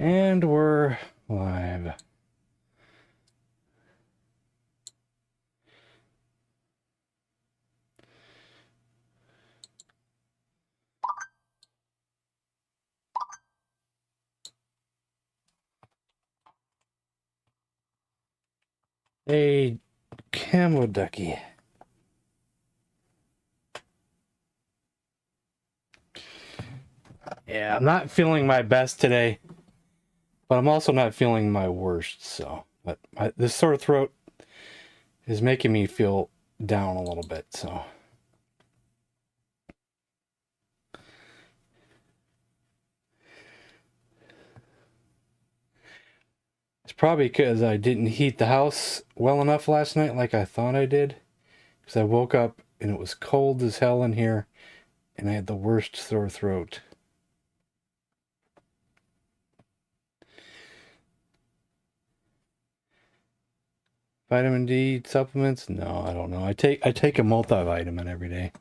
And we're live. A camo ducky. Yeah, I'm not feeling my best today, but I'm also not feeling my worst. So, but this sore throat is making me feel down a little bit. So, it's probably because I didn't heat the house well enough last night, like I thought I did. Because I woke up and it was cold as hell in here, and I had the worst sore throat. Vitamin D supplements? No, I don't know. I take a multivitamin every day.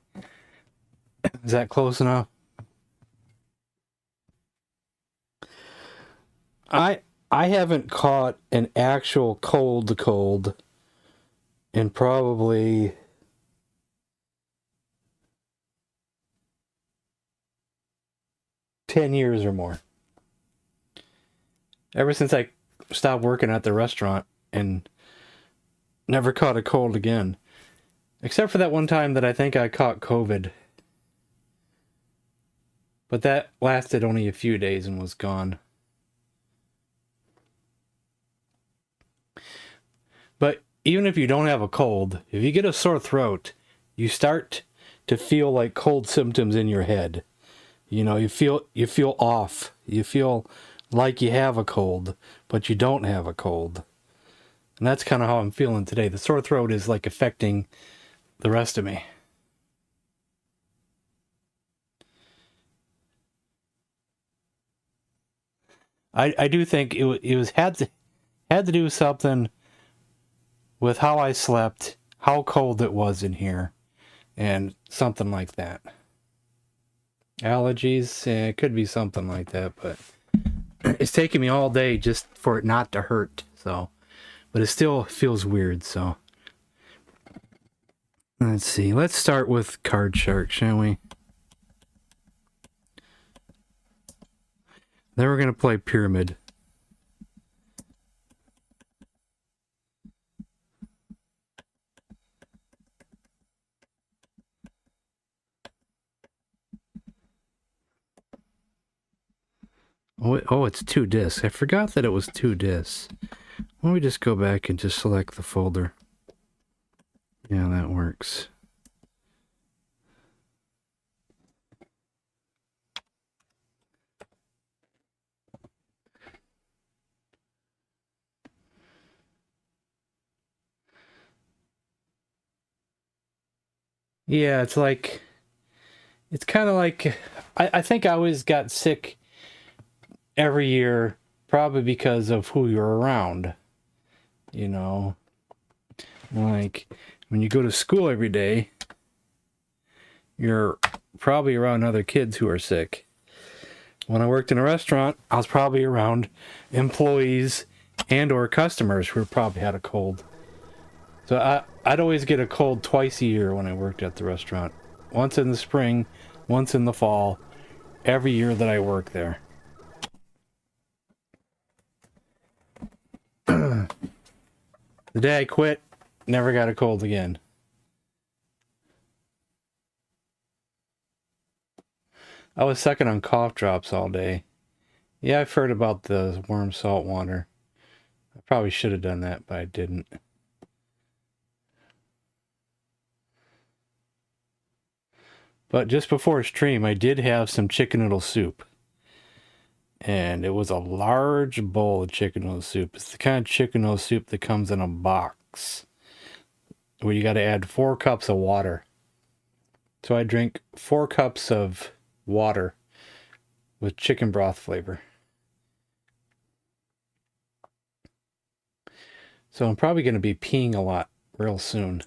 Is that close enough? I haven't caught an actual cold in probably 10 years or more. Ever since I stopped working at the restaurant and never caught a cold again. Except for that one time that I think I caught COVID. But that lasted only a few days and was gone. But even if you don't have a cold, if you get a sore throat, you start to feel like cold symptoms in your head. You know, you feel off. You feel like you have a cold, but you don't have a cold. And that's kind of how I'm feeling today. The sore throat is like affecting the rest of me. I do think it was had to do something with how I slept, how cold it was in here, and something like that. Allergies, it could be something like that, but it's taking me all day just for it not to hurt. So, but it still feels weird. So, let's see. Let's start with Card Shark, shall we? Then we're gonna play Pyramid. Oh, it's 2 discs. I forgot that it was 2 discs. Why don't we just go back and just select the folder? Yeah, that works. Yeah, it's kind of like, I think I always got sick every year, probably because of who you're around. You know, like when you go to school every day, you're probably around other kids who are sick. When I worked in a restaurant, I was probably around employees and or customers who probably had a cold. So I'd always get a cold twice a year when I worked at the restaurant. Once in the spring, once in the fall, every year that I worked there. The day I quit, never got a cold again. I was sucking on cough drops all day. Yeah, I've heard about the warm salt water. I probably should have done that, but I didn't. But just before stream, I did have some chicken noodle soup. And it was a large bowl of chicken noodle soup. It's the kind of chicken noodle soup that comes in a box, where you got to add 4 cups of water. So I drink 4 cups of water with chicken broth flavor. So I'm probably going to be peeing a lot real soon.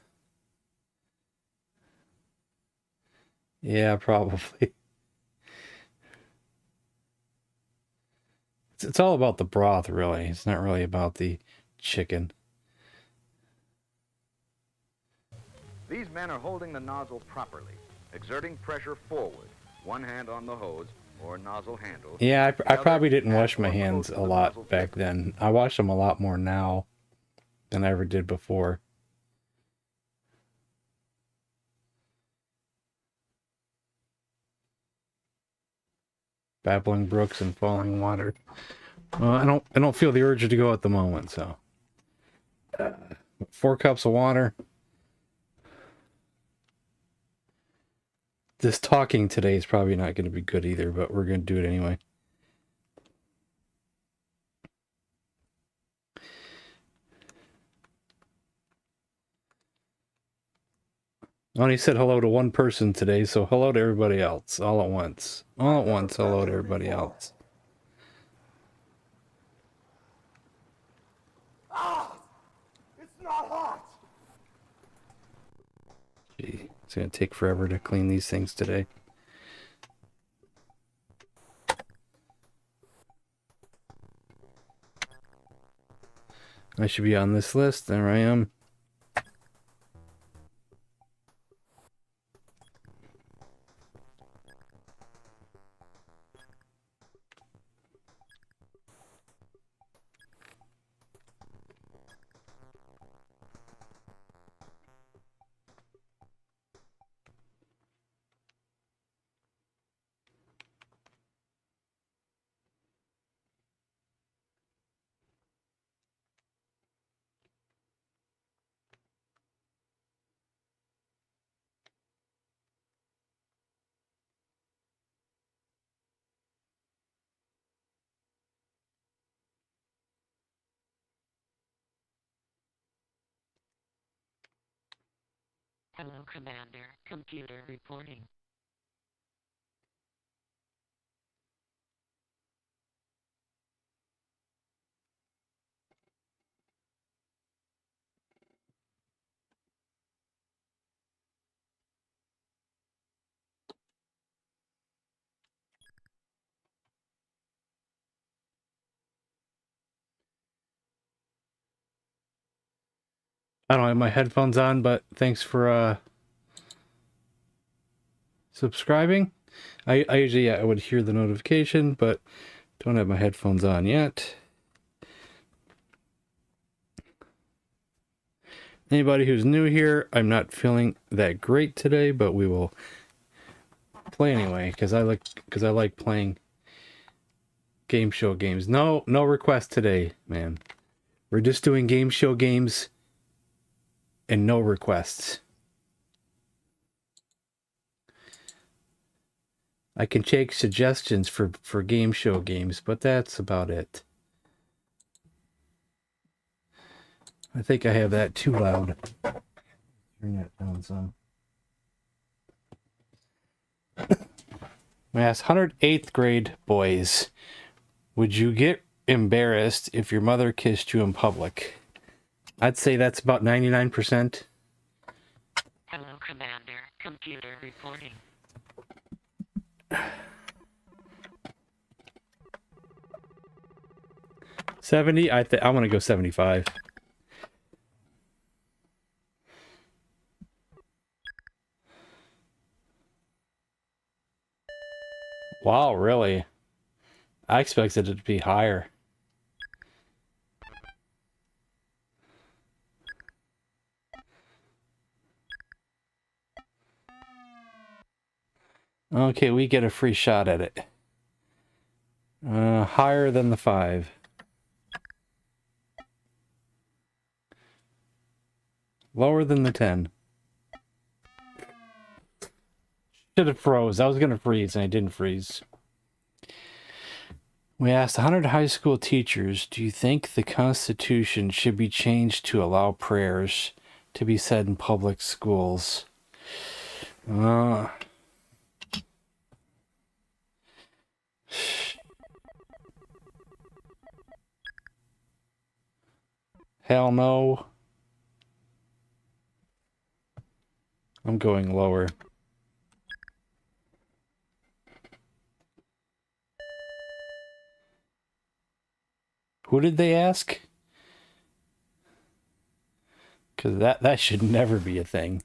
Yeah, probably. It's all about the broth, really. It's not really about the chicken. These men are holding the nozzle properly, exerting pressure forward, one hand on the hose or nozzle handle. Yeah, I probably didn't wash my hands a lot back then. I wash them a lot more now than I ever did before. Babbling brooks and falling water. Well, I don't feel the urge to go at the moment, so 4 cups of water. This talking today is probably not going to be good either, but we're going to do it anyway. I only said hello to one person today, so hello to everybody else, all at once. All at once, hello to everybody else. Ah! It's not hot! Gee, it's going to take forever to clean these things today. I should be on this list. There I am. Hello, Commander. Computer reporting. I don't have my headphones on, but thanks for subscribing. I usually I would hear the notification, but don't have my headphones on yet. Anybody who's new here, I'm not feeling that great today, but we will play anyway because I like playing game show games. No requests today, man. We're just doing game show games and no requests. I can take suggestions for game show games, but that's about it. I think I have that too loud. Turn that down some. I asked 108th grade boys, would you get embarrassed if your mother kissed you in public? I'd say that's about 99%. Hello, Commander. Computer reporting. $70. I'm gonna go 75. Wow, really? I expected it to be higher. Okay, we get a free shot at it. Higher than the 5. Lower than the 10. Should have froze. I was going to freeze and I didn't freeze. We asked 100 high school teachers, do you think the Constitution should be changed to allow prayers to be said in public schools? Hell no. I'm going lower. Who did they ask? Because that should never be a thing.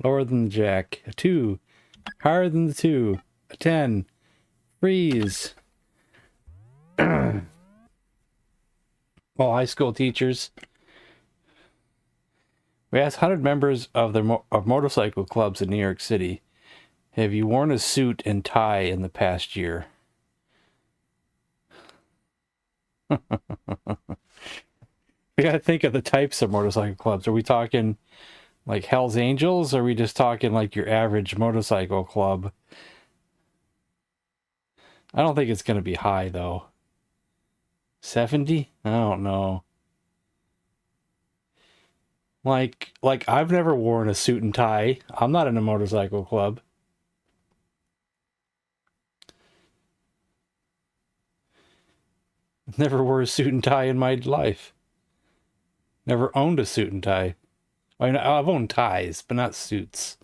Lower than the jack. A 2. Higher than the 2. A 10. Freeze. Well, high school teachers. We asked 100 members of of motorcycle clubs in New York City, have you worn a suit and tie in the past year? We gotta think of the types of motorcycle clubs. Are we talking like Hell's Angels, or are we just talking like your average motorcycle club? I don't think it's gonna be high though. 70? I don't know. Like I've never worn a suit and tie. I'm not in a motorcycle club. Never wore a suit and tie in my life. Never owned a suit and tie. I mean, I've owned ties, but not suits.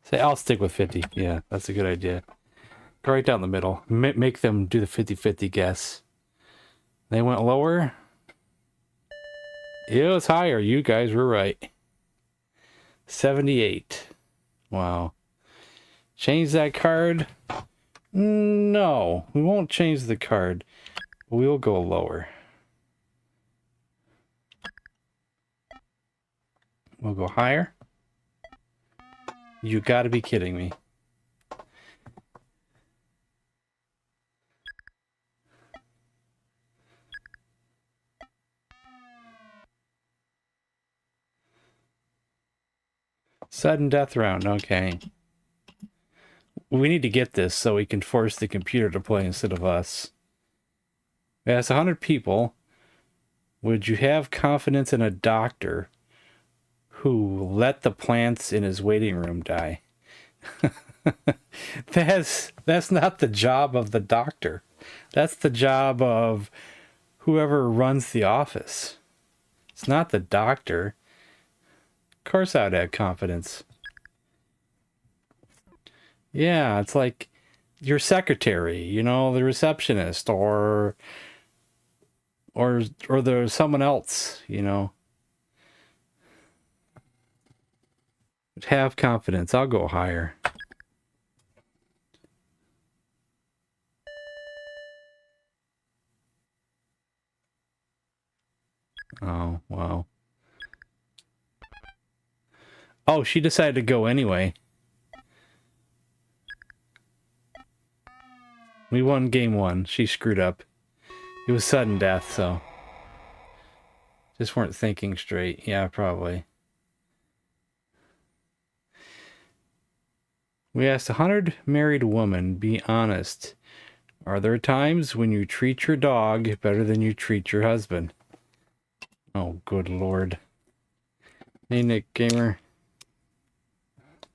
Say, I'll stick with 50. Yeah, that's a good idea. Go right down the middle. Make them do the 50-50 guess. They went lower. It was higher. You guys were right. 78. Wow. Change that card? No, we won't change the card. We'll go lower. We'll go higher. You gotta be kidding me. Sudden death round, okay. We need to get this so we can force the computer to play instead of us. We asked 100 people, would you have confidence in a doctor who let the plants in his waiting room die? That's not the job of the doctor. That's the job of whoever runs the office. It's not the doctor. Of course I'd have confidence. Yeah, it's like your secretary, you know, the receptionist, or there's someone else, you know. Have confidence. I'll go higher. Oh, wow. Oh, she decided to go anyway. We won game 1. She screwed up. It was sudden death, so. Just weren't thinking straight. Yeah, probably. We asked 100 married women, be honest. Are there times when you treat your dog better than you treat your husband? Oh, good lord. Hey, Nick Gamer.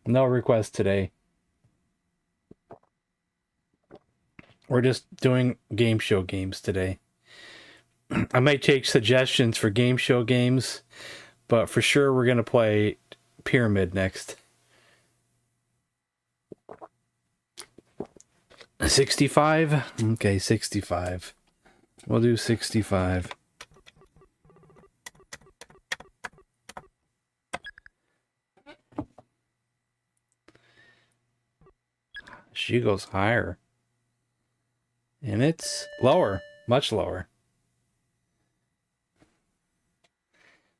No request today. We're just doing game show games today. I might take suggestions for game show games, but for sure we're going to play Pyramid next. 65? Okay, 65. We'll do 65. She goes higher. And it's lower. Much lower.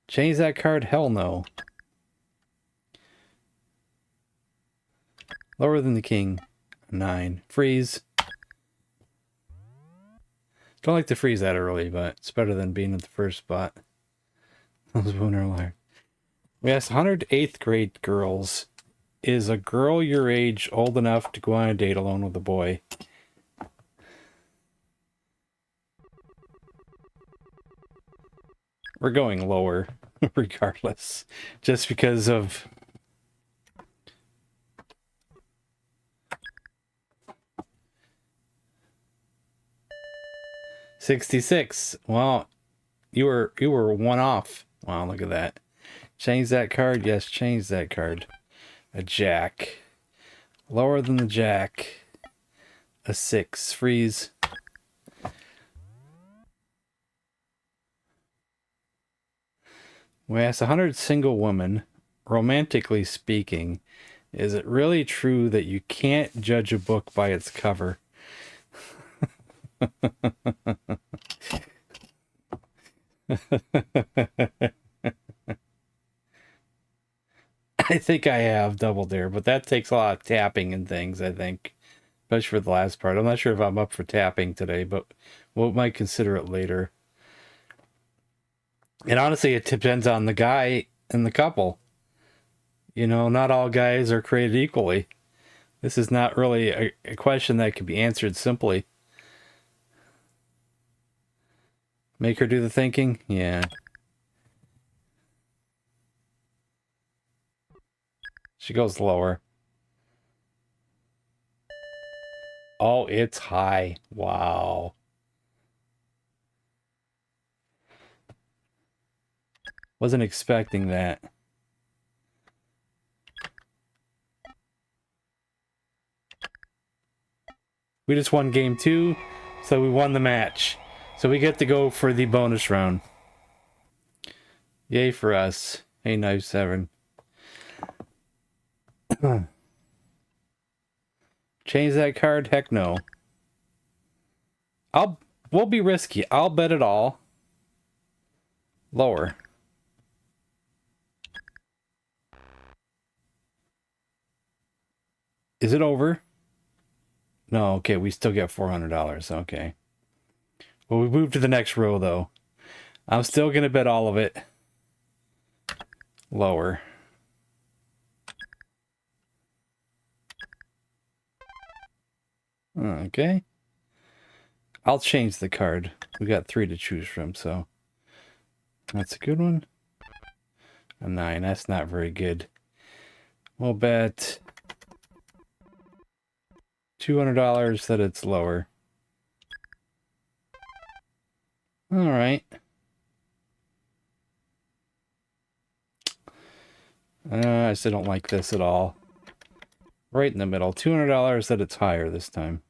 Change that card? Hell no. Lower than the king. 9. Freeze. Don't like to freeze that early, but it's better than being at the first spot. Those Booner liar. We asked 100 8th grade girls, is a girl your age old enough to go on a date alone with a boy? We're going lower, regardless. Just because of... $66. Well, you were one off. Wow, look at that. Change that card? Yes, change that card. A jack. Lower than the jack. A 6. Freeze. We asked 100 single women, romantically speaking, is it really true that you can't judge a book by its cover? I think I have Double Dare, but that takes a lot of tapping and things, I think. Especially for the last part. I'm not sure if I'm up for tapping today, but we might consider it later. And honestly, it depends on the guy and the couple. You know, not all guys are created equally. This is not really a question that can be answered simply. Make her do the thinking? Yeah. She goes lower. Oh, it's high. Wow. Wasn't expecting that. We just won game 2, so we won the match. So we get to go for the bonus round. Yay for us. Hey, Knife 7. Change that card? Heck no. We'll be risky. I'll bet it all. Lower. Is it over? No, okay, we still get $400. Okay. Well, we move to the next row, though. I'm still going to bet all of it. Lower. Okay. I'll change the card. We got 3 to choose from, so that's a good one. A 9. That's not very good. We'll bet $200 that it's lower. All right. I still don't like this at all. Right in the middle. $200 that it's higher this time.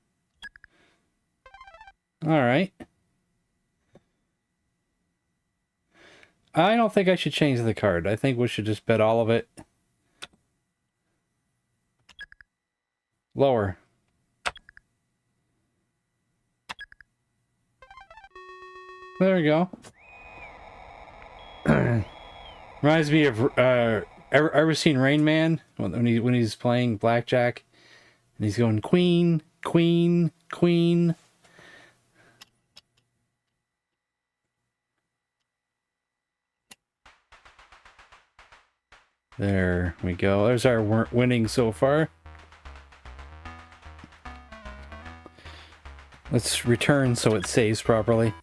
All right. I don't think I should change the card. I think we should just bet all of it. Lower. There we go. Reminds me of ever seen Rain Man when he's playing blackjack and he's going queen, queen, queen. There we go. There's our winning so far. Let's return so it saves properly.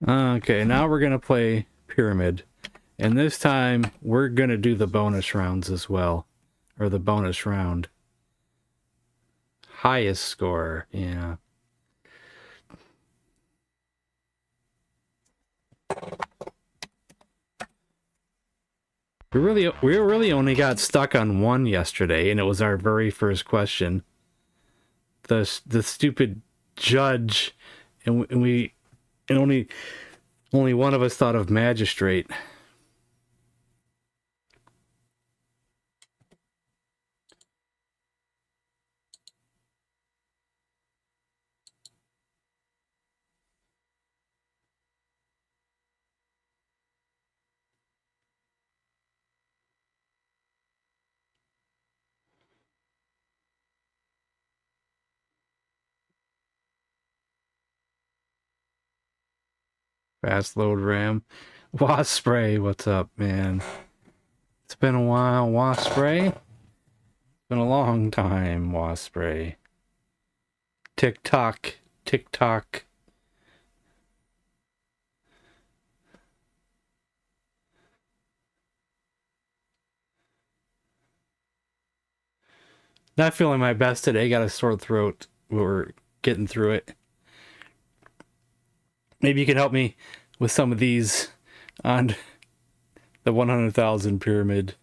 Okay, now we're going to play Pyramid. And this time, we're going to do the bonus rounds as well. Or the bonus round. Highest score, yeah. We really only got stuck on one yesterday, and it was our very first question. The stupid judge, and only one of us thought of magistrate. Fast load RAM. Wasp Spray, what's up, man? It's been a while, Wasp Spray. Been a long time, wasp spray. Tick tock, tick tock. Not feeling my best today. Got a sore throat. We're getting through it. Maybe you can help me with some of these on the 100,000 pyramid.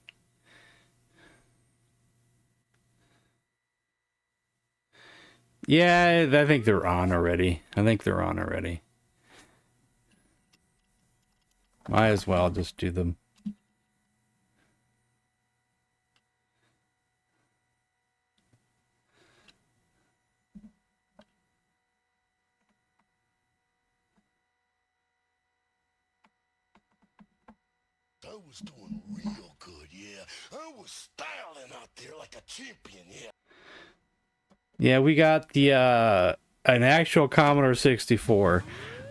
Yeah, I think they're on already. Might as well just do them. I was doing real good, yeah. I was styling out there like a champion, yeah. Yeah, we got the an actual Commodore 64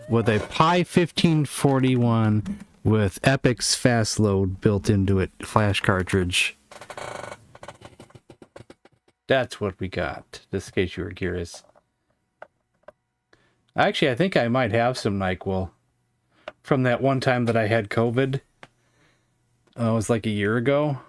with a Pi 1541 with Epic's fast load built into it, flash cartridge. That's what we got, just in case you were curious. Actually, I think I might have some NyQuil from that one time that I had COVID. It was like a year ago.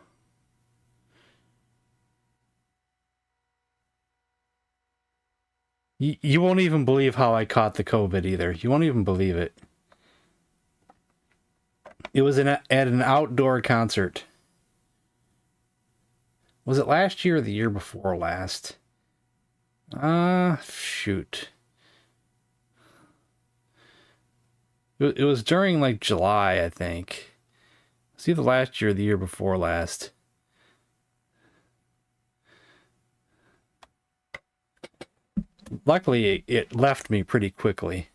You won't even believe how I caught the COVID either. You won't even believe it. It was at an outdoor concert. Was it last year or the year before last? Shoot. It was during like July, I think. It's either last year or the year before last. Luckily, it left me pretty quickly.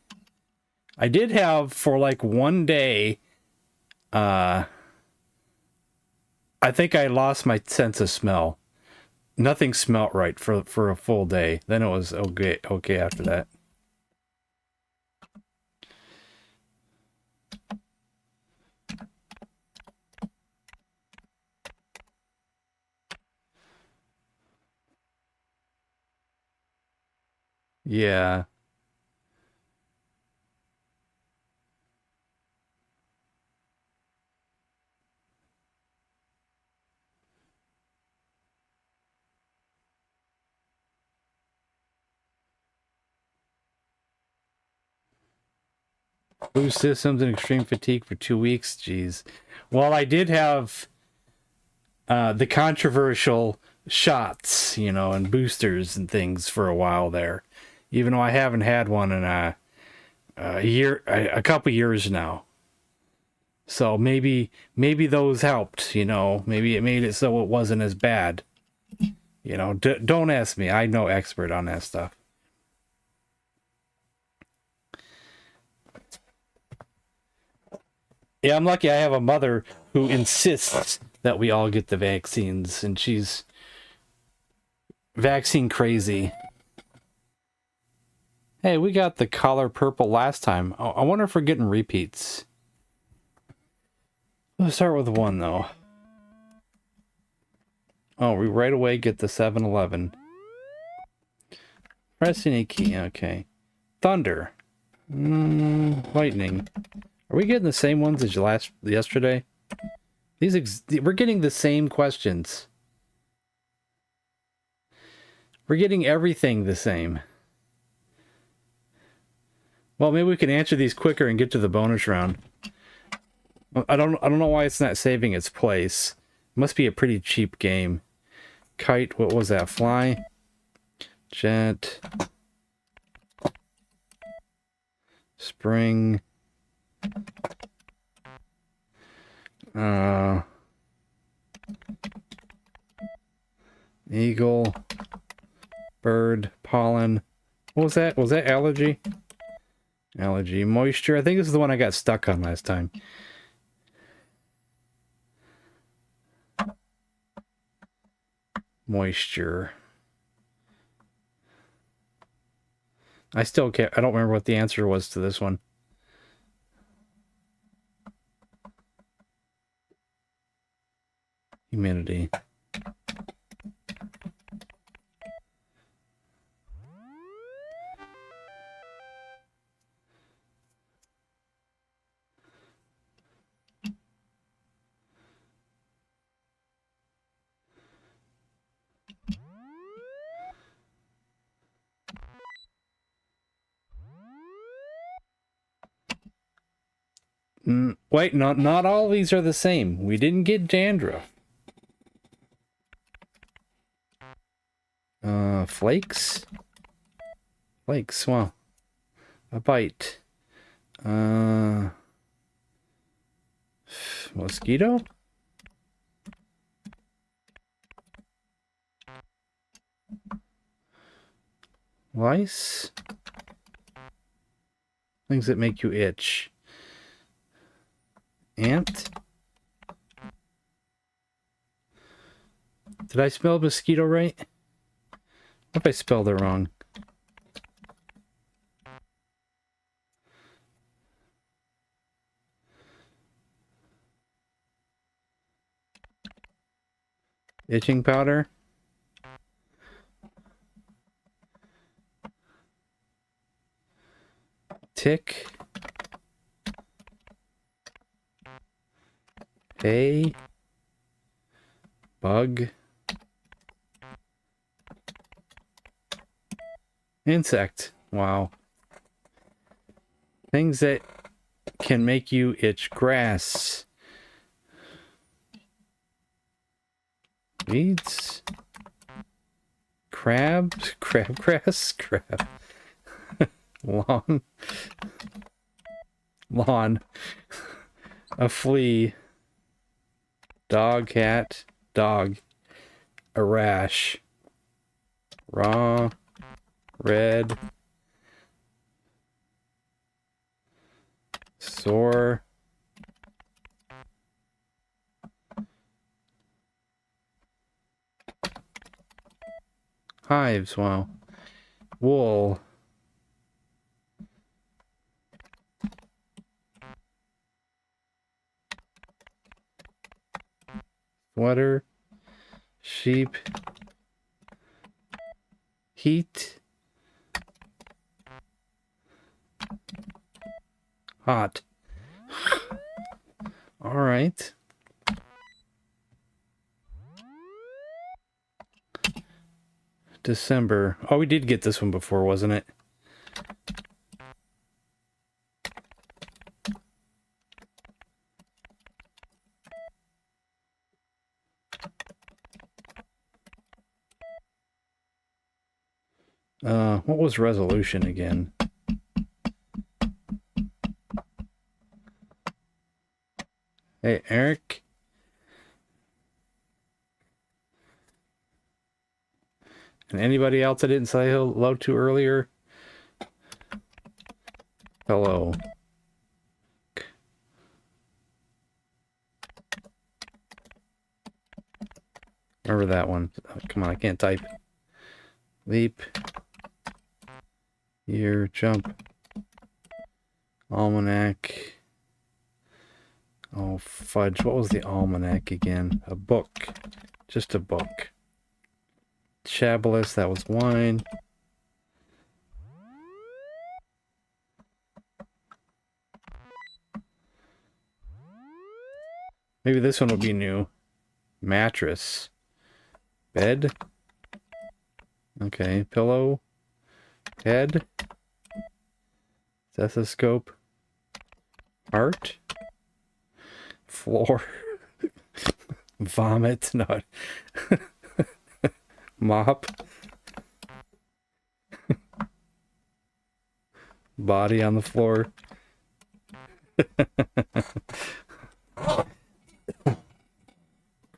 I did have, for like one day, I think I lost my sense of smell. Nothing smelt right for a full day. Then it was okay after that. Yeah. Boost systems and extreme fatigue for 2 weeks. Jeez. Well, I did have the controversial shots, and boosters and things for a while there, even though I haven't had one in a couple years now. So maybe those helped, maybe it made it so it wasn't as bad. Don't ask me. I'm no expert on that stuff. Yeah, I'm lucky I have a mother who insists that we all get the vaccines, and she's vaccine crazy. Hey, we got the color purple last time. I wonder if we're getting repeats. Let's start with one, though. Oh, we right away get the 7-Eleven. Pressing a key, okay. Thunder. Lightning. Are we getting the same ones as yesterday? We're getting the same questions. We're getting everything the same. Well, maybe we can answer these quicker and get to the bonus round. I don't know why it's not saving its place. It must be a pretty cheap game. Kite, what was that? Fly? Jet. Spring. Eagle. Bird. Pollen. What was that? Was that allergy? Allergy. Moisture. I think this is the one I got stuck on last time. Moisture. I still can't. I don't remember what the answer was to this one. Humidity. Wait, not all of these are the same. We didn't get dandruff. Flakes? Flakes, well. A bite. Mosquito? Lice? Things that make you itch. Ant? Did I spell mosquito right? What if I spelled it wrong? Itching powder? Tick? Hay? Bug? Insect. Wow. Things that can make you itch. Grass. Weeds. Crabs. Crabgrass. Crab. Lawn. Lawn. A flea. Dog, cat. Dog. A rash. Raw. Red. Sore. Hives, wow. Wool. Sweater. Sheep. Heat. Hot. All right. December. Oh, we did get this one before, wasn't it? What was resolution again? Hey, Eric. And anybody else I didn't say hello to earlier? Hello. Remember that one. Oh, come on, I can't type. Leap. Year, jump. Almanac. Oh, fudge. What was the almanac again? A book. Just a book. Chabalis, that was wine. Maybe this one will be new. Mattress. Bed. Okay, pillow. Head. Stethoscope. Heart. Floor. Vomit. No. Mop. Body on the floor.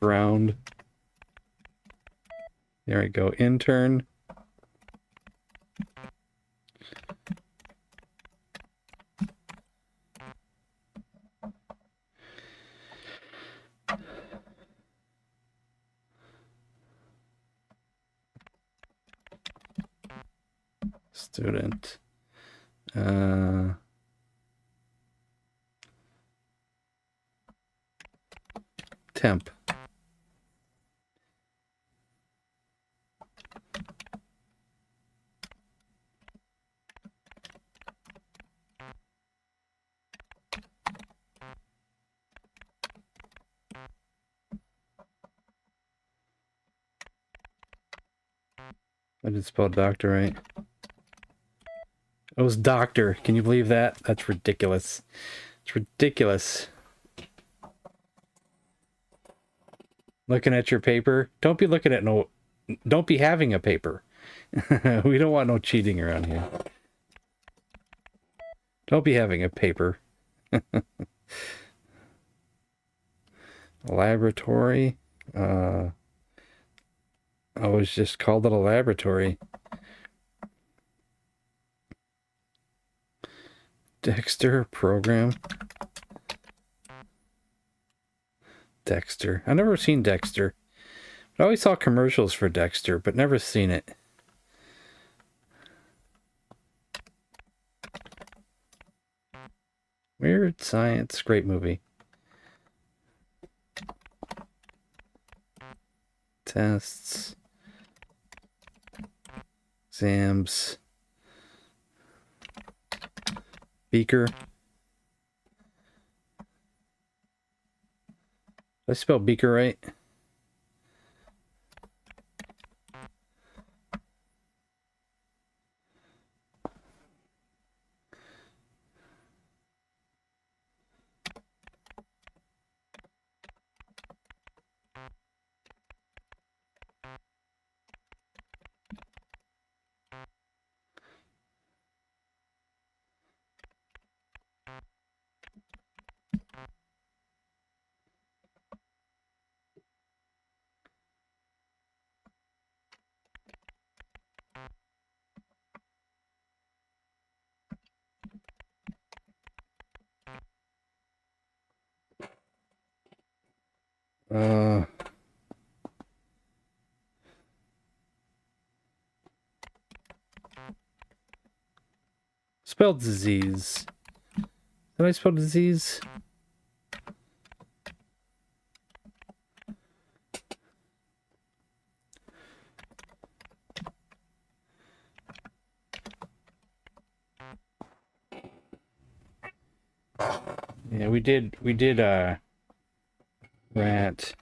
Ground. There we go. Intern. Student. Temp. I did spell doctor right. It was doctor. Can you believe that? That's ridiculous. It's ridiculous. Looking at your paper. Don't be looking at no... Don't be having a paper. We don't want no cheating around here. Don't be having a paper. Laboratory. I was just called it a laboratory. Dexter program. Dexter. I've never seen Dexter. I always saw commercials for Dexter, but never seen it. Weird Science. Great movie. Tests. Exams. Beaker. Did I spell Beaker right? Spell disease. Did I spell disease? Yeah, we did rat.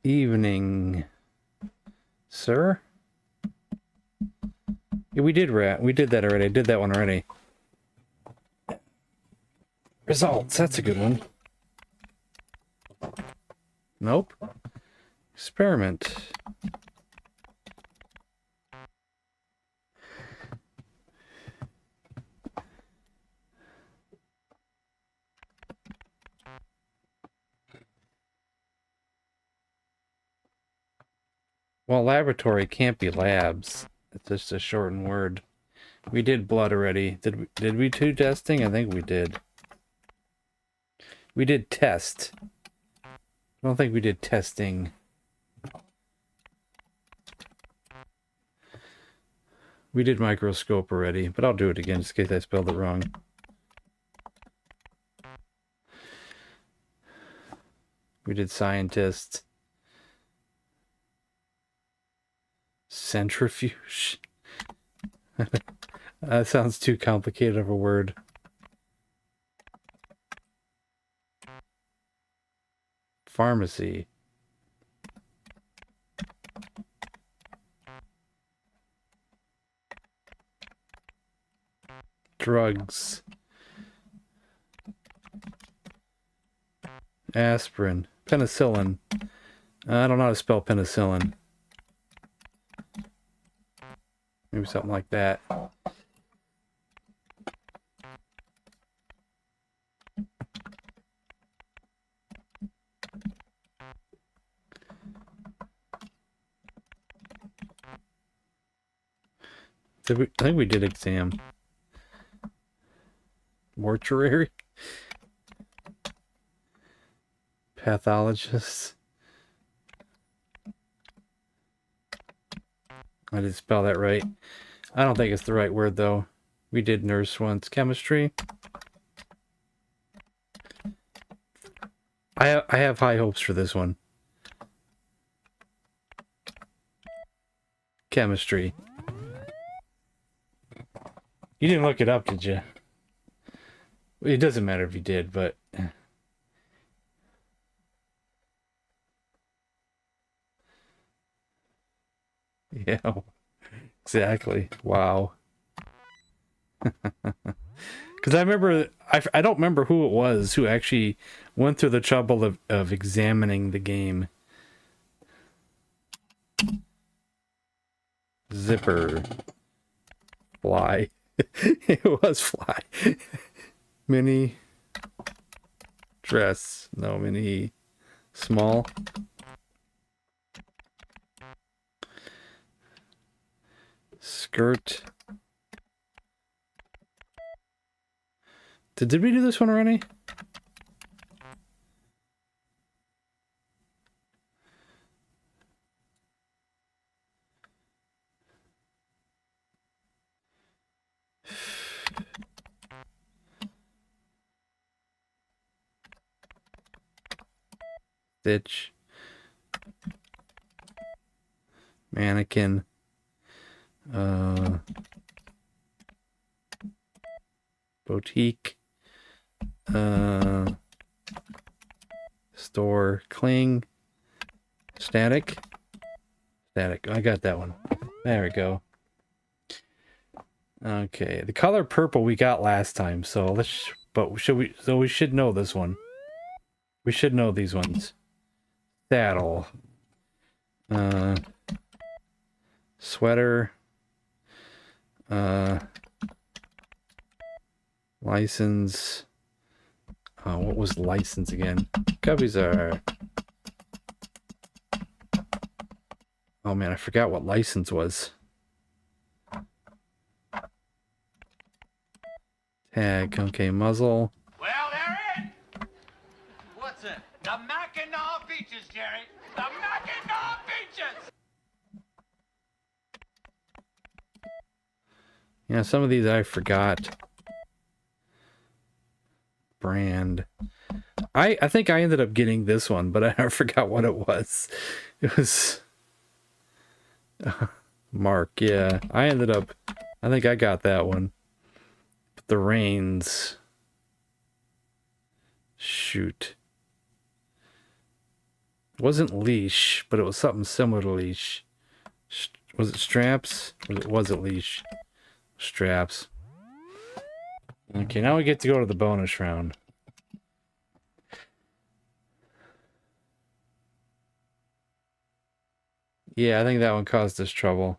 Evening, sir. Yeah, we did rat. We did that already. I did that one already. Results. That's a good one. Nope. Experiment. Well, laboratory can't be labs. It's just a shortened word. We did blood already. Did we do testing? I think we did. We did test. I don't think we did testing. We did microscope already, but I'll do it again just in case I spelled it wrong. We did scientist. Centrifuge. That sounds too complicated of a word. Pharmacy. Drugs. Aspirin. Penicillin. I don't know how to spell penicillin. Maybe something like that. I think we did exam. Mortuary. Pathologist. I did spell that right. I don't think it's the right word though. We did nurse once. Chemistry. I have high hopes for this one. Chemistry. You didn't look it up, did you? It doesn't matter if you did, but Yeah, exactly. Wow. Because I remember, I don't remember who it was who actually went through the trouble of examining the game. Zipper. Fly. It was fly. Mini. Dress. No, mini. Small. Skirt. Did we do this one already? Stitch. Mannequin. Boutique. Store. Cling. Static. Static. I got that one. There we go. Okay, the color purple we got last time, so we should know this one. We should know these ones. Saddle. Sweater. License. What was license again? Cubbies are... Oh man, I forgot what license was. Tag, okay, muzzle. Well, there it. What's it? The Mackinac Beaches, Jerry. The Mackinac Beaches. Yeah, some of these I forgot. Brand. I think I ended up getting this one, but I forgot what it was. It was Mark, yeah. I think I got that one. But the reins. Shoot. It wasn't leash, but it was something similar to leash. Was it straps? Was it leash? Straps. Okay, now we get to go to the bonus round. Yeah, I think that one caused us trouble.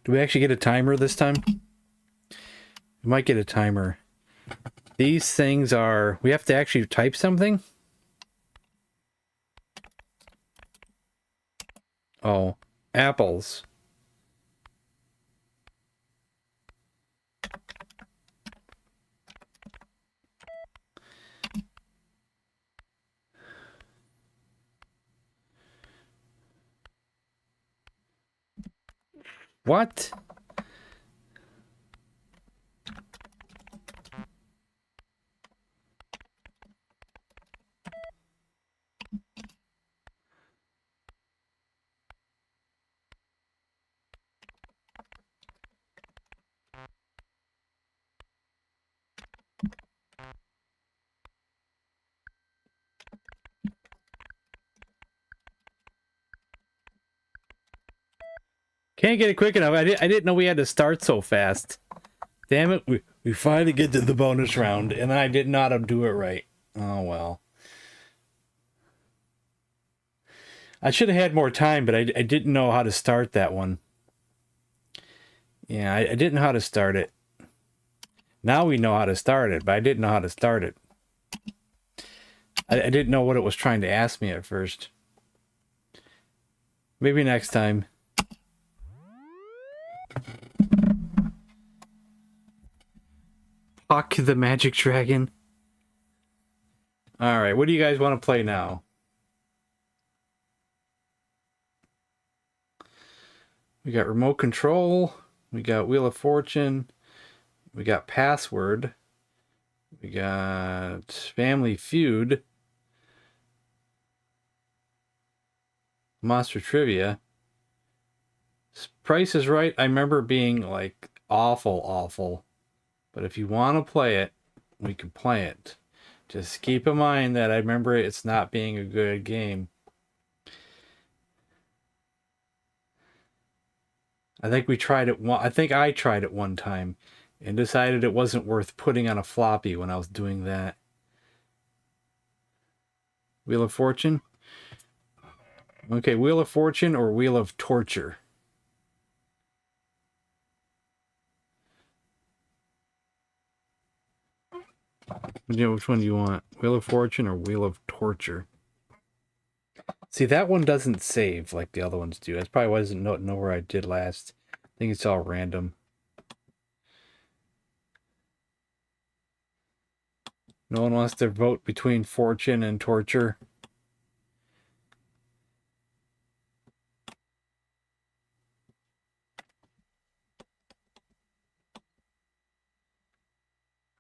Do we actually get a timer this time? We might get a timer. These things are... We have to actually type something? Oh. Apples. What? Can't get it quick enough. I didn't know we had to start so fast. Damn it. We finally get to the bonus round, and I did not do it right. Oh, well. I should have had more time, but I didn't know how to start that one. Yeah, I didn't know how to start it. Now we know how to start it, but I didn't know how to start it. I didn't know what it was trying to ask me at first. Maybe next time. Puck the Magic Dragon. Alright, what do you guys want to play now? We got Remote Control. We got Wheel of Fortune. We got Password. We got Family Feud. Monster Trivia. Price is Right. I remember being like awful. But if you want to play it, we can play it. Just keep in mind that I remember it's not being a good game. I think we tried it one. I think I tried it one time and decided it wasn't worth putting on a floppy when I was doing that. Wheel of Fortune? Okay, Wheel of Fortune or Wheel of Torture? Which one do you want? Wheel of Fortune or Wheel of Torture? See, that one doesn't save like the other ones do. That's probably why I didn't know where I did last. I think it's all random. No one wants to vote between Fortune and Torture.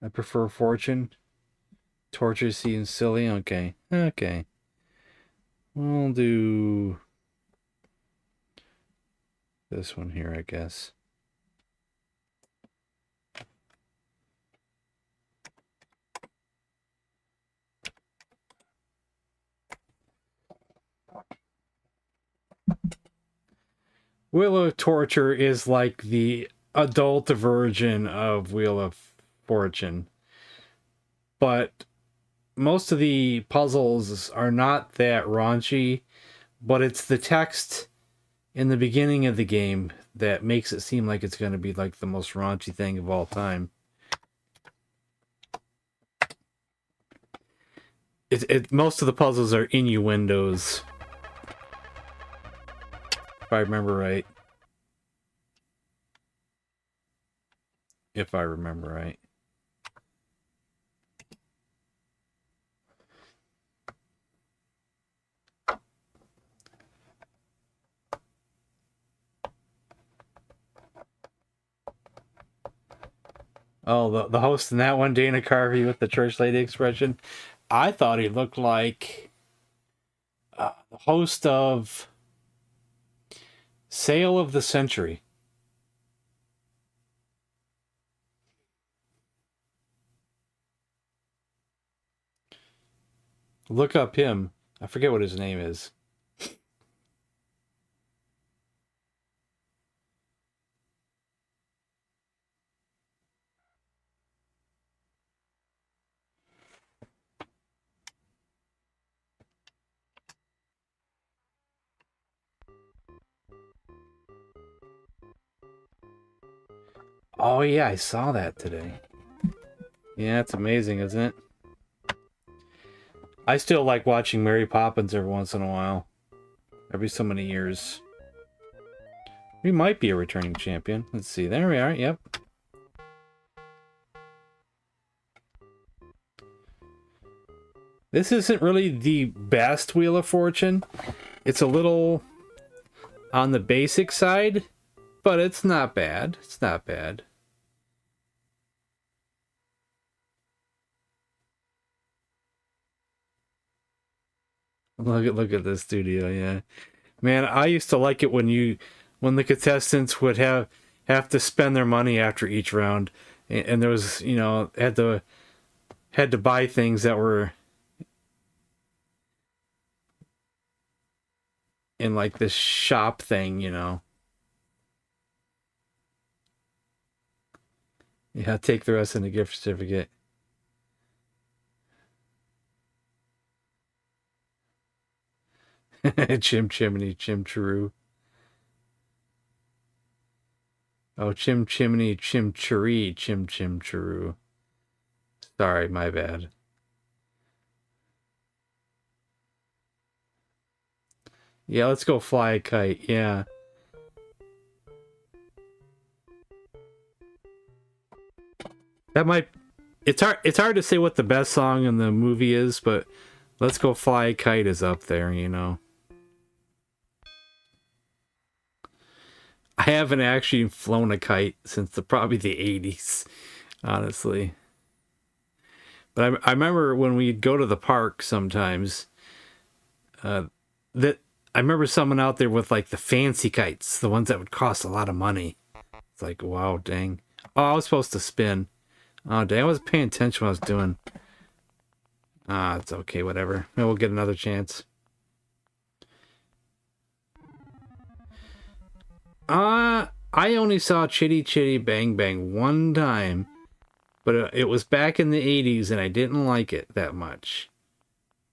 I prefer Fortune. Torture seems silly. Okay. We'll do this one here, I guess. Wheel of Torture is like the adult version of Wheel of Fortune. But most of the puzzles are not that raunchy, but it's the text in the beginning of the game that makes it seem like it's going to be like the most raunchy thing of all time. Most of the puzzles are innuendos, if I remember right. Oh, the host in that one, Dana Carvey with the church lady expression. I thought he looked like the host of Sale of the Century. Look up him. I forget what his name is. Oh yeah, I saw that today. Yeah, it's amazing, isn't it? I still like watching Mary Poppins every once in a while. Every so many years. We might be a returning champion. Let's see. There we are. Yep. This isn't really the best Wheel of Fortune. It's a little on the basic side, but it's not bad. It's not bad. Look at this studio, yeah. Man, I used to like it when the contestants would have to spend their money after each round, and there was, had to buy things that were in like this shop thing, Yeah, take the rest in a gift certificate. Chim Chimney, Chim Chiroo. Oh, Chim Chimney, Chim Chiree, Chim Chiroo. Sorry, my bad. Yeah, let's go fly a kite. Yeah. It's hard to say what the best song in the movie is, but Let's Go Fly a Kite is up there, I haven't actually flown a kite since probably the 80s, honestly. But I remember when we'd go to the park sometimes, that I remember someone out there with like the fancy kites, the ones that would cost a lot of money. It's like, wow, dang. Oh, I was supposed to spin. Oh, dang, I wasn't paying attention what I was doing. Ah, it's okay, whatever. Maybe we'll get another chance. I only saw Chitty Chitty Bang Bang one time, but it was back in the 80s and I didn't like it that much.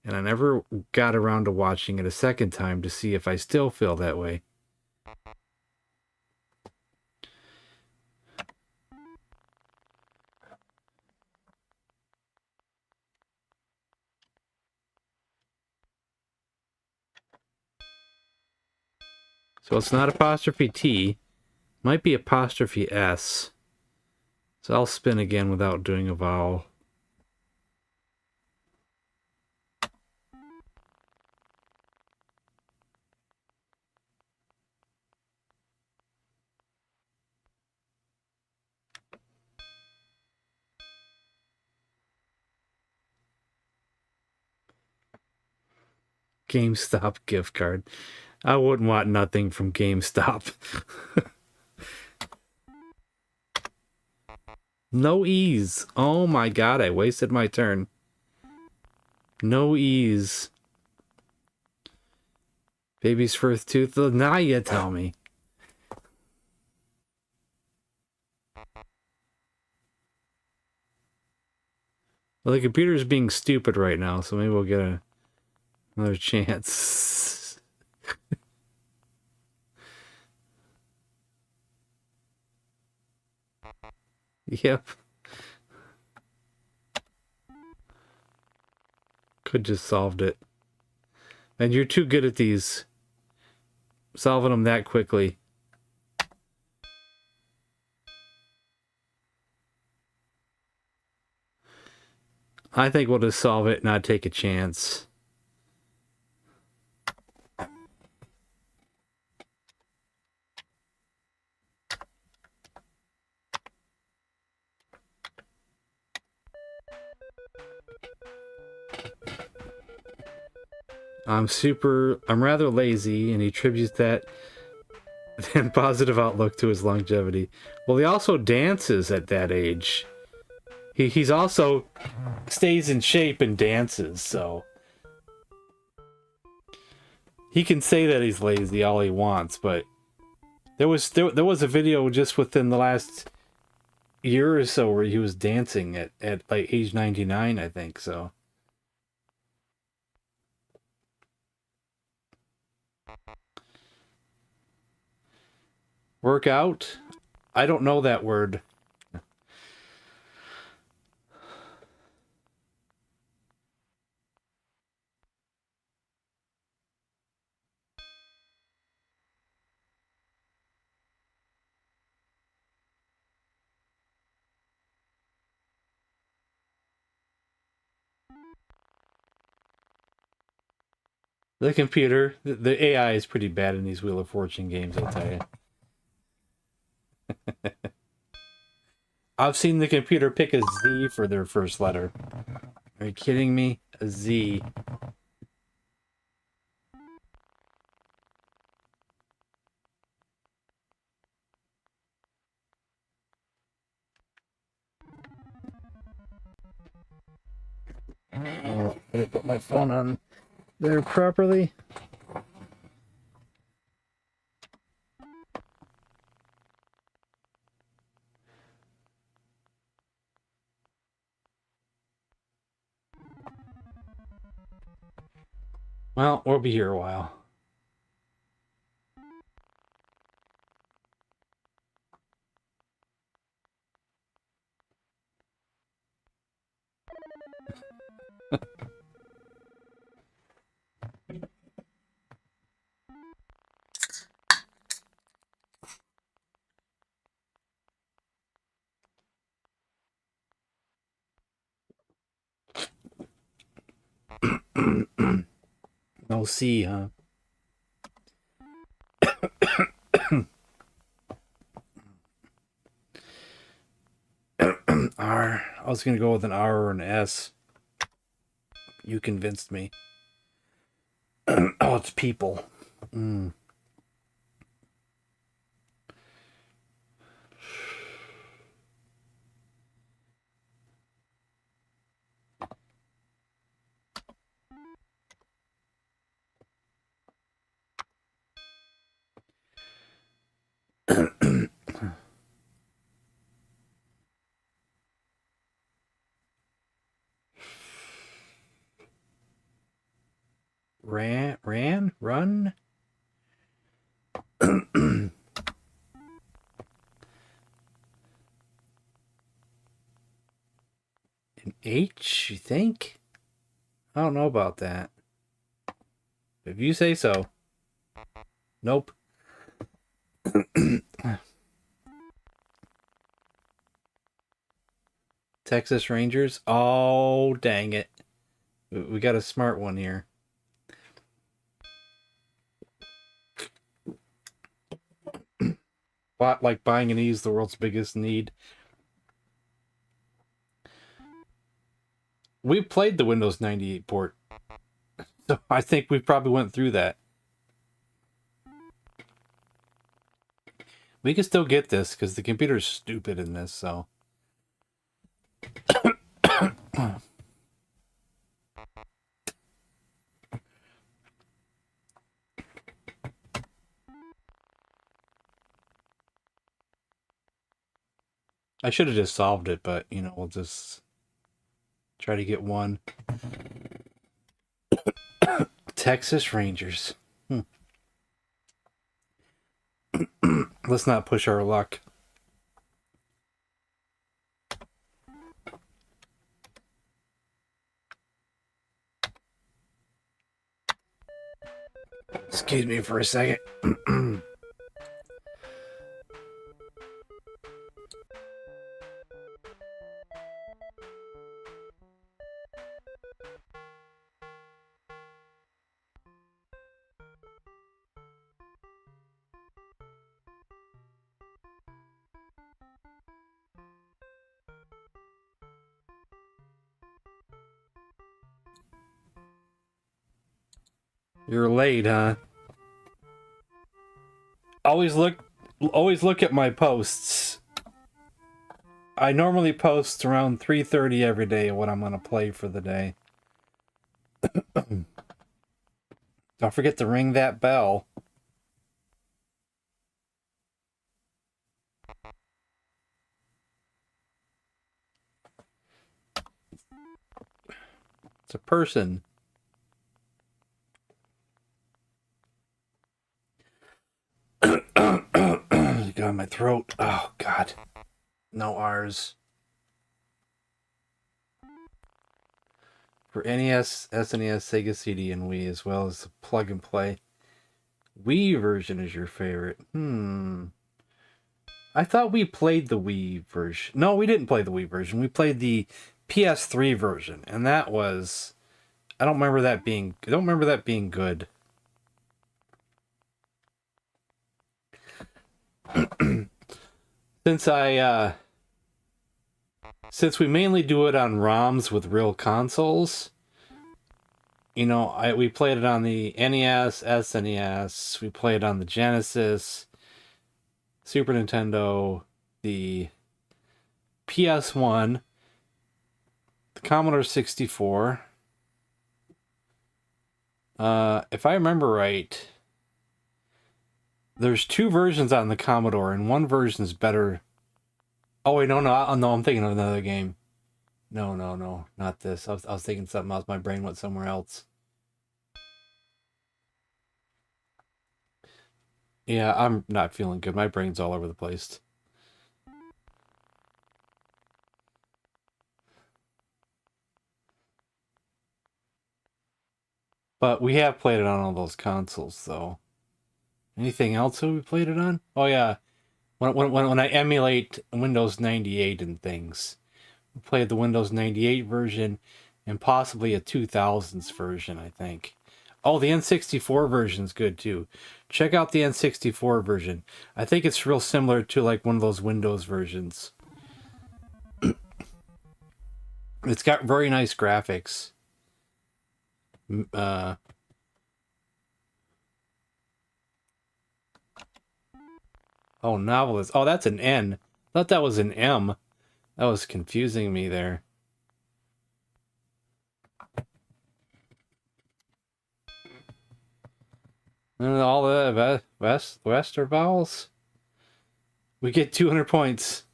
And I never got around to watching it a second time to see if I still feel that way. So it's not apostrophe T, might be apostrophe S. So I'll spin again without doing a vowel. GameStop gift card. I wouldn't want nothing from GameStop. No ease. Oh my god, I wasted my turn. No ease. Baby's first tooth. Now you tell me. Well, the computer's being stupid right now, so maybe we'll get another chance. Yep. Could just solved it. And you're too good at these. Solving them that quickly. I think we'll just solve it and not take a chance. I'm rather lazy, and he attributes that positive outlook to his longevity. Well, he also dances at that age. He's also stays in shape and dances, so he can say that he's lazy all he wants, but there was a video just within the last year or so where he was dancing at like age 99, I think, so. Work out? I don't know that word. The computer, the AI is pretty bad in these Wheel of Fortune games, I'll tell you. I've seen the computer pick a Z for their first letter. Are you kidding me? A Z. Oh, did I put my phone on there properly? Well, we'll be here a while. No C, huh? R. was going to go with an R or an S. You convinced me. Oh, it's people. Mm. Run? An H, you think? I don't know about that. If you say so. Nope. Texas Rangers? Oh, dang it. We got a smart one here. Like buying and ease, the world's biggest need. We played the Windows 98 port. So I think we probably went through that. We can still get this because the computer's stupid in this, so. I should have just solved it, but, you know, we'll just try to get one. Texas Rangers. Let's not push our luck. Excuse me for a second. You're late, huh? Always look at my posts. I normally post around 3:30 every day what I'm going to play for the day. Don't forget to ring that bell. It's a person. You got my throat. Oh, God. No R's. For NES, SNES, Sega CD, and Wii, as well as the plug and play. Wii version is your favorite. I thought we played the Wii version. No, we didn't play the Wii version. We played the PS3 version, and that was... I don't remember that being good. Since we mainly do it on ROMs with real consoles, you know, we played it on the NES, SNES, we played on the Genesis, Super Nintendo, the PS1, the Commodore 64. If I remember right, there's two versions on the Commodore, and one version is better. Oh wait, no, I'm thinking of another game. No, not this. I was thinking something else. My brain went somewhere else. Yeah, I'm not feeling good. My brain's all over the place. But we have played it on all those consoles, though. Anything else that we played it on? Oh yeah, when I emulate Windows 98 and things, we played the Windows 98 version and possibly a 2000s version, I think. Oh, the N64 version's good too. Check out the N64 version. I think it's real similar to like one of those Windows versions. It's got very nice graphics. Oh, novelist. Oh, that's an N. I thought that was an M. That was confusing me there. And all the West are vowels. We get 200 points.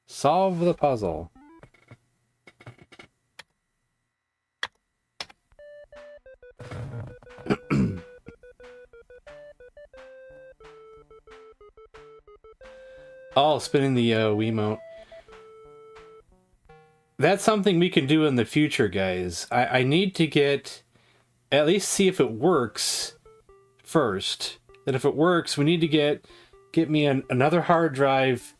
Solve the puzzle. Oh, spinning the Wiimote. That's something we can do in the future, guys. I need to at least see if it works first. And if it works, we need to get me another hard drive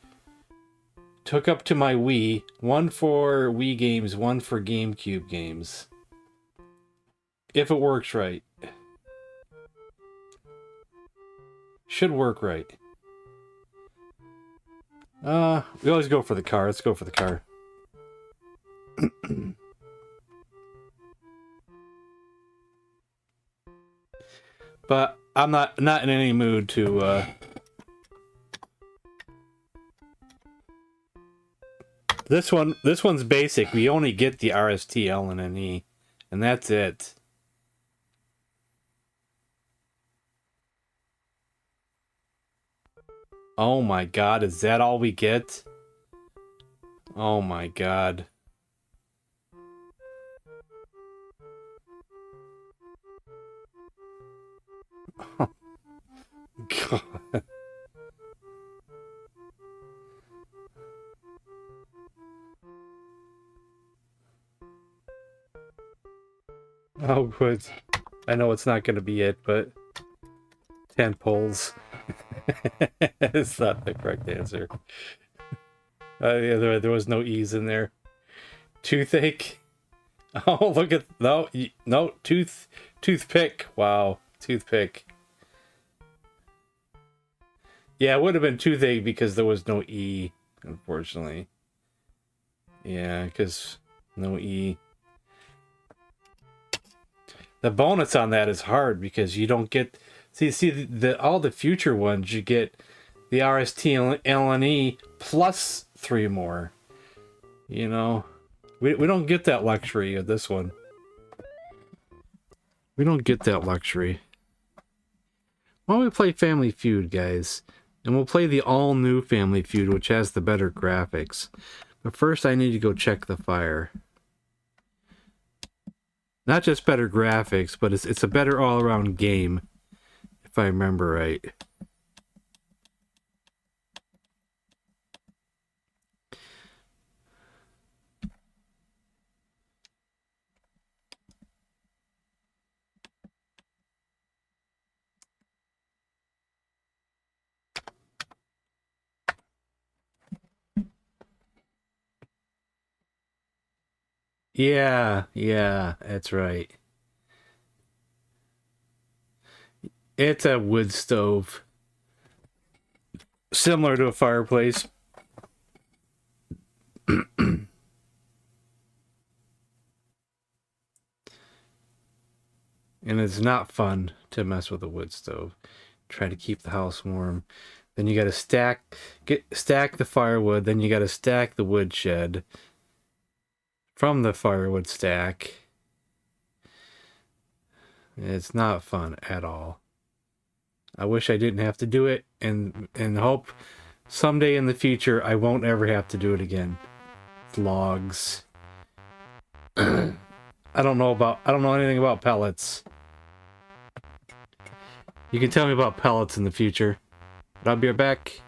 to hook up to my Wii. One for Wii games, one for GameCube games. If it works right. Should work right. We always go for the car. Let's go for the car. But I'm not in any mood to This one's basic. We only get the RST, L, and an E, and that's it. Oh my god, is that all we get? Oh my god. God. Oh, good. I know it's not going to be it, but 10 poles. It's not the correct answer. Yeah, there was no E's in there. Toothache. Oh, look at no toothpick. Wow, toothpick. Yeah, it would have been toothache because there was no E, unfortunately. Yeah, because no E. The bonus on that is hard because you don't get see all the future ones you get the RST, L, and E plus 3 more. You know, we don't get that luxury of this one. We don't get that luxury. Why don't we play Family Feud, guys? And we'll play the all-new Family Feud, which has the better graphics. But first, I need to go check the fire. Not just better graphics, but it's a better all-around game, if I remember right. Yeah, that's right. It's a wood stove. Similar to a fireplace. And it's not fun to mess with a wood stove. Try to keep the house warm. Then you gotta stack the firewood, then you gotta stack the wood shed from the firewood stack. It's not fun at all. I wish I didn't have to do it, and hope someday in the future I won't ever have to do it again. Logs. I don't know anything about pellets. You can tell me about pellets in the future. But I'll be right back.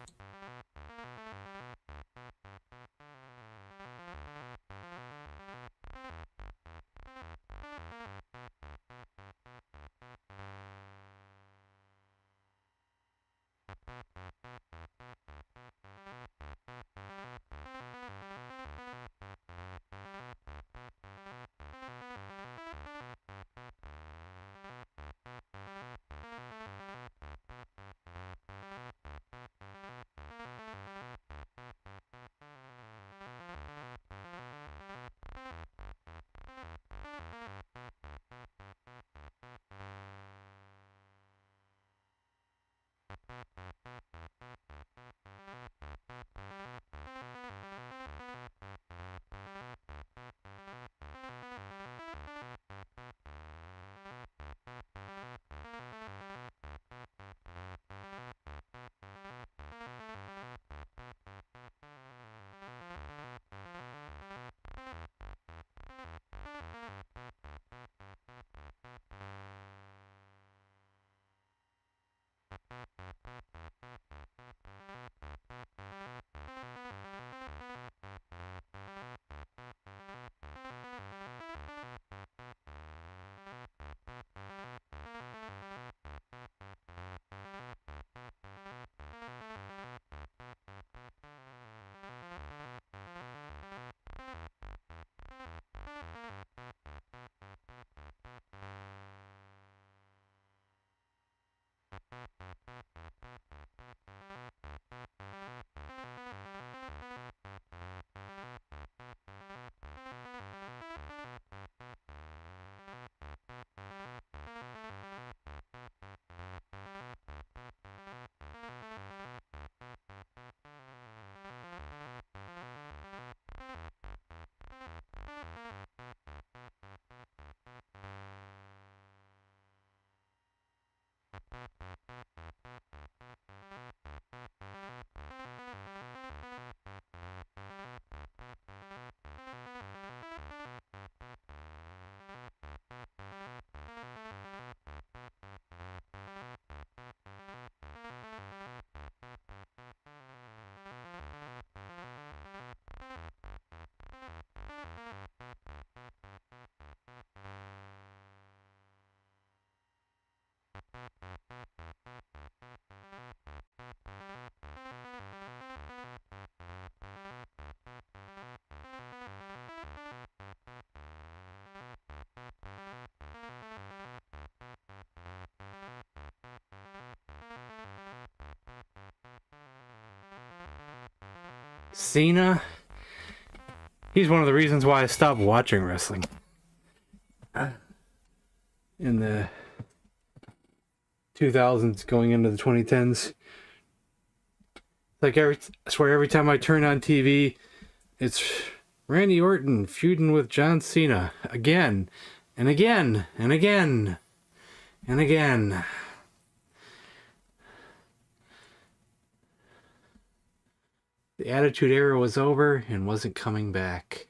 Cena. He's one of the reasons why I stopped watching wrestling. In the 2000s going into the 2010s. Like I swear every time I turn on TV, it's Randy Orton feuding with John Cena again and again and again and again. The Attitude Era was over and wasn't coming back.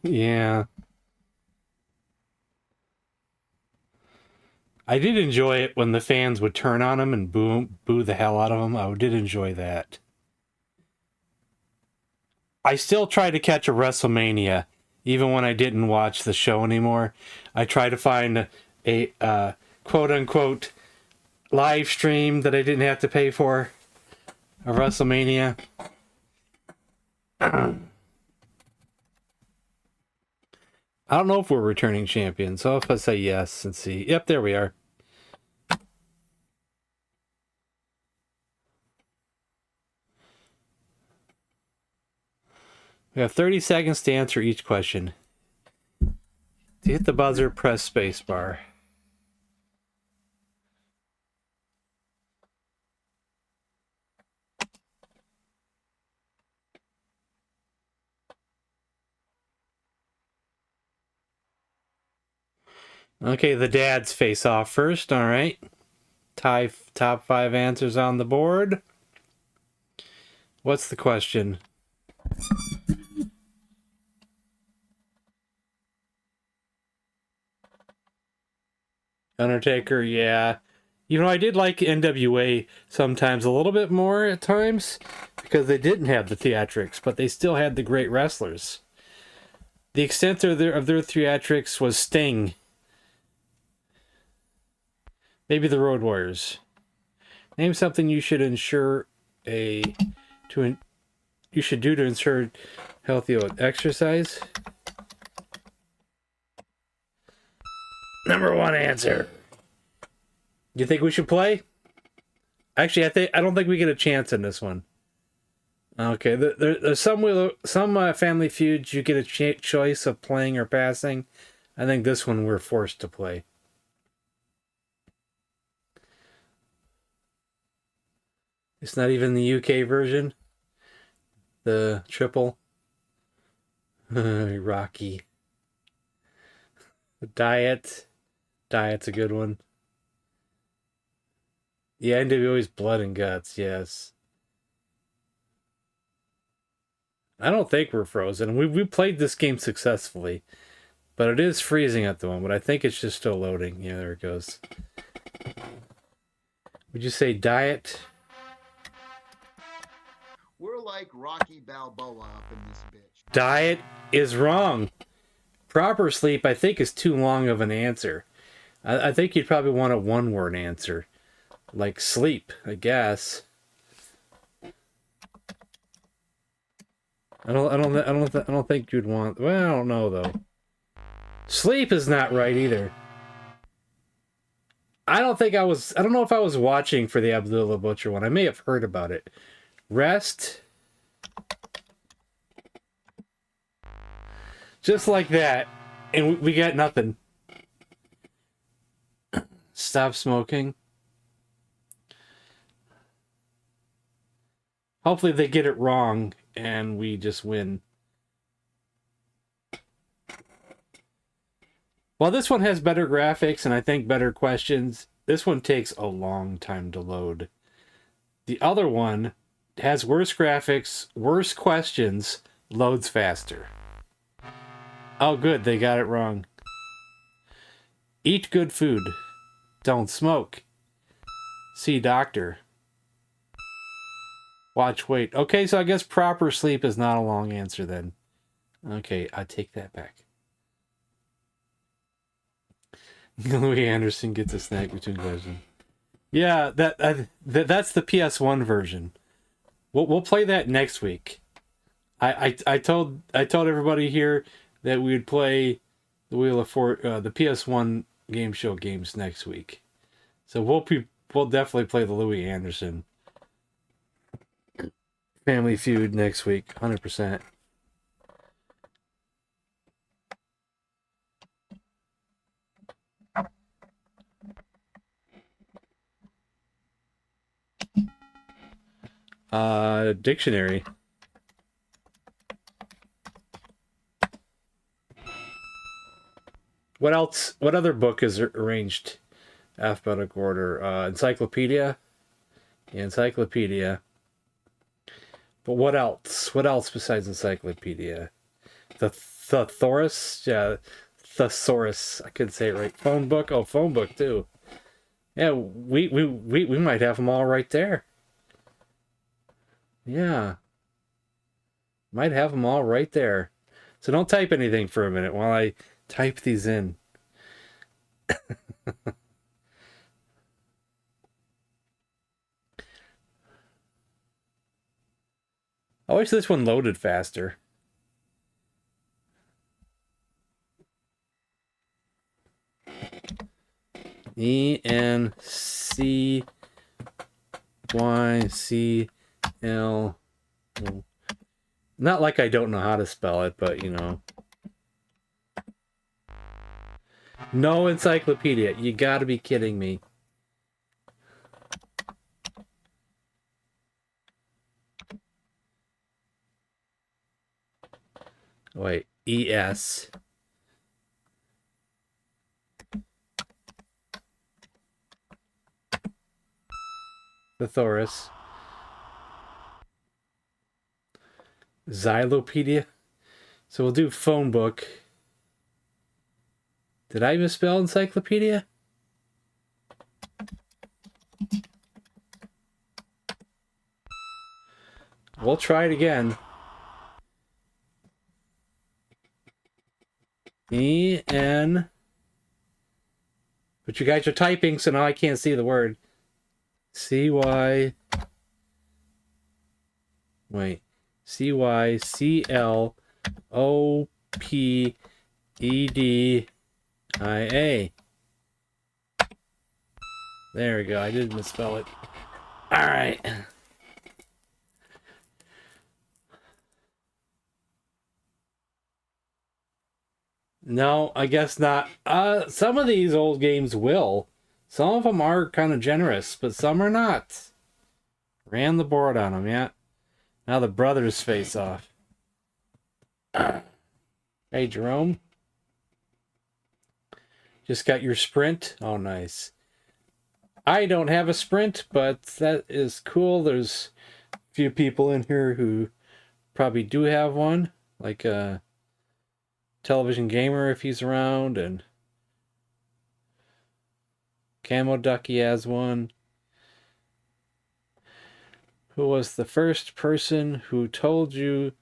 Yeah. I did enjoy it when the fans would turn on him and boo the hell out of him. I did enjoy that. I still try to catch a WrestleMania, even when I didn't watch the show anymore. I try to find a quote-unquote live stream that I didn't have to pay for of WrestleMania. I don't know if we're returning champions, so if I say yes and see. Yep, there we are. We have 30 seconds to answer each question. To hit the buzzer, press spacebar. Okay, the dads face off first, all right. Top 5 answers on the board. What's the question? Undertaker, yeah. You know, I did like NWA sometimes a little bit more at times because they didn't have the theatrics, but they still had the great wrestlers. The extent of their theatrics was Sting. Maybe the Road Warriors. Name something you should ensure you should do to ensure healthy exercise. Number 1 answer. You think we should play? Actually, I don't think we get a chance in this one. Okay, there's some Family Feuds you get a choice of playing or passing. I think this one we're forced to play. It's not even the UK version. The triple. Rocky. The Diet. Diet's a good one. Yeah, NWO's Blood and Guts, yes. I don't think we're frozen. We played this game successfully. But it is freezing at the moment. I think it's just still loading. Yeah, there it goes. Would you say Diet? We're like Rocky Balboa up in this bitch. Diet is wrong. Proper sleep, I think, is too long of an answer. I think you'd probably want a one-word answer. Like sleep, I guess. I don't think you'd want. Well, I don't know though. Sleep is not right either. I don't know if I was watching for the Abdullah Butcher one. I may have heard about it. Rest. Just like that. And we got nothing. Stop smoking. Hopefully they get it wrong and we just win. Well, this one has better graphics and I think better questions. This one takes a long time to load. The other one has worse graphics, worse questions, loads faster. Oh, good, they got it wrong. Eat good food. Don't smoke. See doctor. Watch weight. Okay, so I guess proper sleep is not a long answer then. Okay, I take that back. Louis Anderson gets a snack between questions. Yeah, that's the PS1 version. We'll play that next week. I told everybody here that we would play the the PS1 game show games next week. So we'll definitely play the Louis Anderson Family Feud next week, 100%. Dictionary. What else? What other book is arranged alphabetical order? Encyclopedia. Yeah, encyclopedia. But what else? What else besides encyclopedia? The thesaurus? Yeah, thesaurus. I couldn't say it right. Phone book. Oh, phone book too. Yeah, we might have them all right there. Yeah. Might have them all right there. So don't type anything for a minute while I type these in. I wish this one loaded faster. ENCYCL. Not like I don't know how to spell it, but you know. No encyclopedia. You gotta be kidding me. Wait, ES. Thesaurus. Xylopedia. So we'll do phone book. Did I misspell encyclopedia? We'll try it again. EN. But you guys are typing, so now I can't see the word. CY. Wait. CYCLOPEDIA. There we go. I didn't misspell it. All right. No, I guess not. Some of these old games will. Some of them are kind of generous, but some are not. Ran the board on them, yeah. Now the brothers face off. Hey, Jerome. Just got your sprint? Oh, nice. I don't have a sprint, but that is cool. There's a few people in here who probably do have one. Like Television Gamer, if he's around, and Camo Ducky has one. Who was the first person who told you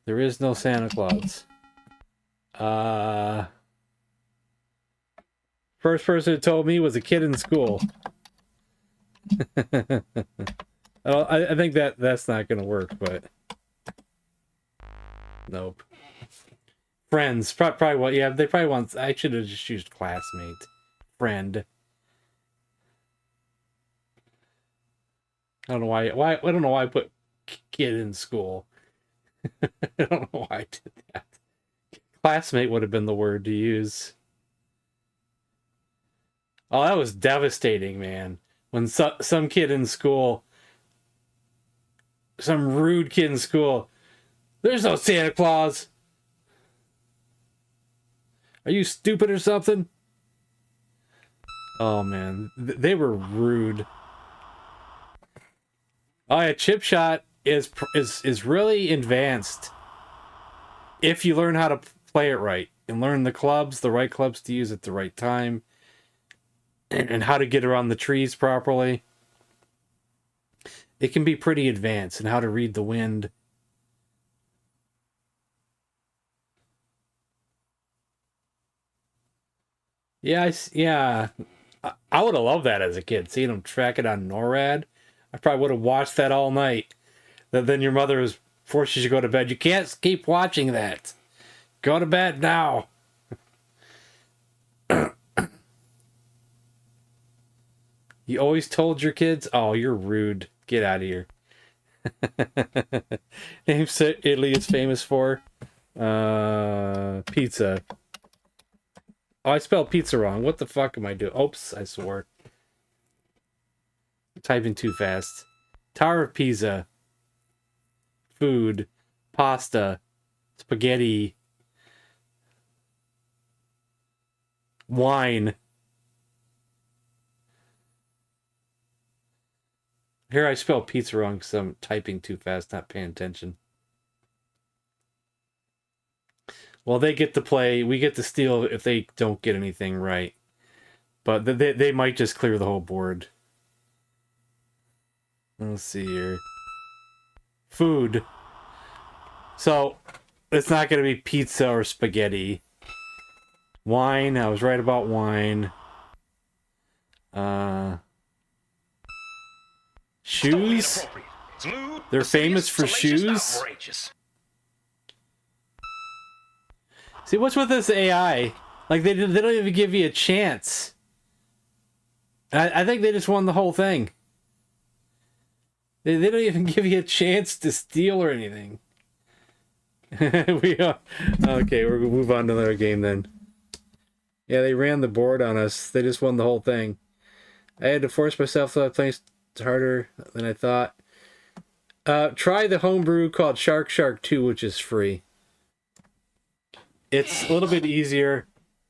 there is no Santa Claus? First person who told me was a kid in school. I think that's not going to work, but nope. Friends, probably what? Yeah, they probably want. I should have just used classmate, friend. I don't know why. I don't know why I put kid in school. I don't know why I did that. Classmate would have been the word to use. Oh, that was devastating, man. When some kid in school, some rude kid in school, there's no Santa Claus. Are you stupid or something? Oh man, they were rude. Oh yeah, chip shot is really advanced if you learn how to play it right and learn the right clubs to use at the right time, and how to get around the trees properly. It can be pretty advanced, and how to read the wind. Yeah, yeah. I would have loved that as a kid, seeing them track it on NORAD. I probably would have watched that all night. Then your mother forces you to go to bed. You can't keep watching that. Go to bed now. You always told your kids, oh, you're rude. Get out of here. Names that Italy is famous for. Pizza. Oh, I spelled pizza wrong. What the fuck am I doing? Oops, I swore. Typing too fast. Tower of Pisa. Food. Pasta. Spaghetti. Wine. Here I spell pizza wrong because I'm typing too fast, not paying attention. Well, they get to play. We get to steal if they don't get anything right. But they might just clear the whole board. Let's see here. Food. So, it's not going to be pizza or spaghetti. Wine. I was right about wine. Shoes. They're famous for shoes. See, what's with this AI? Like, they don't even give you a chance. I think they just won the whole thing. They don't even give you a chance to steal or anything. We are. Okay, we're going to move on to another game then. Yeah, they ran the board on us. They just won the whole thing. I had to force myself to play harder than I thought. Try the homebrew called Shark 2, which is free. It's a little bit easier,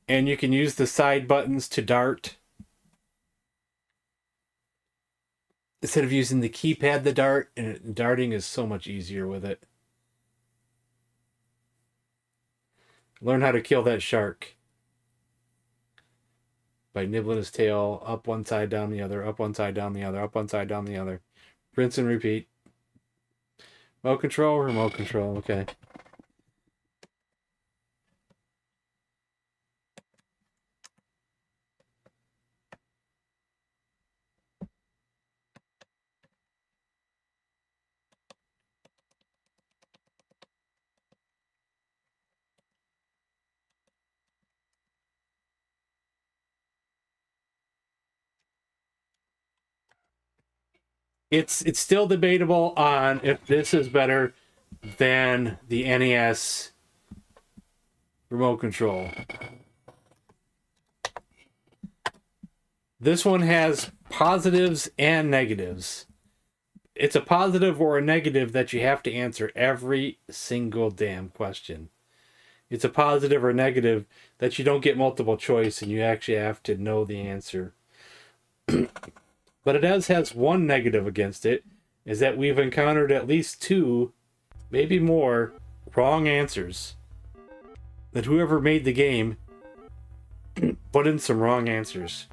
and you can use the side buttons to dart. Instead of using the keypad to dart, and darting is so much easier with it. Learn how to kill that shark. By nibbling his tail, up one side, down the other, up one side, down the other, up one side, down the other. Rinse and repeat. Remote control, okay. It's still debatable on if this is better than the NES remote control. This one has positives and negatives. It's a positive or a negative that you have to answer every single damn question. It's a positive or negative that you don't get multiple choice and you actually have to know the answer. But it has one negative against it, is that we've encountered at least 2, maybe more, wrong answers. That whoever made the game put in some wrong answers.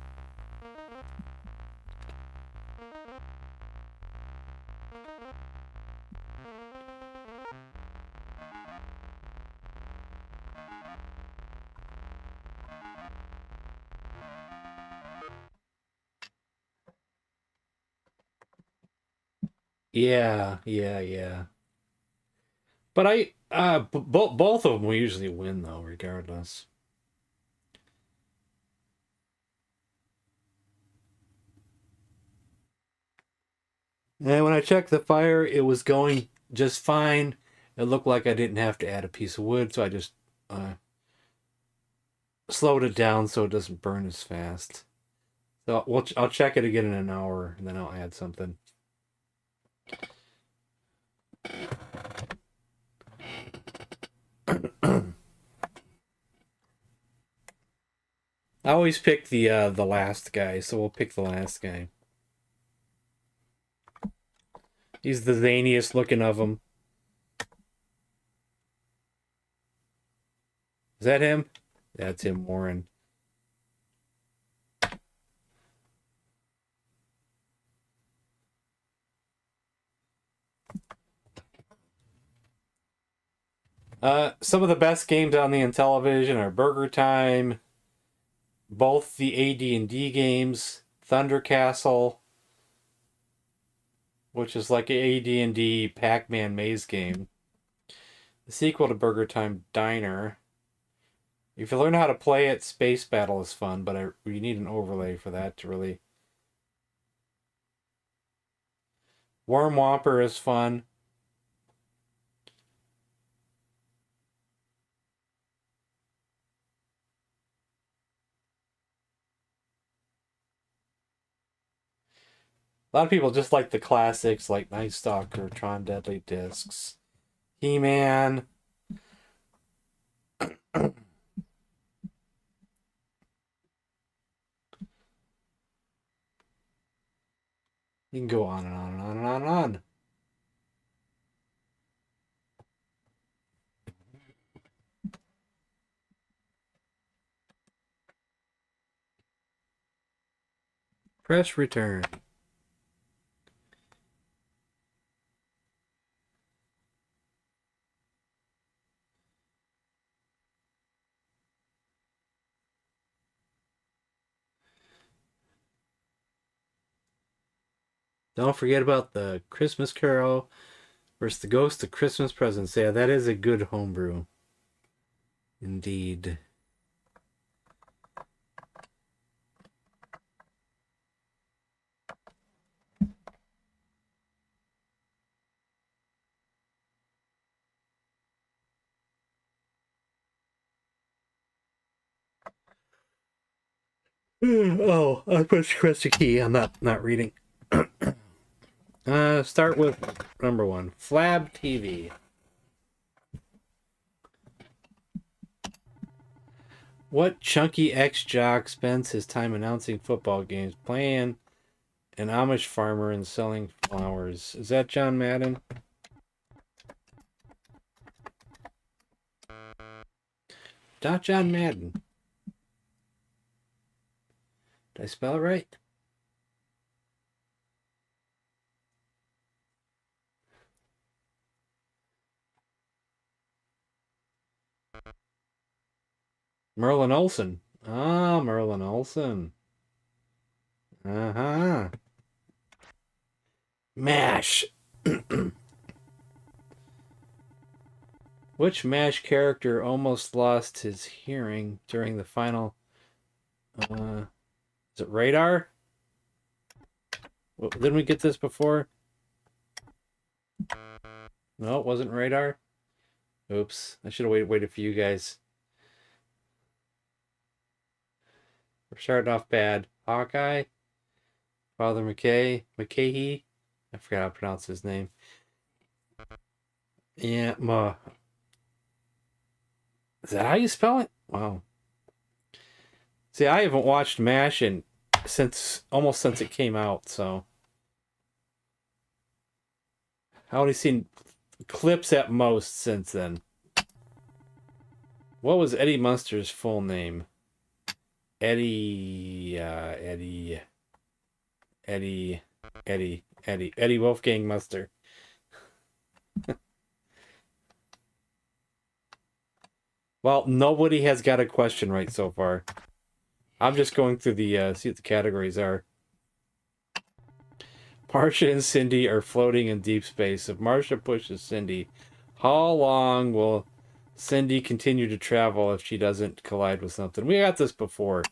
Yeah. But both of them will usually win though, regardless. And when I checked the fire, it was going just fine. It looked like I didn't have to add a piece of wood, so I just slowed it down so it doesn't burn as fast. So I'll check it again in an hour, and then I'll add something. I always pick the last guy, so we'll pick the last guy. He's the zaniest looking of them. Is that him? That's him, Warren. Some of the best games on the Intellivision are Burger Time, both the AD&D games, Thunder Castle, which is like a AD&D Pac-Man maze game. The sequel to Burger Time Diner. If you learn how to play it, Space Battle is fun, but you need an overlay for that to really... Worm Whopper is fun. A lot of people just like the classics like Night Stalker, Tron Deadly Discs, He-Man. You can go on and on and on and on and on. Press return. Don't forget about the Christmas Carol versus the Ghost of Christmas Presents. Yeah, that is a good homebrew. Indeed. Oh, I press the key. I'm not reading. Start with number 1. Flab TV. What chunky ex-jock spends his time announcing football games, playing an Amish farmer and selling flowers? Is that John Madden? Not John Madden. Did I spell it right? Merlin Olsen. Ah, Merlin Olsen. Uh-huh. MASH. Which MASH character almost lost his hearing during the final... is it Radar? Well, didn't we get this before? No, it wasn't Radar. Oops. I should have waited for you guys. We're starting off bad. Hawkeye. Father McKay. I forgot how to pronounce his name. Yeah, is that how you spell it? Wow. See, I haven't watched MASH since it came out, so I only seen clips at most since then. What was Eddie Munster's full name? Eddie Wolfgang Muster. Well, nobody has got a question right so far. I'm just going through the see what the categories are. Marcia and Cindy are floating in deep space. If Marcia pushes Cindy, how long will Cindy continue to travel if she doesn't collide with something? We got this before.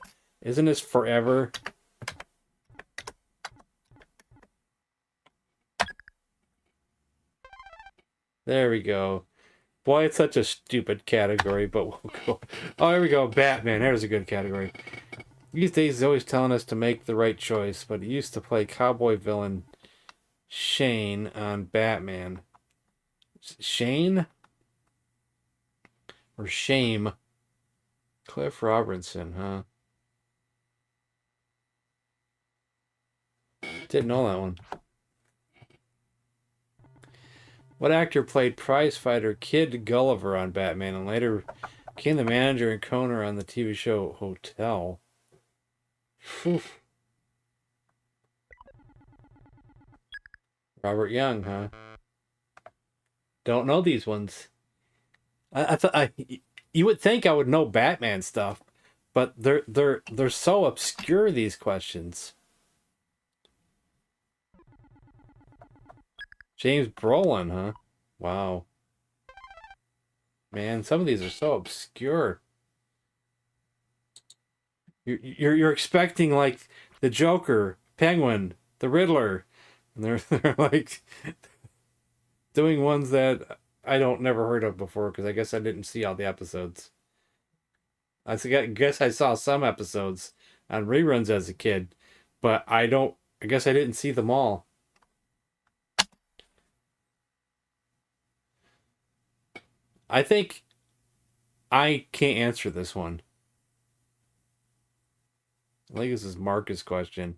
Isn't this forever? There we go. Boy, it's such a stupid category, but we'll go. Oh, here we go. Batman. There's a good category. These days, he's always telling us to make the right choice, but he used to play cowboy villain Shane on Batman. Shane? Or Shame? Cliff Robertson, huh? Didn't know that one. What actor played prizefighter Kid Gulliver on Batman and later became the manager and owner on the TV show Hotel? Whew. Robert Young, huh? Don't know these ones. I thought you would think I would know Batman stuff, but they're so obscure, these questions. James Brolin, huh? Wow. Man, some of these are so obscure. You're expecting like the Joker, Penguin, the Riddler, and they're like doing ones that I don't never heard of before because I guess I didn't see all the episodes. Guess I saw some episodes on reruns as a kid, but I guess I didn't see them all. I think I can't answer this one. I think this is Marcus' question.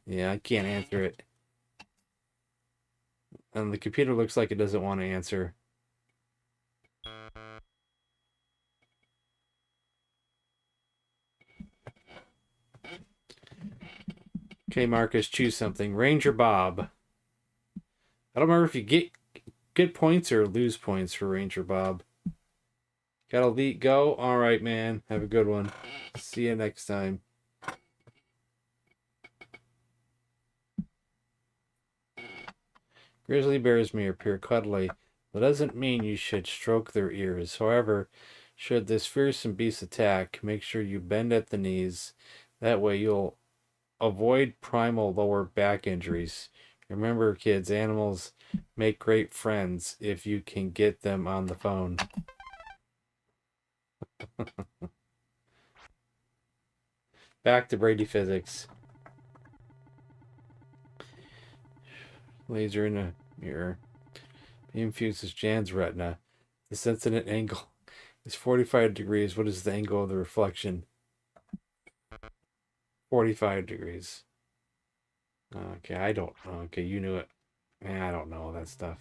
Yeah, I can't answer it. And the computer looks like it doesn't want to answer. Okay, Marcus, choose something. Ranger Bob. I don't remember if you get points or lose points for Ranger Bob. Got elite go? Alright, man. Have a good one. See you next time. Grizzly bears may appear cuddly. That doesn't mean you should stroke their ears. However, should this fearsome beast attack, make sure you bend at the knees. That way you'll avoid primal lower back injuries. Remember, kids, animals make great friends if you can get them on the phone. Back to Brady physics. Laser in a mirror. Beam fuses Jan's retina. The incident angle is 45 degrees. What is the angle of the reflection? 45 degrees. Okay, I don't know. Okay, you knew it. I don't know that stuff.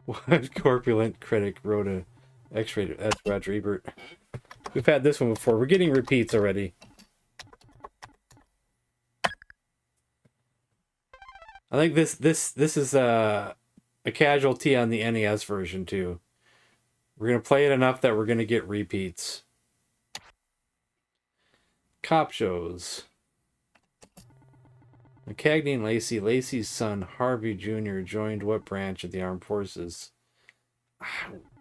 What corpulent critic wrote a X-rated? That's Roger Ebert. We've had this one before. We're getting repeats already. I think this is a casualty on the NES version too. We're gonna play it enough that we're gonna get repeats. Cop shows. Cagney and Lacey. Lacey's son Harvey Jr. joined what branch of the armed forces?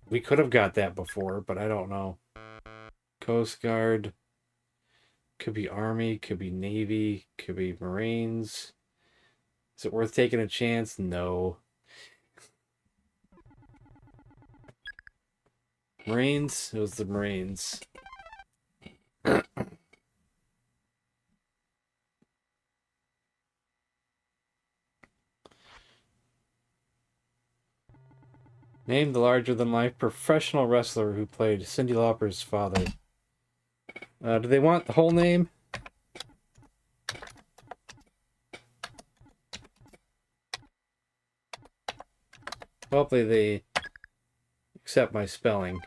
We could have got that before, but I don't know. Coast Guard. Could be Army. Could be Navy. Could be Marines. Is it worth taking a chance? No. Marines? It was the Marines. Name the larger-than-life professional wrestler who played Cyndi Lauper's father. Do they want the whole name? Hopefully they accept my spelling.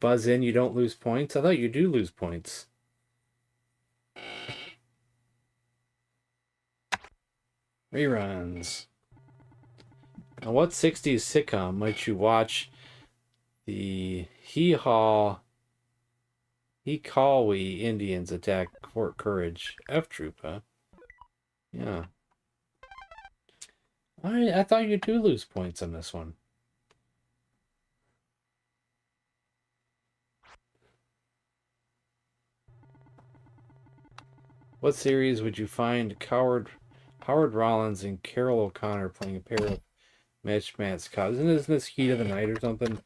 Buzz in, you don't lose points? I thought you do lose points. Reruns. Now, what 60s sitcom might you watch the Hee-Haw Hee-Cawee Indians attack Fort Courage? F Troop, huh? Yeah. I thought you do lose points on this one. What series would you find Howard Rollins and Carol O'Connor playing a pair of match mascots? Isn't this Heat of the Night or something?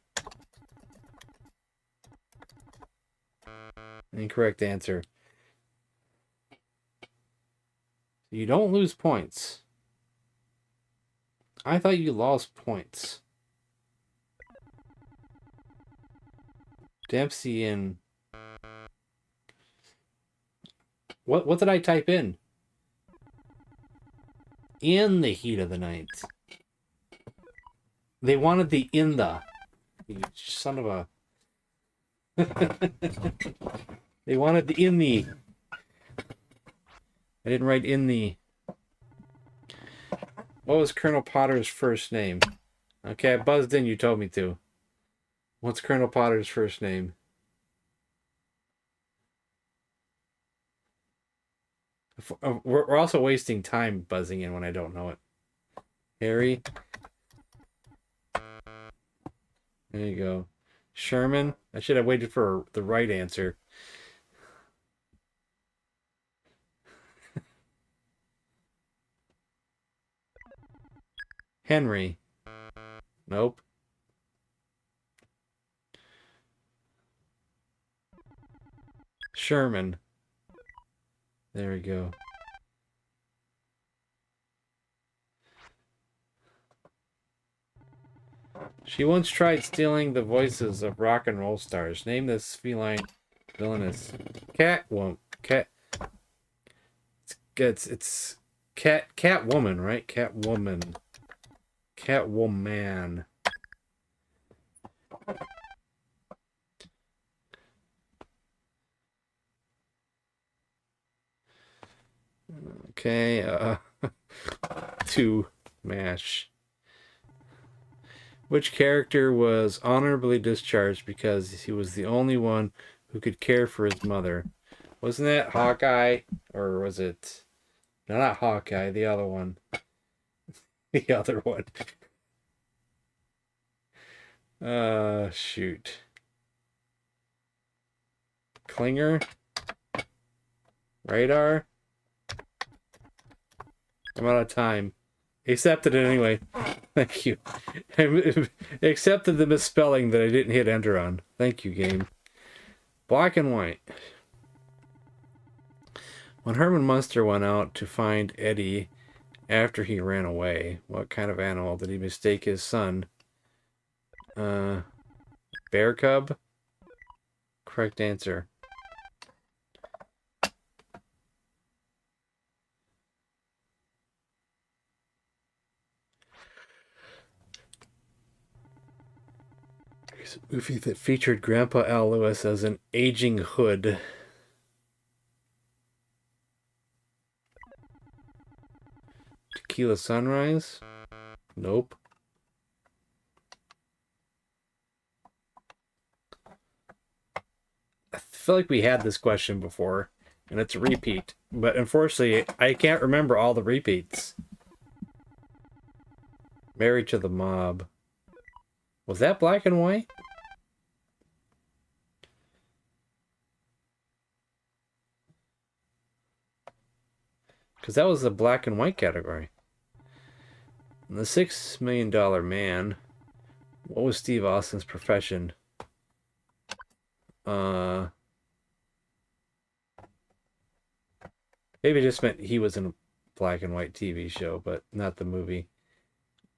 Incorrect answer. You don't lose points. I thought you lost points. Dempsey and... What did I type in? In the Heat of the Night. They wanted the in the. You son of a... They wanted the in the. I didn't write in the. What was Colonel Potter's first name? Okay, I buzzed in. You told me to. What's Colonel Potter's first name? We're also wasting time buzzing in when I don't know it. Harry. There you go. Sherman. I should have waited for the right answer. Henry. Nope. Sherman. There we go. She once tried stealing the voices of rock and roll stars. Name this feline villainess. Catwoman. It's Catwoman, right? Catwoman. Catwoman. Okay, to MASH. Which character was honorably discharged because he was the only one who could care for his mother? Wasn't that Hawkeye? Or was it... No, not Hawkeye, the other one. The other one. Shoot. Klinger? Radar? I'm out of time. Accepted it anyway. Thank you. Accepted the misspelling that I didn't hit enter on. Thank you, game. Black and white. When Herman Munster went out to find Eddie after he ran away, what kind of animal did he mistake his son? Bear cub? Correct answer. It's a movie that featured Grandpa Al Lewis as an aging hood. Tequila Sunrise? Nope. I feel like we had this question before, and it's a repeat. But unfortunately, I can't remember all the repeats. Married to the Mob. Was that black and white? Because that was the black and white category. And the $6 Million Man. What was Steve Austin's profession? Maybe it just meant he was in a black and white TV show, but not the movie.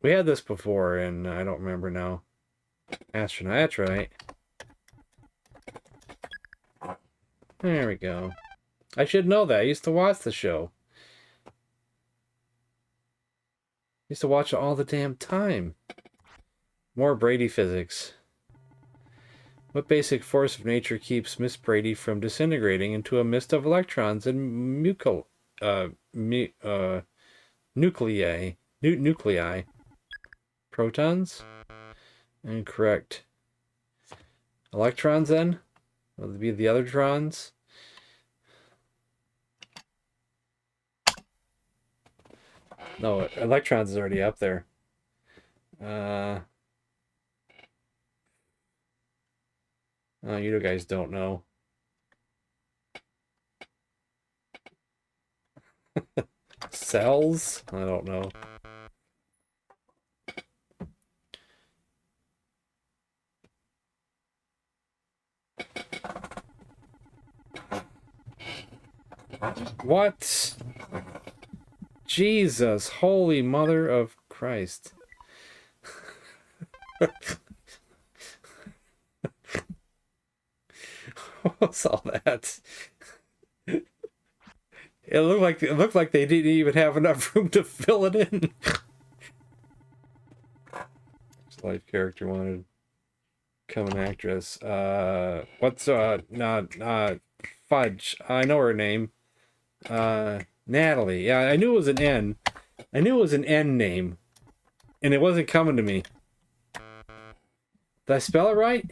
We had this before, and I don't remember now. Astronaut, that's right. There we go. I should know that. I used to watch the show. Used to watch it all the damn time. More Brady physics. What basic force of nature keeps Miss Brady from disintegrating into a mist of electrons and nuclei? Protons? Incorrect. Electrons then? Will it be the other trons? No, electrons is already up there. Oh, you guys don't know. Cells? I don't know. What? Jesus, holy mother of Christ. What's all that? It looked like they didn't even have enough room to fill it in. Life character wanted become an actress. What's Fudge? I know her name. Natalie. Yeah, I knew it was an N. I knew it was an N name, and it wasn't coming to me. Did I spell it right?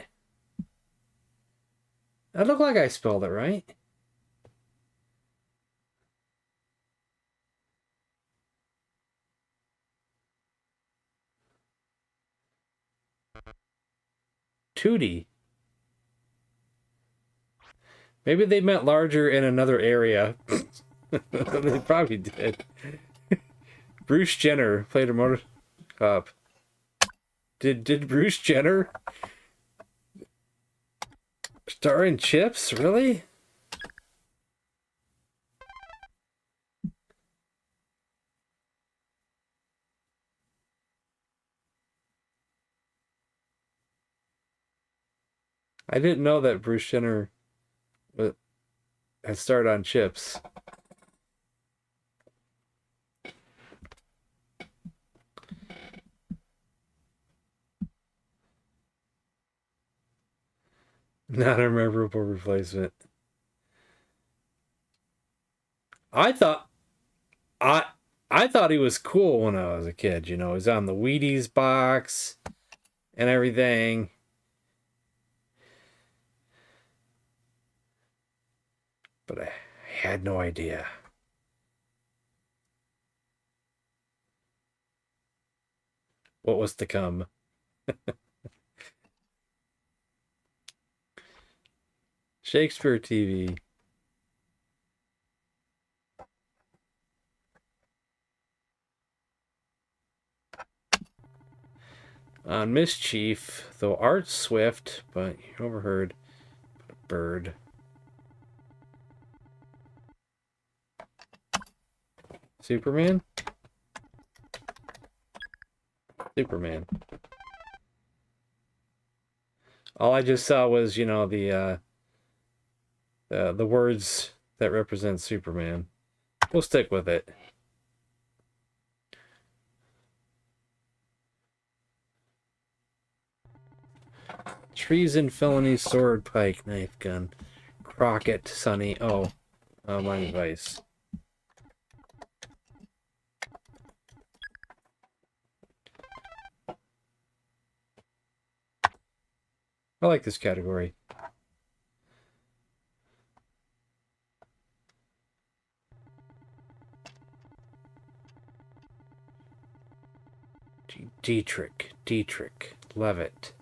That looked like I spelled it right. Tootie. Maybe they meant larger in another area. They probably did. Bruce Jenner played a motor cop. Did Bruce Jenner star in Chips? Really? I didn't know that Bruce Jenner had starred on Chips. Not a memorable replacement. I thought I thought he was cool when I was a kid. You know, he was on the Wheaties box and everything. But I had no idea. What was to come. Shakespeare TV. On Mischief, though art swift, but you overheard a bird. Superman? Superman. All I just saw was, you know, the words that represent Superman. We'll stick with it. Treason, felony, sword, pike, knife, gun. Crockett, Sonny. Oh, my advice. I like this category. Dietrich, Levitt.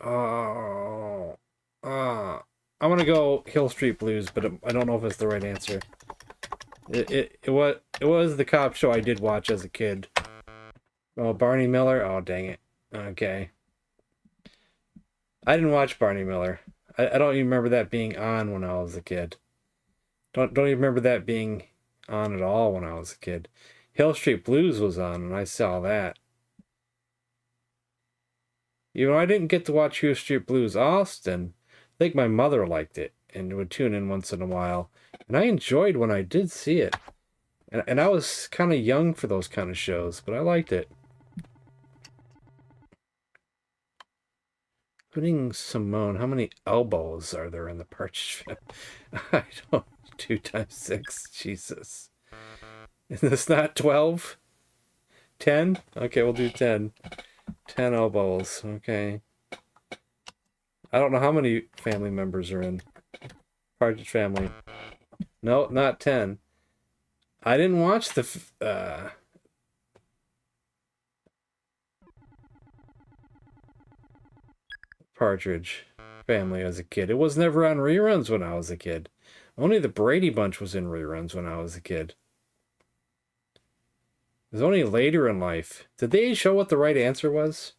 Oh, I want to go Hill Street Blues, but I don't know if it's the right answer. It was the cop show I did watch as a kid. Oh, Barney Miller. Oh, dang it. Okay. I didn't watch Barney Miller. I don't even remember that being on when I was a kid. Don't even remember that being on at all when I was a kid. Hill Street Blues was on, and I saw that. You know, I didn't get to watch Hill Street Blues Austin. I think my mother liked it and would tune in once in a while. And I enjoyed when I did see it. And I was kind of young for those kind of shows, but I liked it. Including Simone, how many elbows are there in the Partridge Family? I don't. 2 times 6. Jesus. Is this not 12? 10? Okay, we'll do 10. 10 elbows. Okay. I don't know how many family members are in Partridge Family. No, not 10. I didn't watch the Partridge Family as a kid. It was never on reruns when I was a kid. Only the Brady Bunch was in reruns when I was a kid. It was only later in life. Did they show what the right answer was?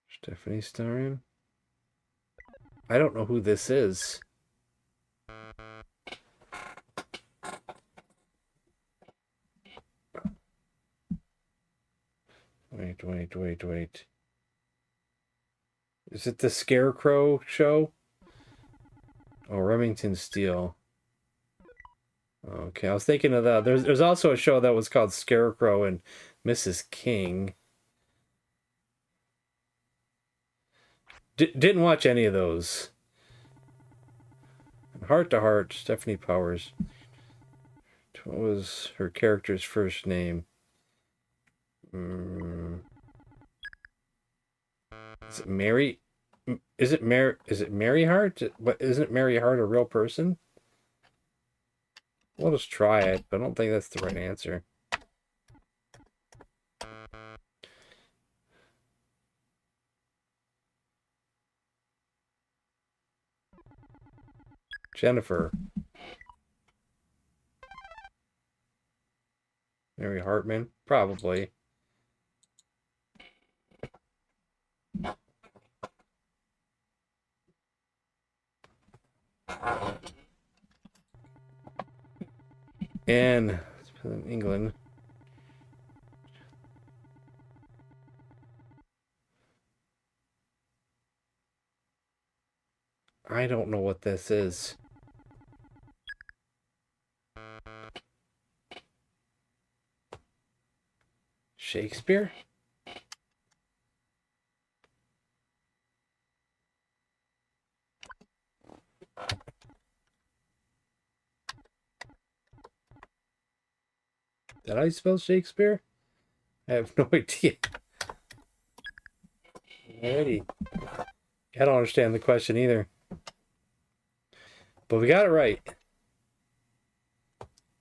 Stephanie Starion? I don't know who this is. Wait. Is it the Scarecrow show? Oh, Remington Steele. Okay, I was thinking of that. There's also a show that was called Scarecrow and Mrs. King. Didn't watch any of those. Heart to Heart, Stephanie Powers. What was her character's first name? Is it Mary? Is it Mary Hart? What, isn't Mary Hart a real person? We'll just try it, but I don't think that's the right answer. Jennifer. Mary Hartman? Probably. And England. I don't know what this is. Shakespeare? Did I spell Shakespeare? I have no idea. Alrighty. I don't understand the question either. But we got it right.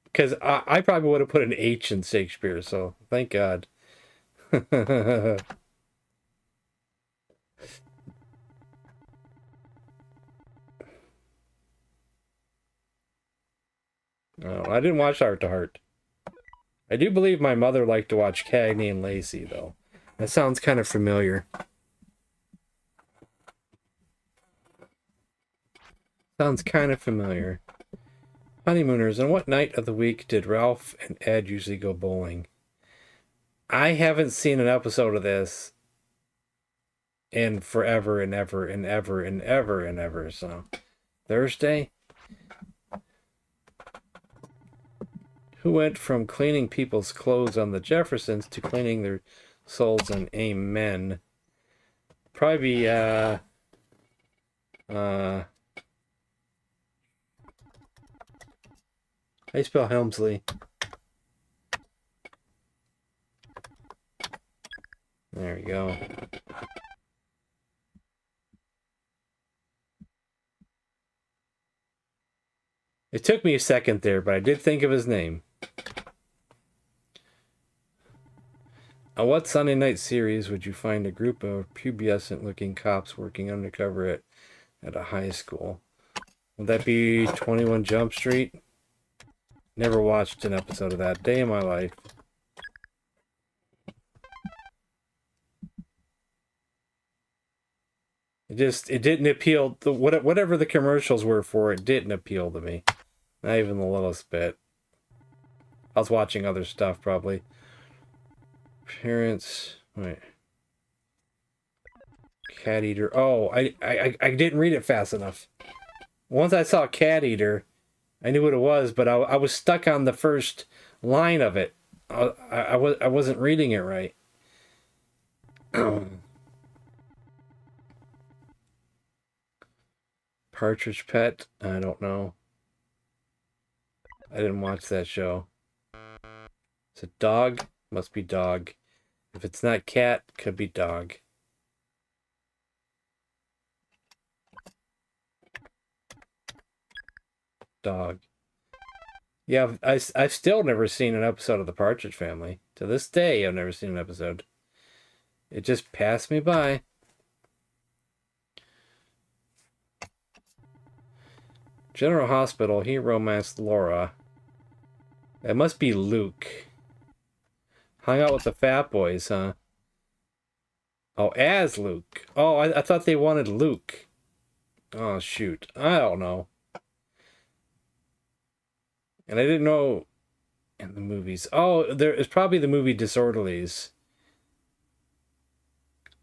Because I probably would have put an H in Shakespeare, so thank God. No, I didn't watch Heart to Heart. I do believe my mother liked to watch Cagney and Lacey, though. That sounds kind of familiar. Sounds kind of familiar. Honeymooners, on what night of the week did Ralph and Ed usually go bowling? I haven't seen an episode of this in forever and ever and ever and ever and ever, so... Thursday? Who went from cleaning people's clothes on the Jeffersons to cleaning their souls on Amen? Probably, how do you spell Helmsley? There we go. It took me a second there, but I did think of his name. On what Sunday night series would you find a group of pubescent-looking cops working undercover at a high school? Would that be 21 Jump Street? Never watched an episode of that. Day in my life. It didn't appeal. Whatever the commercials were for, it didn't appeal to me. Not even the littlest bit. I was watching other stuff, probably. Parents. Wait. Cat Eater. Oh, I didn't read it fast enough. Once I saw Cat Eater, I knew what it was, but I was stuck on the first line of it. I wasn't reading it right. Partridge Pet? I don't know. I didn't watch that show. Is it dog? Must be dog. If it's not cat, could be dog. Dog. Yeah, I've still never seen an episode of The Partridge Family. To this day, I've never seen an episode. It just passed me by. General Hospital, he romanced Laura. That must be Luke. Hung out with the fat boys, huh? Oh, as Luke. Oh, I thought they wanted Luke. Oh, shoot. I don't know. And I didn't know in the movies. Oh, there is probably the movie Disorderlies.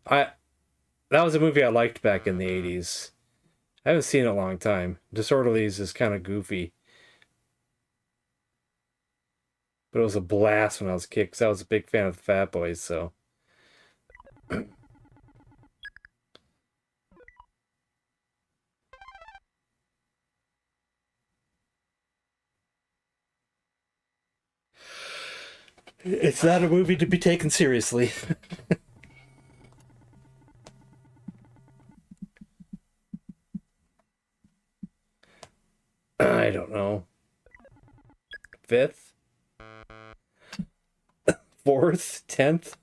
That was a movie I liked back in the 80s. I haven't seen it in a long time. Disorderlies is kind of goofy. But it was a blast when I was a kid, because I was a big fan of the Fat Boys, so... It's not a movie to be taken seriously. I don't know. 5th? 4th? 10th?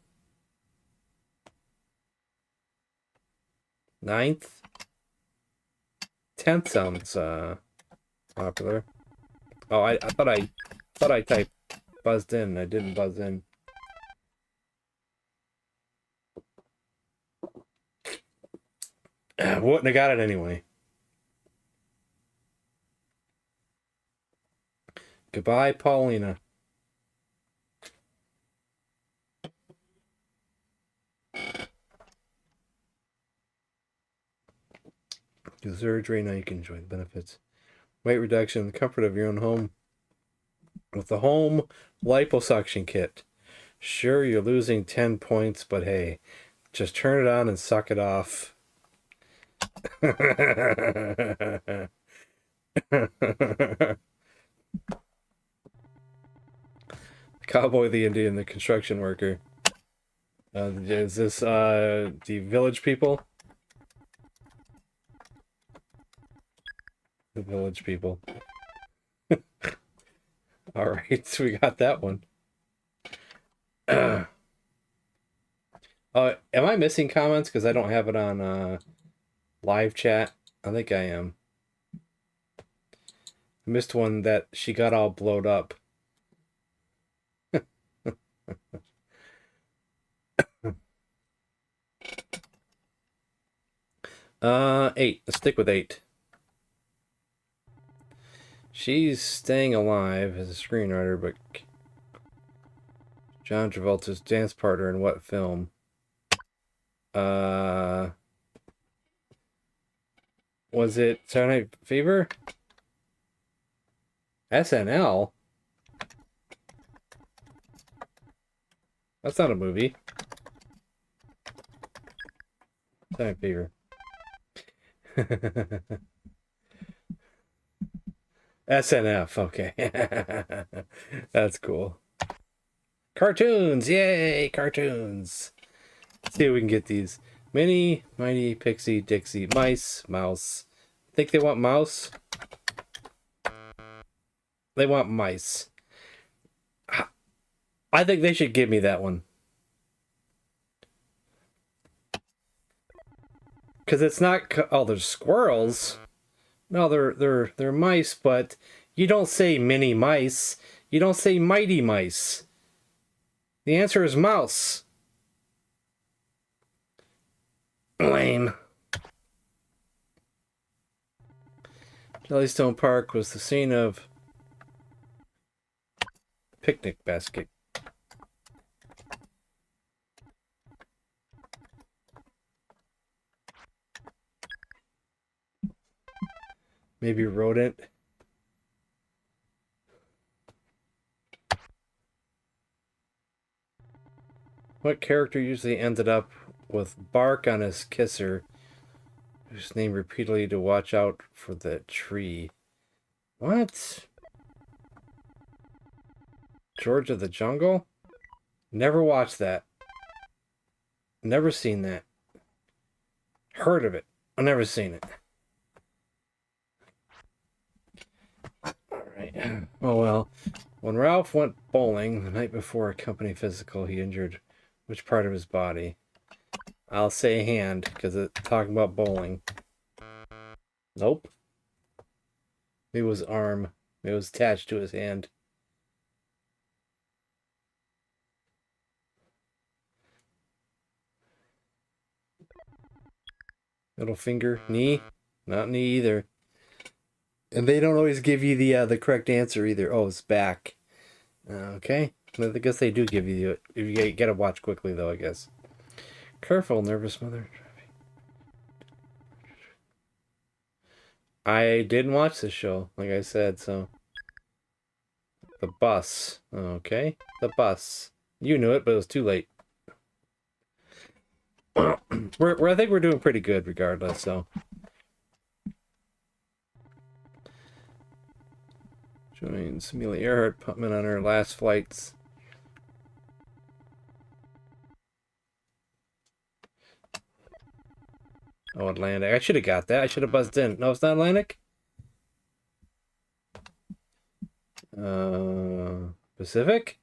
9th? 10th sounds popular. Oh, I thought I typed buzzed in. I didn't buzz in. Wouldn't have got it anyway. Goodbye, Paulina. Do surgery, now you can enjoy the benefits. Weight reduction, the comfort of your own home. With the home liposuction kit. Sure, you're losing 10 points, but hey, just turn it on and suck it off. Cowboy, the Indian, the construction worker. Is this the village people? The village people. All right, so we got that one. Am I missing comments because I don't have it on live chat? I think I am. I missed one that she got all blowed up. 8. Let's stick with 8. She's staying alive as a screenwriter, but John Travolta's dance partner in what film? Was it Saturday Night Fever? SNL? That's not a movie. Saturday Night Fever. SNF, okay. That's cool. Cartoons, yay, cartoons. Let's see if we can get these. Minnie, Mighty, Pixie, Dixie, Mice, Mouse. Think they want mouse? They want mice. I think they should give me that one. Because it's not... Oh, there's squirrels. No, they're mice, but you don't say mini mice. You don't say mighty mice. The answer is mouse. Lame. Jellystone Park was the scene of picnic basket. Maybe rodent. What character usually ended up with bark on his kisser, whose name repeatedly to watch out for the tree? What? George of the Jungle? Never watched that. Never seen that. Heard of it. I've never seen it. Alright. Oh well. When Ralph went bowling the night before a company physical, he injured which part of his body? I'll say hand, because it's talking about bowling. Nope. It was arm. It was attached to his hand. Middle finger. Knee? Not knee either. And they don't always give you the correct answer either. Oh, it's back. Okay. I guess they do give you if you gotta watch quickly though, I guess. Careful, nervous mother. I didn't watch the show, like I said, so. The bus. Okay. The bus. You knew it, but it was too late. I think we're doing pretty good regardless, so. Joins Amelia Earhart Putman on her last flights. Oh, Atlantic. I should have got that. I should have buzzed in. No, it's not Atlantic? Pacific?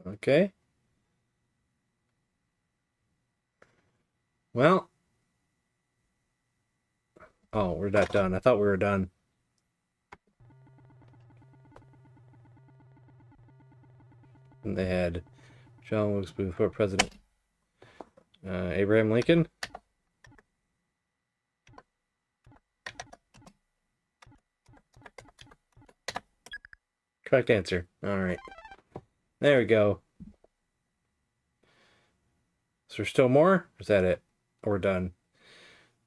Okay. Well. Oh, we're not done. I thought we were done. And they had John Wilkes Booth, President Abraham Lincoln. Correct answer. All right. There we go. Is there still more? Or is that it? We're done.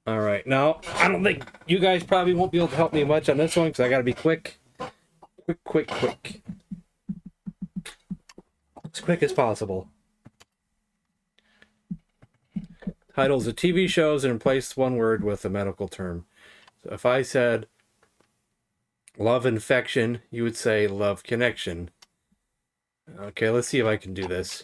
All right. Now, I don't think you guys probably won't be able to help me much on this one because I got to be quick. Quick. As quick as possible. Titles of TV shows and replace one word with a medical term. So if I said love infection, you would say love connection. Okay, let's see if I can do this.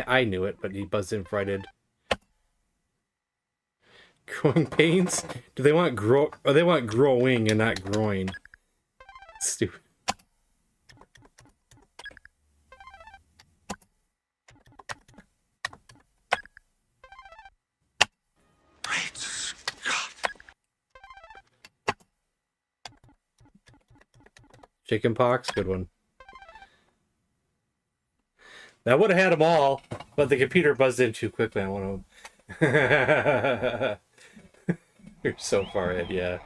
I knew it, but he buzzed in before I did. Growing pains? Do they want grow? Or they want growing and not groin? Stupid. Great Scott. Chicken pox, good one. That would have had them all, but the computer buzzed in too quickly on one of them. You're so far ahead, yeah.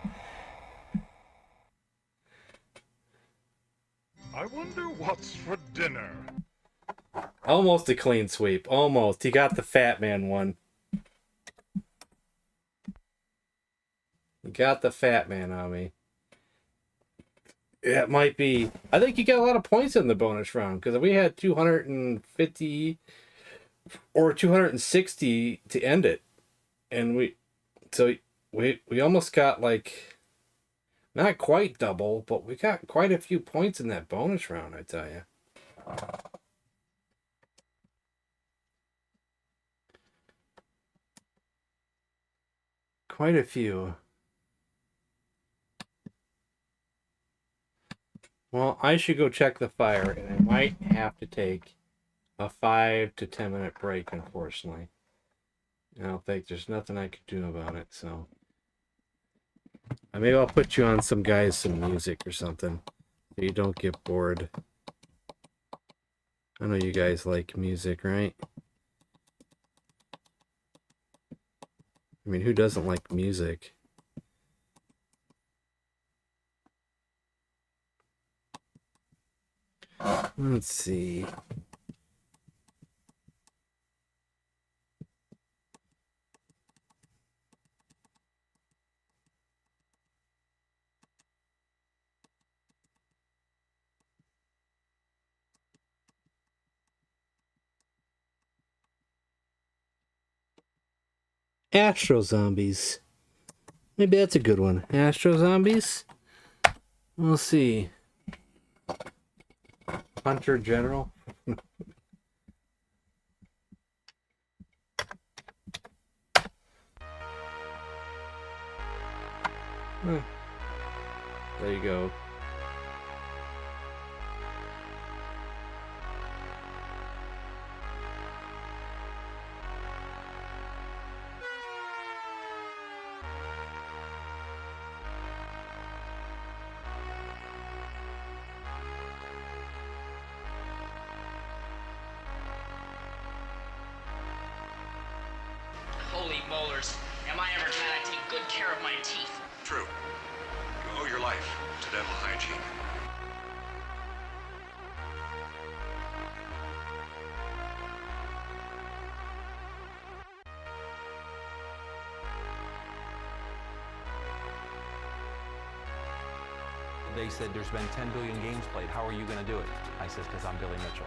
I wonder what's for dinner. Almost a clean sweep. Almost. He got the Fat Man one. He got the Fat Man on me. It might be. I think you got a lot of points in the bonus round because we had 250 or 260 to end it, and we almost got like not quite double, but we got quite a few points in that bonus round. I tell you. Quite a few. Well, I should go check the fire, and I might have to take a 5 to 10 minute break, unfortunately. I don't think there's nothing I could do about it, so. Maybe I'll put you on some music or something, so you don't get bored. I know you guys like music, right? I mean, who doesn't like music? Let's see. Astro Zombies. Maybe that's a good one. Astro Zombies? We'll see. Hunter General. There you go. Holy molars. Am I ever glad I take good care of my teeth? True. You owe your life to dental hygiene. They said there's been 10 billion games played. How are you going to do it? I says, because I'm Billy Mitchell.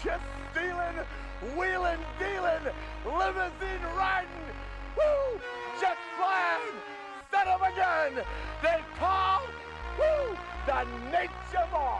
just stealing, wheeling, dealing, limousine riding, woo, jet flying, son of a gun, they call, woo, the Nature Boy.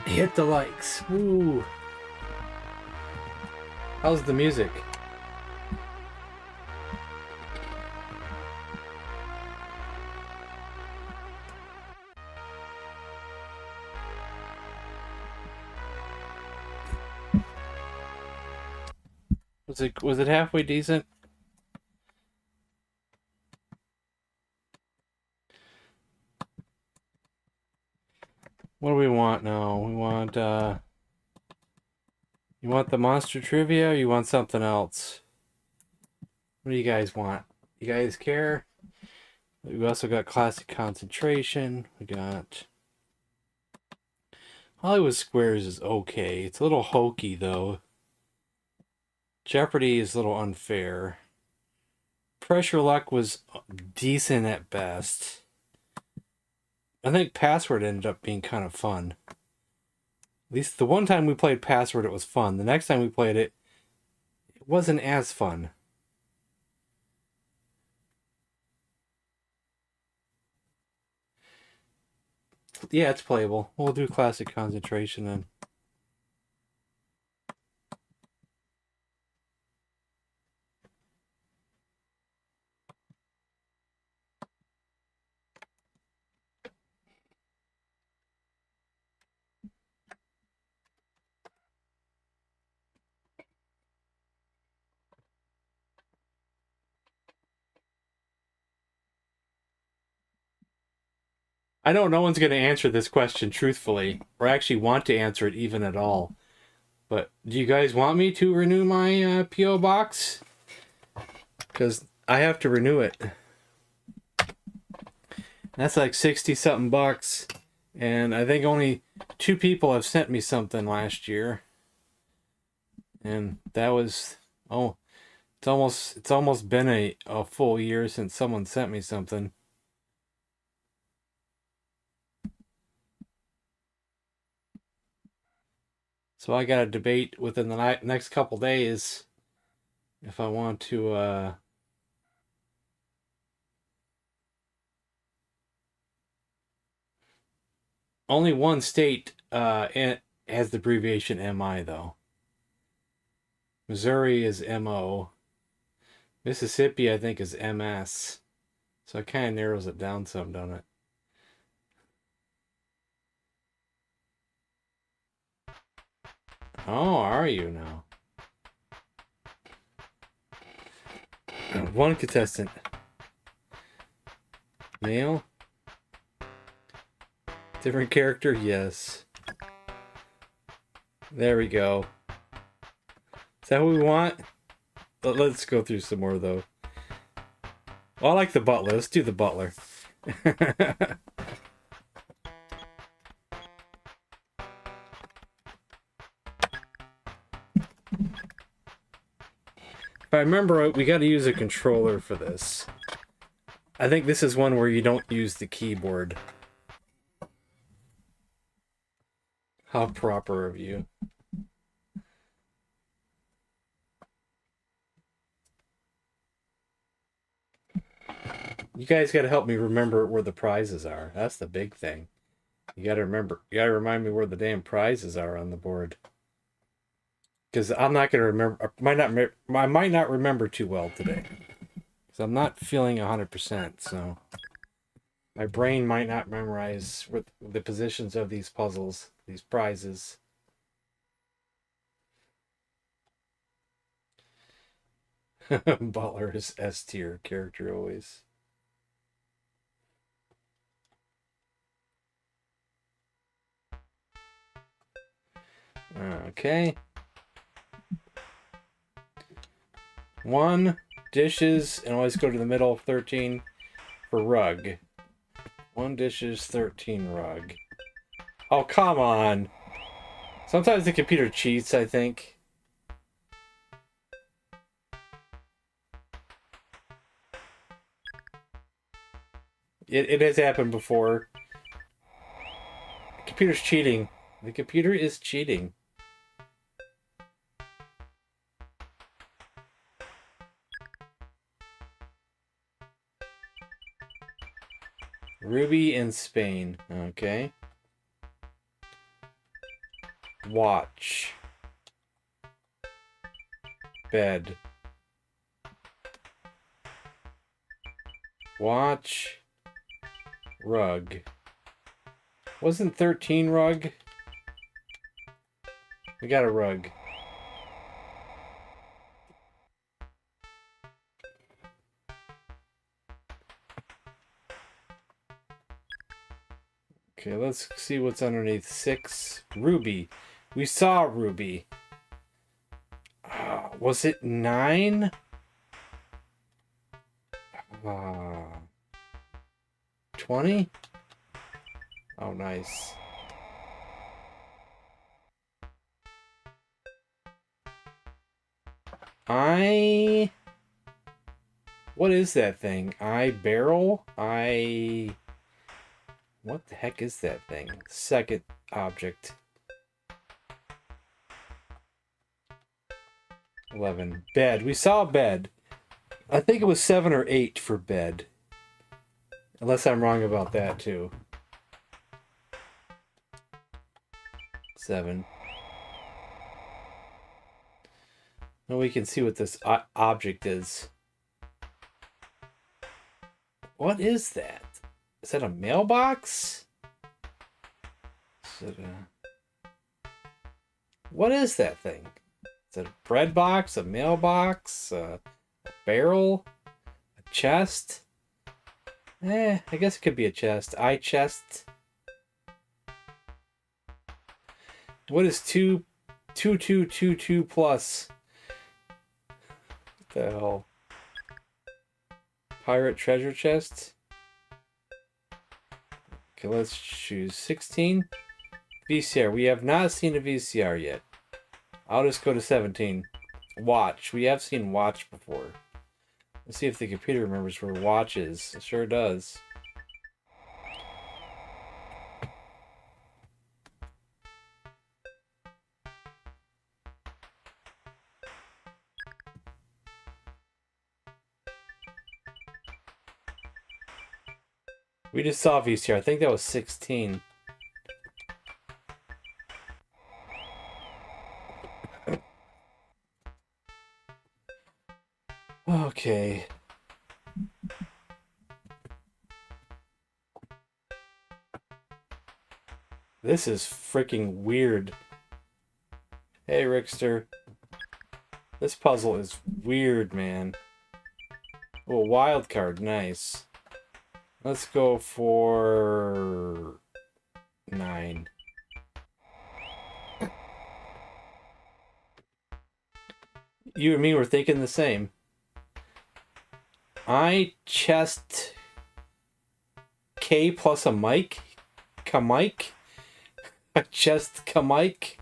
Hit the likes. Woo. How's the music? Was it halfway decent? What do we want now? We want you want the monster trivia or you want something else? What do you guys want? You guys care? We also got classic concentration. We got Hollywood Squares is okay. It's a little hokey though. Jeopardy is a little unfair. Pressure Luck was decent at best. I think Password ended up being kind of fun. At least the one time we played Password, it was fun. The next time we played it, it wasn't as fun. Yeah, it's playable. We'll do Classic Concentration then. I know no one's going to answer this question truthfully, or actually want to answer it even at all. But do you guys want me to renew my P.O. box? Because I have to renew it. That's like 60-something bucks. And I think only 2 people have sent me something last year. And that was... Oh, it's almost been a full year since someone sent me something. So I got to debate within the next couple days if I want to only one state has the abbreviation MI though. Missouri is MO. Mississippi I think is MS. So it kind of narrows it down some, don't it? Oh, are you now? One contestant. Male? Different character? Yes. There we go. Is that what we want? Let's go through some more, though. Well, I like the butler. Let's do the butler. If I remember right, we got to use a controller for this. I think this is one where you don't use the keyboard. How proper of you. You guys got to help me remember where the prizes are. That's the big thing. You got to remember. You got to remind me where the damn prizes are on the board. Because I'm not going to remember. I might not remember too well today. Because I'm not feeling 100%. So my brain might not memorize the positions of these puzzles, these prizes. Butler is S tier character always. Okay. 1, dishes, and always go to the middle. 13 for rug. 1 dishes, 13 rug. Oh, come on. Sometimes the computer cheats, I think. It has happened before. The computer's cheating. The computer is cheating. Ruby in Spain. Okay. Watch. Bed. Watch. Rug. Wasn't 13 rug? We got a rug. Okay, let's see what's underneath 6. Ruby. We saw Ruby. Was it 9? 20? Oh, nice. What is that thing? Barrel? What the heck is that thing? Second object. 11. Bed. We saw bed. I think it was 7 or 8 for bed. Unless I'm wrong about that, too. 7. Now we can see what this object is. What is that? Is that a mailbox? What is that thing? Is it a bread box? A mailbox? A barrel? A chest? I guess it could be a chest. Chest. What is 2222 plus? What the hell? Pirate treasure chest? Okay, let's choose 16. VCR. We have not seen a VCR yet. I'll just go to 17. Watch. We have seen watch before. Let's see if the computer remembers where watch is. It sure does. We just saw VCR. I think that was 16. Okay. This is freaking weird. Hey, Rickster. This puzzle is weird, man. Oh, wild card, nice. Let's go for 9. You and me were thinking the same. I chest K plus a mic? Kamike? I chest Kamike?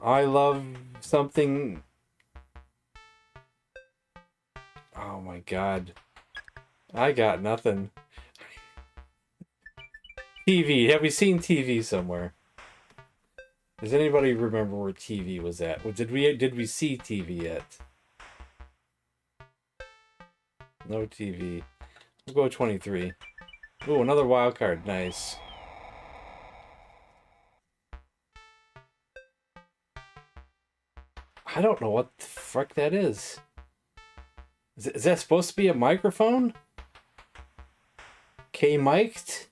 I love something. Oh my god. I got nothing. TV. Have we seen TV somewhere? Does anybody remember where TV was at? Did we see TV yet? No TV. We'll go 23. Ooh, another wild card. Nice. I don't know what the frick that is. Is that supposed to be a microphone? K-mic'd?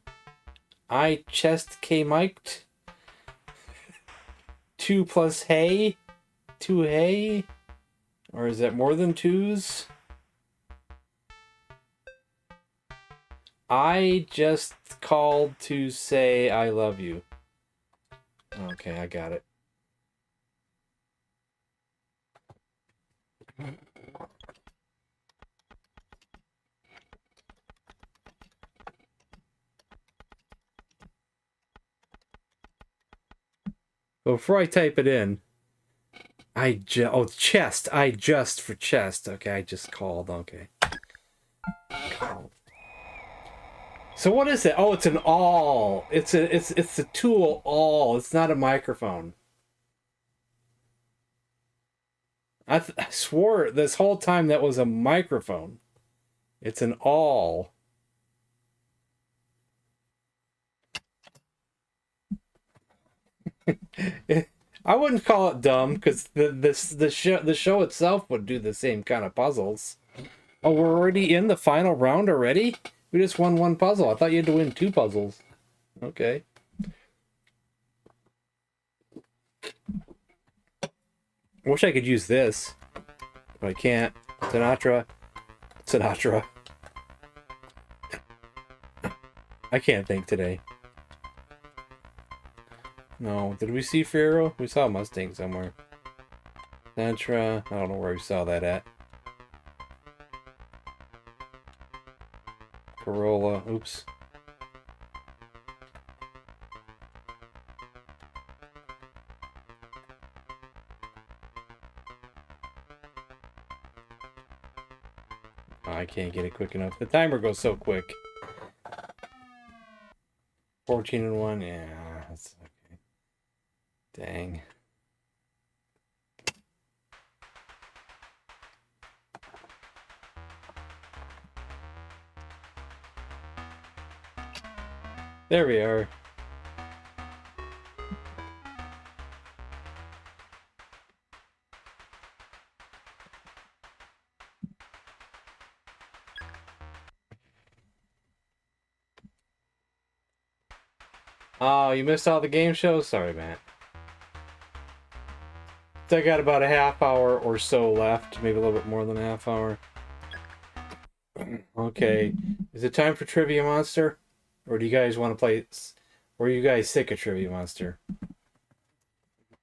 I chest K-mic'd? 2 plus hay? 2 hay? Or is that more than 2s? I just called to say I love you. Okay, I got it. Before I type it in, chest. I just for chest. Okay, I just called. Okay. Called. So what is it? Oh, it's an awl. It's the tool awl. It's not a microphone. I swore this whole time that was a microphone. It's an awl. I wouldn't call it dumb because the show itself would do the same kind of puzzles. Oh, we're already in the final round already? We just won 1 puzzle. I thought you had to win 2 puzzles. Okay. I wish I could use this, but I can't. Sinatra. I can't think today. No, did we see Pharaoh? We saw a Mustang somewhere. Sinatra. I don't know where we saw that at. Corolla. Oops. Oh, I can't get it quick enough. The timer goes so quick. 14 and 1. Yeah, that's okay. Dang. There we are. Oh, you missed all the game shows? Sorry, Matt. So I got about a half hour or so left. Maybe a little bit more than a half hour. Okay. Is it time for Trivia Monster? Or do you guys want to play... Or are you guys sick of Trivia Monster?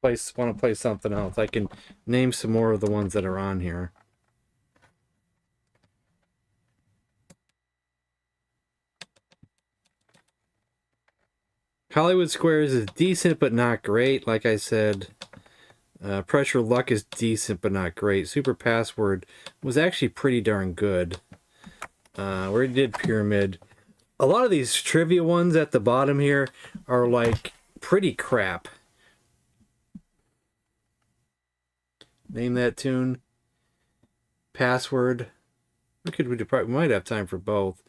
Want to play something else? I can name some more of the ones that are on here. Hollywood Squares is decent but not great, like I said. Pressure Luck is decent but not great. Super Password was actually pretty darn good. We did Pyramid. A lot of these trivia ones at the bottom here are like pretty crap. Name that tune. Password. We might have time for both.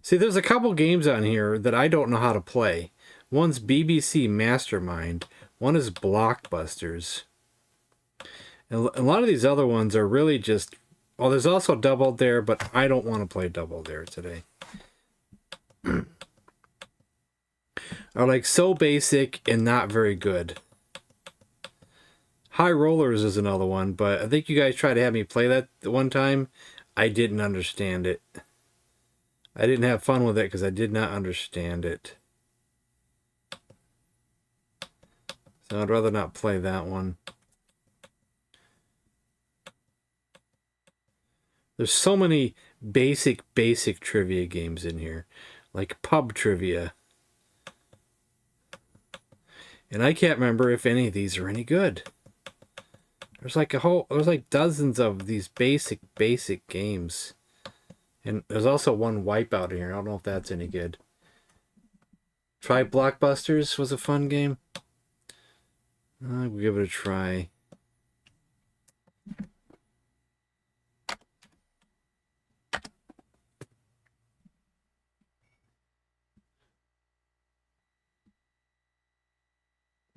See, there's a couple games on here that I don't know how to play. One's BBC Mastermind. One is Blockbusters. And a lot of these other ones are really just... Well, there's also Double Dare, but I don't want to play Double Dare today. are like so basic and not very good. High Rollers is another one, but I think you guys tried to have me play that one time. I didn't understand it. I didn't have fun with it because I did not understand it. So I'd rather not play that one. There's so many basic trivia games in here. Like pub trivia. And I can't remember if any of these are any good. There's like dozens of these basic games. And there's also one Wipeout in here. I don't know if that's any good. Try Blockbusters was a fun game. We'll give it a try.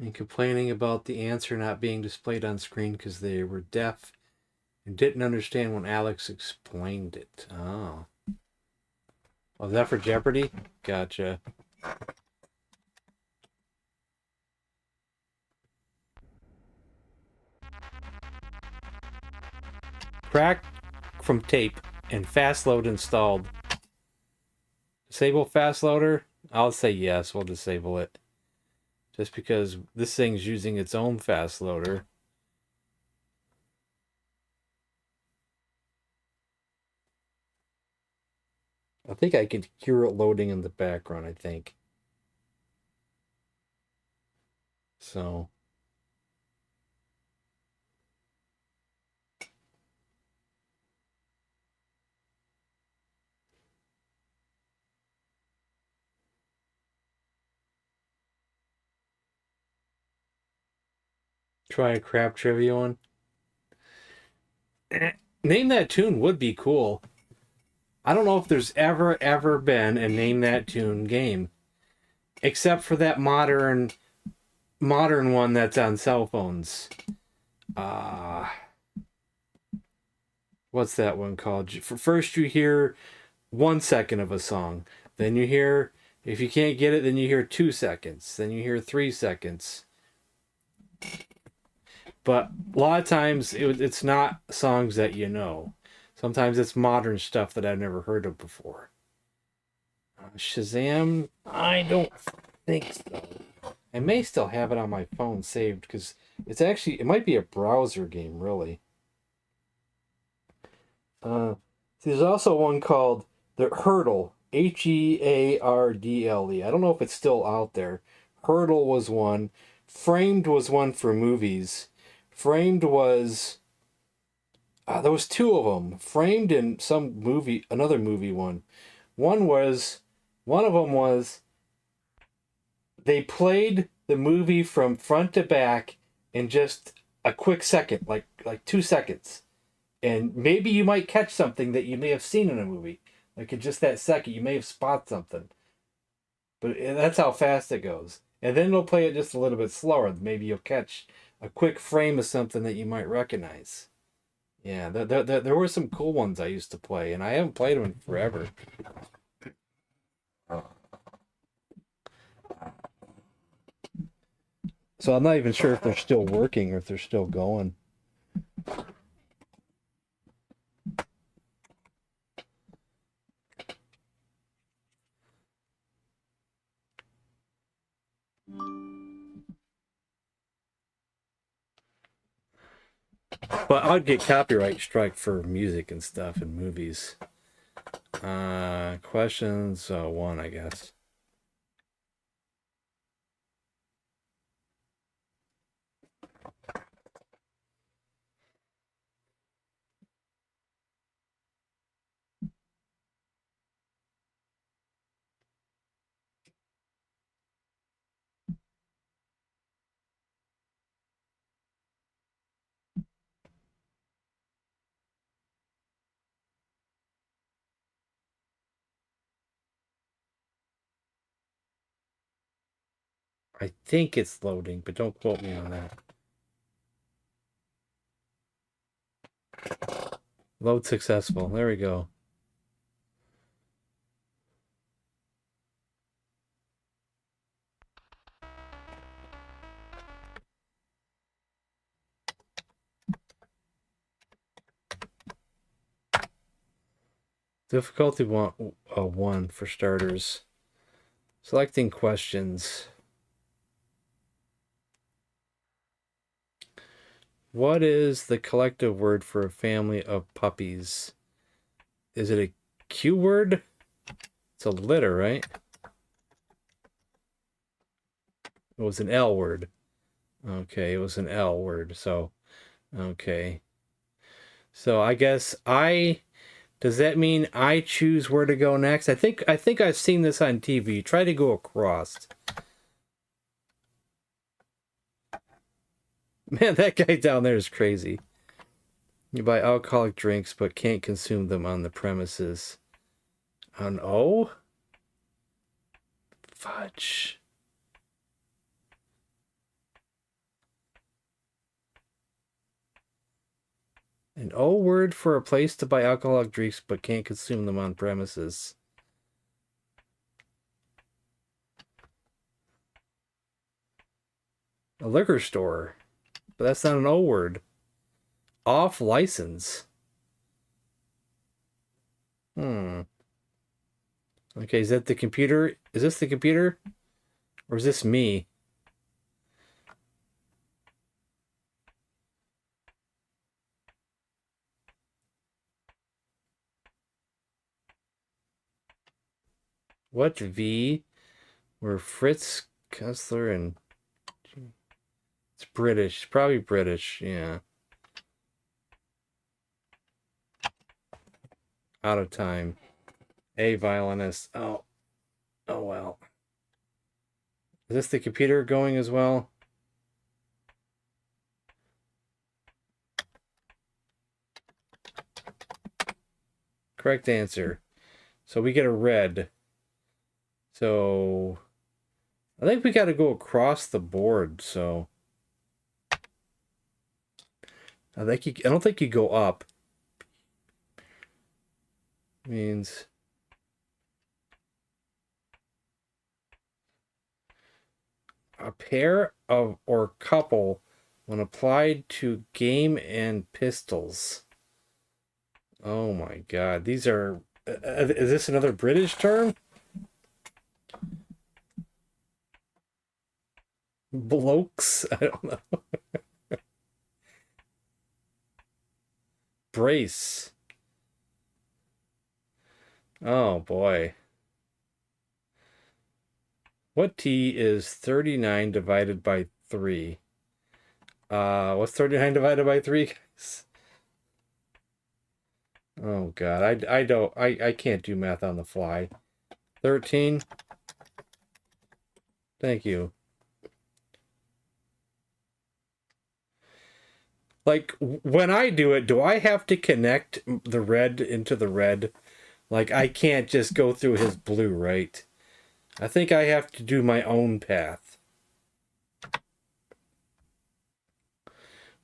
And complaining about the answer not being displayed on screen because they were deaf and didn't understand when Alex explained it. Oh. Was that for Jeopardy? Gotcha. Crack from tape and fast load installed. Disable fast loader? I'll say yes, we'll disable it. Just because this thing's using its own fast loader. I think I can hear it loading in the background, I think. So. Try a crap trivia one. Name That Tune would be cool. I don't know if there's ever been a Name That Tune game. Except for that modern one that's on cell phones. What's that one called? First you hear 1 second of a song. Then you hear, if you can't get it, then you hear 2 seconds. Then you hear 3 seconds. But a lot of times it's not songs that you know. Sometimes it's modern stuff that I've never heard of before. Shazam? I don't think so. I may still have it on my phone saved because it might be a browser game, really. There's also one called The Hurdle, Heardle. I don't know if it's still out there. Hurdle was one. Framed was one for movies. Framed was... there was 2 of them. Framed and another movie one. One of them was... They played the movie from front to back in just a quick second, like 2 seconds. And maybe you might catch something that you may have seen in a movie. Like in just that second, you may have spotted something. But that's how fast it goes. And then they'll play it just a little bit slower. Maybe you'll catch a quick frame of something that you might recognize. Yeah, there were some cool ones I used to play, and I haven't played them in forever. So I'm not even sure if they're still working or if they're still going. But I'd get copyright strike for music and stuff in movies. Questions 1, I guess. I think it's loading, but don't quote me on that. Load successful. There we go. Difficulty one for starters. Selecting questions. What is the collective word for a family of puppies? Is it a Q word? It's a litter, right? It was an L word. Okay, it was an L word. So, okay. So I guess does that mean I choose where to go next? I think I've seen this on TV. Try to go across. Man, that guy down there is crazy. You buy alcoholic drinks but can't consume them on the premises. An O? Fudge. An O word for a place to buy alcoholic drinks but can't consume them on premises. A liquor store. But that's not an O word. Off license. Okay, is that the computer? Is this the computer? Or is this me? What V were Fritz Kessler and... It's British. Probably British, yeah. Out of time. A violinist. Oh well. Is this the computer going as well? Correct answer. So we get a red. So I think we got to go across the board. So I don't think you go up. Means a pair of or couple when applied to game and pistols. Oh my God, these are. Is this another British term? Blokes? I don't know. Brace. Oh boy. What T is 39 divided by 3? What's 39 divided by 3, guys? Oh God, I can't do math on the fly. 13. Thank you. Like, when I do it, do I have to connect the red into the red? Like, I can't just go through his blue, right? I think I have to do my own path.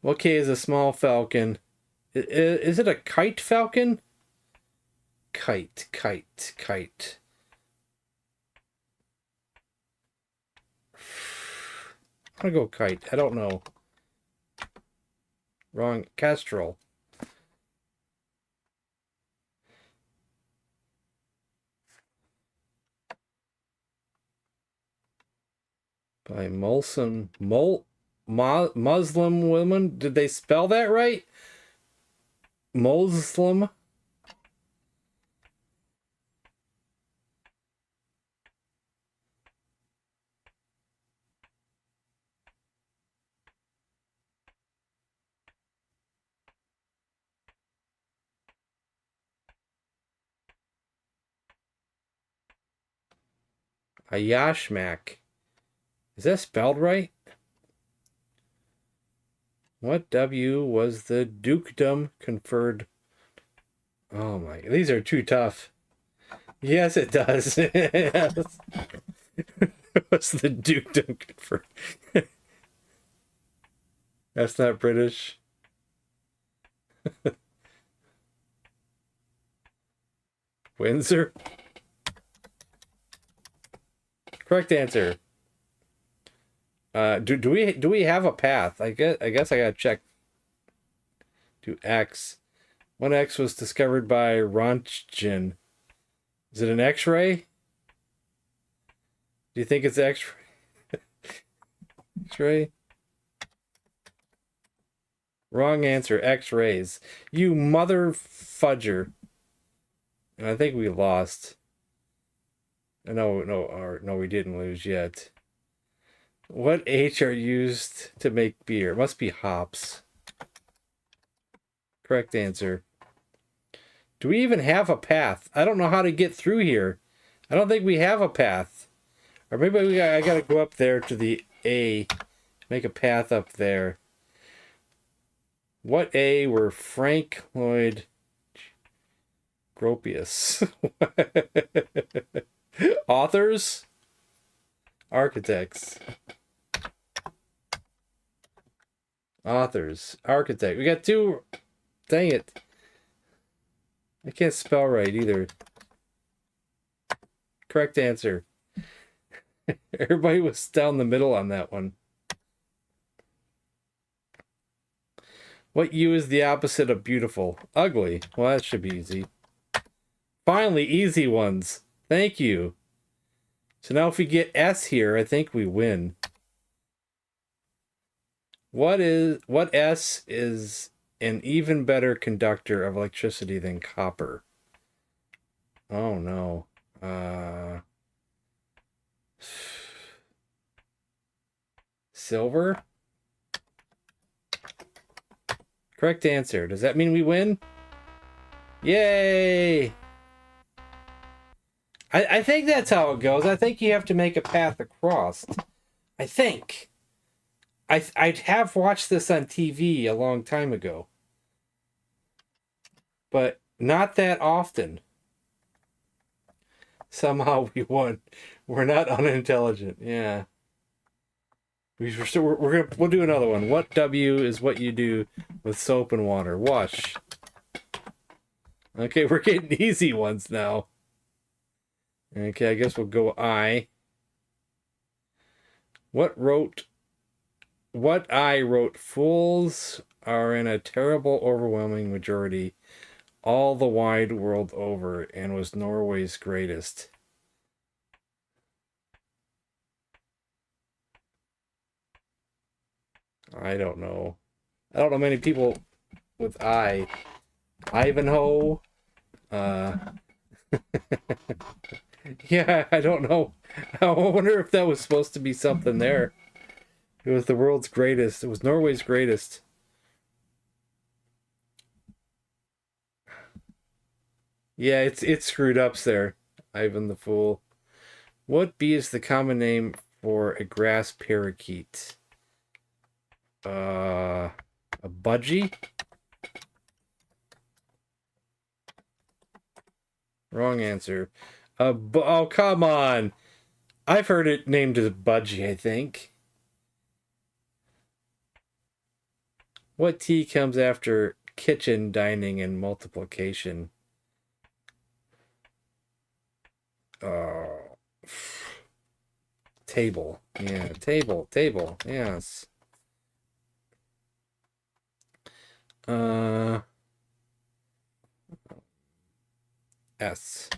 What K is a small falcon? Is it a kite falcon? Kite. I'm gonna go kite. I don't know. Wrong. Kestrel. By Muslim woman. Did they spell that right? Muslim. A yashmak. Is that spelled right? What W was the dukedom conferred? Oh my, these are too tough. Yes, it does. Yes. What's the dukedom conferred? That's not British. Windsor. Correct answer. Do we have a path? I guess I gotta check. Do X. One X was discovered by Rontgen. Is it an X-ray? Do you think it's X-ray? X-ray? Wrong answer. X-rays. You mother fudger. And I think we lost. No, we didn't lose yet. What H are used to make beer? It must be hops. Correct answer. Do we even have a path? I don't know how to get through here. I don't think we have a path. Or maybe I gotta go up there to the A. Make a path up there. What A were Frank Lloyd Gropius? Authors? Architects. Authors. Architect. We got two. Dang it. I can't spell right either. Correct answer. Everybody was down the middle on that one. What U is the opposite of beautiful? Ugly. Well, that should be easy. Finally, easy ones. Thank you. So now if we get S here, I think we win. What S is an even better conductor of electricity than copper? Oh no. Silver? Correct answer. Does that mean we win? Yay! I think that's how it goes. I think you have to make a path across. I think. I have watched this on TV a long time ago. But not that often. Somehow we won. We're not unintelligent. Yeah. We'll do another one. What W is what you do with soap and water? Wash. Okay, we're getting easy ones now. Okay, I guess we'll go I. What I wrote, fools are in a terrible, overwhelming majority all the wide world over, and was Norway's greatest. I don't know. I don't know many people with I. Ivanhoe. Yeah, I don't know. I wonder if that was supposed to be something there. It was the world's greatest. It was Norway's greatest. Yeah, it's screwed up there. Ivan the Fool. What bee is the common name for a grass parakeet? A budgie? Wrong answer. Oh, come on. I've heard it named as budgie, I think. What T comes after kitchen, dining, and multiplication? Table. Yeah, table. Yes. S.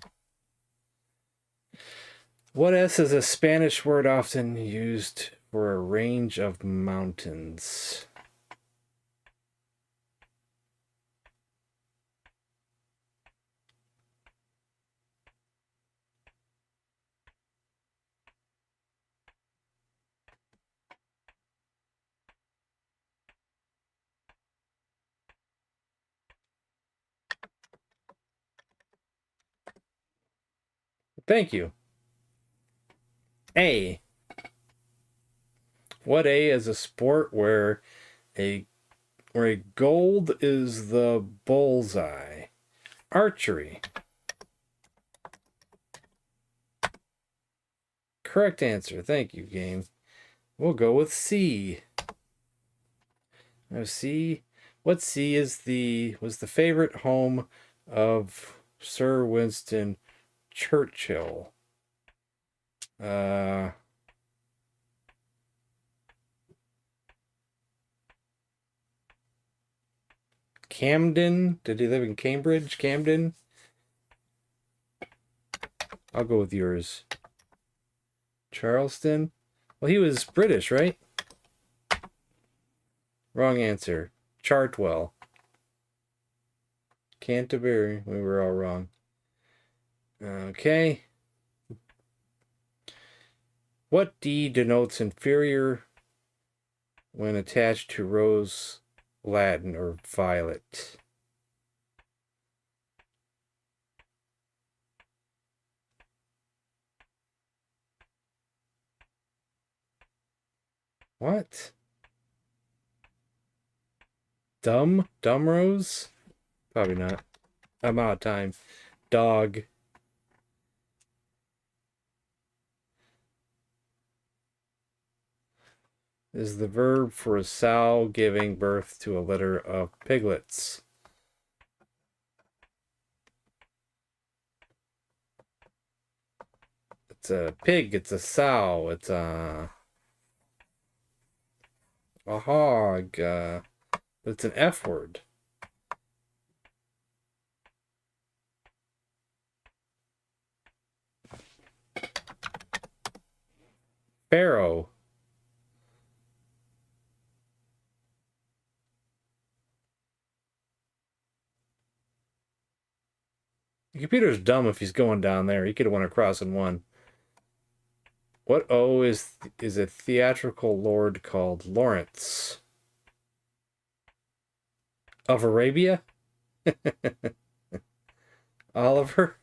What S is a Spanish word often used for a range of mountains? Thank you. A. What A is a sport where a gold is the bullseye? Archery. Correct answer. Thank you, game. We'll go with C. Now C. What C was the favorite home of Sir Winston Churchill? Camden? Did he live in Cambridge? Camden? I'll go with yours. Charleston? Well, he was British, right? Wrong answer. Chartwell. Canterbury. We were all wrong. Okay. What D denotes inferior when attached to rose, Latin, or violet? What? Dumb? Dumb rose? Probably not. I'm out of time. Dog. Is the verb for a sow giving birth to a litter of piglets. It's a pig, it's a sow, it's a hog, it's an F word. Pharaoh. The computer's dumb if he's going down there. He could have went across in one. What O is a theatrical lord called Lawrence of Arabia? Oliver?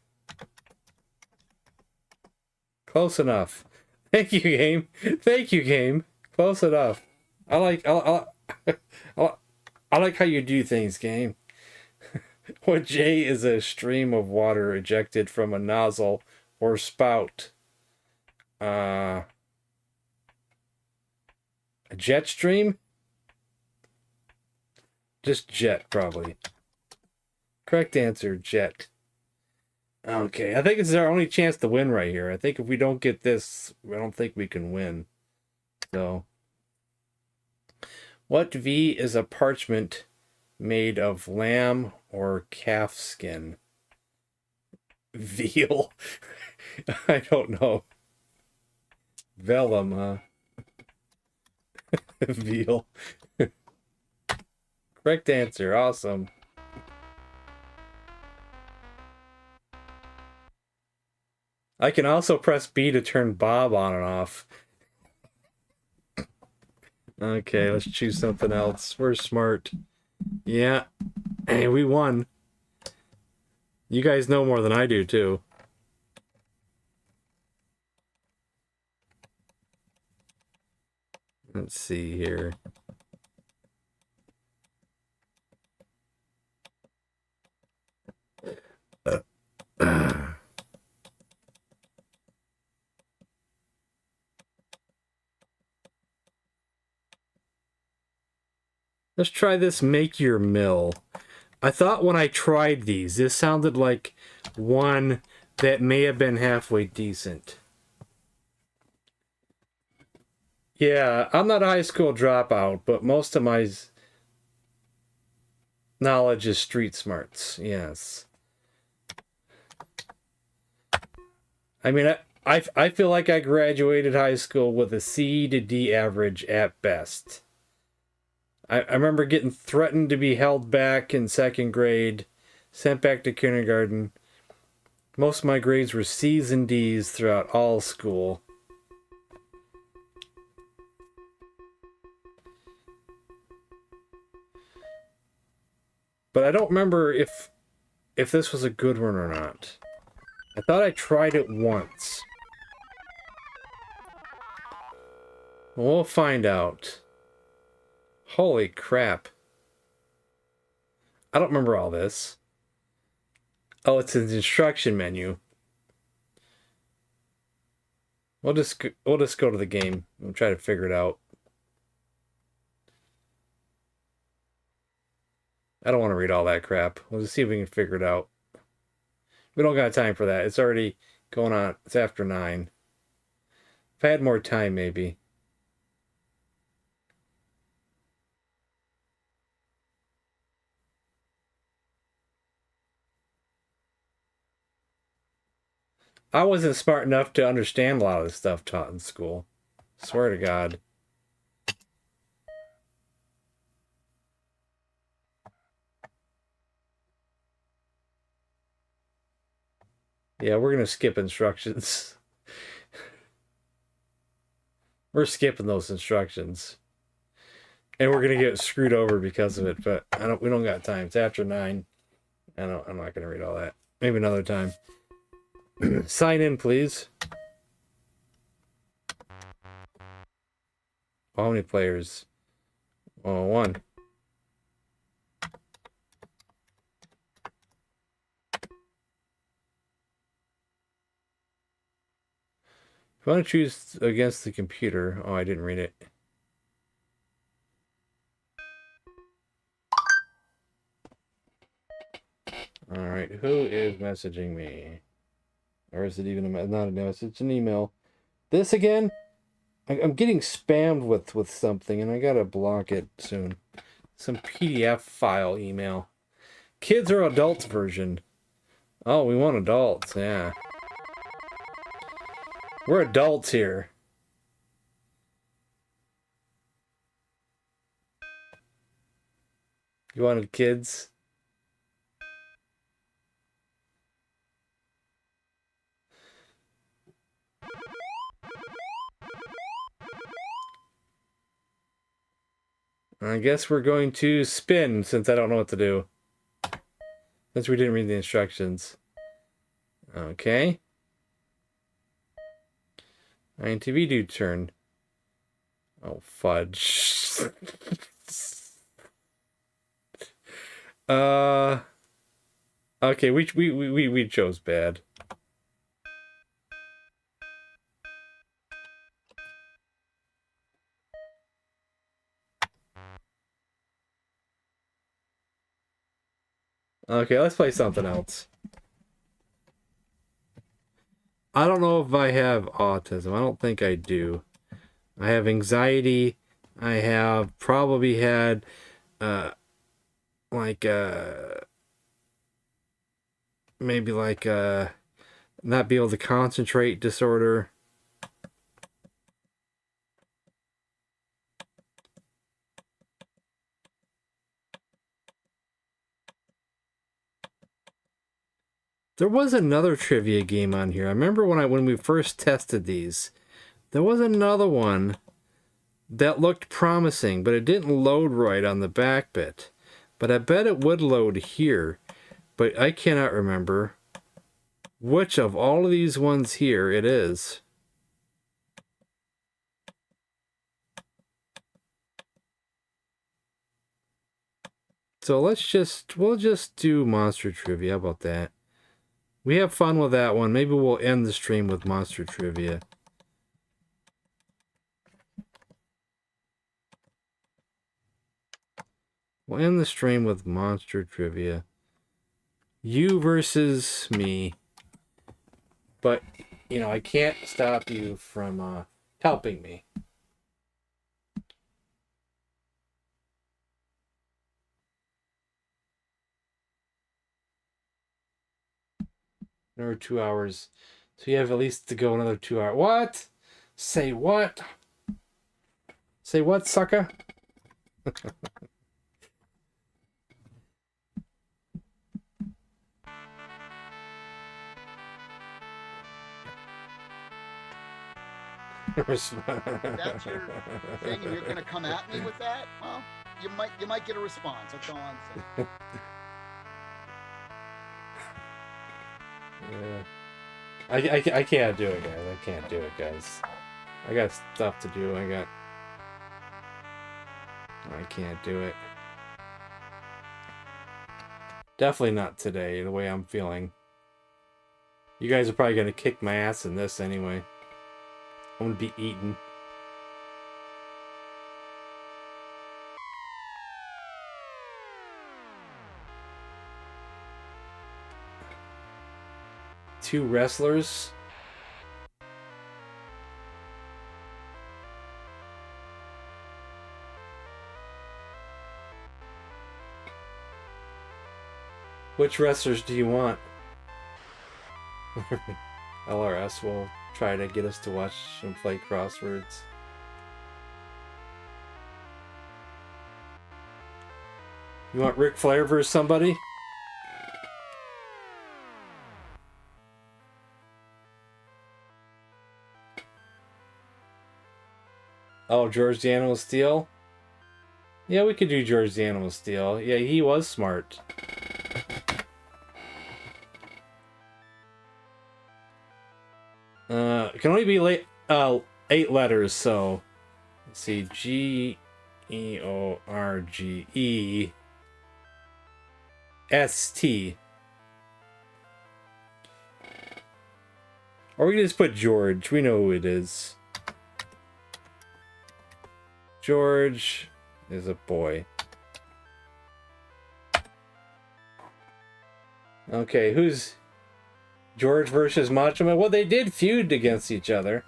Close enough. Thank you, game. Thank you, game. Close enough. I like how you do things, game. What J is a stream of water ejected from a nozzle or spout? A jet stream? Just jet, probably. Correct answer, jet. Okay, I think this is our only chance to win right here. I think if we don't get this, I don't think we can win. So, what V is a parchment made of lamb or calf skin? Veal? I don't know. Vellum, huh? Veal. Correct answer. Awesome. I can also press B to turn Bob on and off. Okay, let's choose something else. We're smart. Yeah. Hey, we won. You guys know more than I do, too. Let's see here. Let's try this Make Your Mill. I thought when I tried these, this sounded like one that may have been halfway decent. Yeah, I'm not a high school dropout, but most of my knowledge is street smarts. Yes. I mean, I feel like I graduated high school with a C to D average at best. I remember getting threatened to be held back in second grade, sent back to kindergarten. Most of my grades were C's and D's throughout all school. But I don't remember if this was a good one or not. I thought I tried it once. We'll find out. Holy crap. I don't remember all this. Oh, it's an instruction menu. We'll just go to the game and try to figure it out. I don't want to read all that crap. We'll just see if we can figure it out. We don't got time for that. It's already going on. It's after 9. If I had more time, maybe. I wasn't smart enough to understand a lot of the stuff taught in school. Swear to God. Yeah, we're going to skip instructions. We're skipping those instructions. And we're going to get screwed over because of it, but we don't got time. It's after 9. I'm not going to read all that. Maybe another time. Sign in, please. How many players? Oh, 1. If you want to choose against the computer... Oh, I didn't read it. Alright, who is messaging me? Or is it even not a message? It's an email. This again? I'm getting spammed with something, and I gotta block it soon. Some PDF file email. Kids or adults version? Oh, we want adults, yeah. We're adults here. You wanted kids? I guess we're going to spin since I don't know what to do. Since we didn't read the instructions. Okay. IntellivisionDude turn. Oh, fudge. Okay, we chose bad. Okay, let's play something else. I don't know if I have autism. I don't think I do. I have anxiety. I have probably had, maybe not be able to concentrate disorder. There was another trivia game on here. I remember when we first tested these, there was another one that looked promising, but it didn't load right on the back bit. But I bet it would load here. But I cannot remember which of all of these ones here it is. So we'll just do monster trivia. How about that? We have fun with that one. Maybe we'll end the stream with monster trivia. We'll end the stream with monster trivia. You versus me. But, you know, I can't stop you from helping me. Another 2 hours. So you have at least to go another 2 hours. What? Say what? Say what, sucker? That's your thing, and you're going to come at me with that? Well, you might get a response. That's all I'm saying. Yeah. I can't do it, guys. I can't do it, guys. I got stuff to do. I can't do it. Definitely not today, the way I'm feeling. You guys are probably going to kick my ass in this anyway. I'm going to be eaten. Two wrestlers. Which wrestlers do you want? LRS will try to get us to watch and play crosswords. You want Ric Flair versus somebody? Oh, George the Animal Steel? Yeah, we could do George the Animal Steel. Yeah, he was smart. It can only be 8 letters, so let's see. Georgesst. Or we can just put George. We know who it is. George is a boy. Okay, who's George versus Macho Man? Well, they did feud against each other.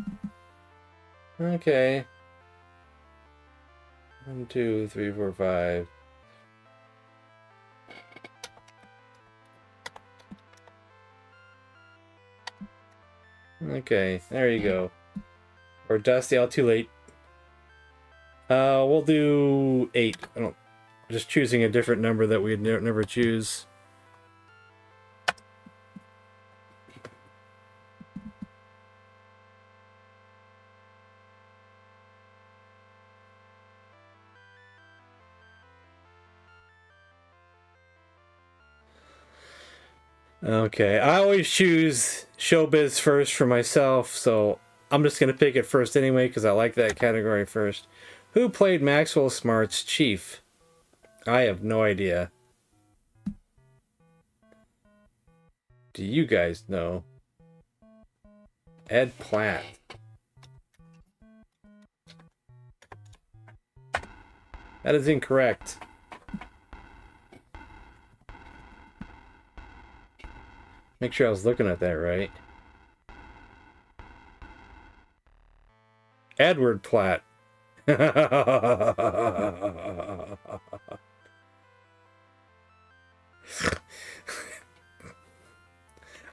Okay. 1, 2, 3, 4, 5. Okay, there you go. Or Dusty, all too late. We'll do 8. Just choosing a different number that we'd never choose. Okay, I always choose showbiz first for myself, so I'm just going to pick it first anyway because I like that category first. Who played Maxwell Smart's chief? I have no idea. Do you guys know? Ed Platt. That is incorrect. Make sure I was looking at that right. Edward Platt. I'm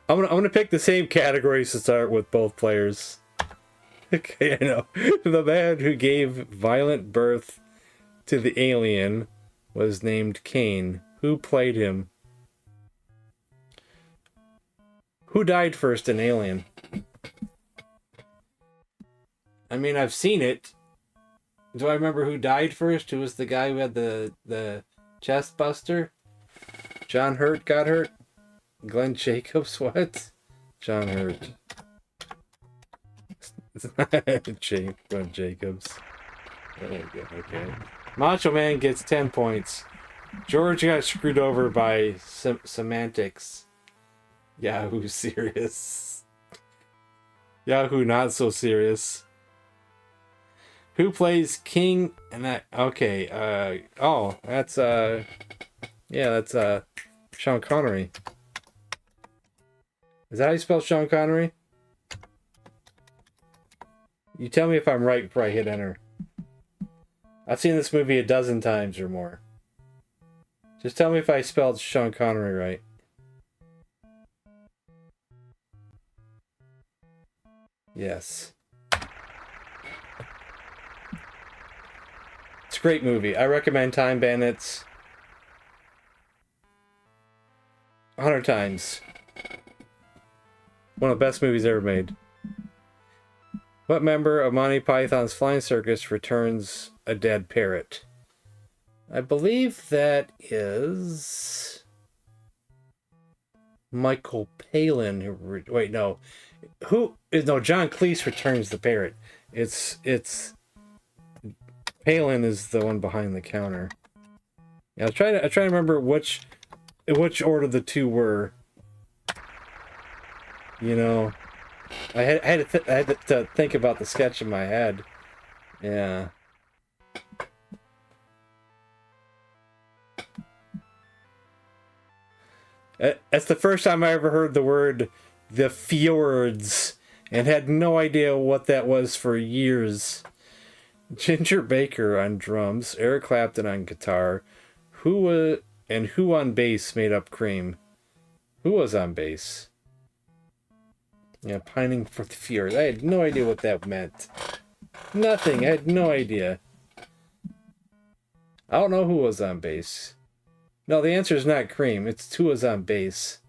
gonna pick the same categories to start with both players. Okay, I know. The man who gave violent birth to the alien was named Kane. Who played him? Who died first in Alien? I mean, I've seen it. Do I remember who died first? Who was the guy who had the chest buster? John Hurt got hurt? Glenn Jacobs? What? John Hurt. Glenn Jacobs. Okay. Macho Man gets 10 points. George got screwed over by semantics. Yahoo serious. Yahoo not so serious. Who plays King and that? Okay. That's Sean Connery. Is that how you spell Sean Connery? You tell me if I'm right before I hit enter. I've seen this movie a dozen times or more. Just tell me if I spelled Sean Connery right. Yes. It's a great movie. I recommend Time Bandits 100 times. One of the best movies ever made. What member of Monty Python's Flying Circus returns a dead parrot? I believe that is Michael Palin. Wait, no. John Cleese returns the parrot. It's Palin is the one behind the counter. Yeah, I try to remember which order the two were. You know, I had to think about the sketch in my head. Yeah. That's the first time I ever heard the word the fjords and had no idea what that was for years. Ginger Baker on drums, Eric Clapton on guitar. Who on bass made up Cream? Who was on bass? Yeah, pining for the Furies. I had no idea what that meant. Nothing. I had no idea. I don't know who was on base. No, the answer is not Cream. It's who was on base.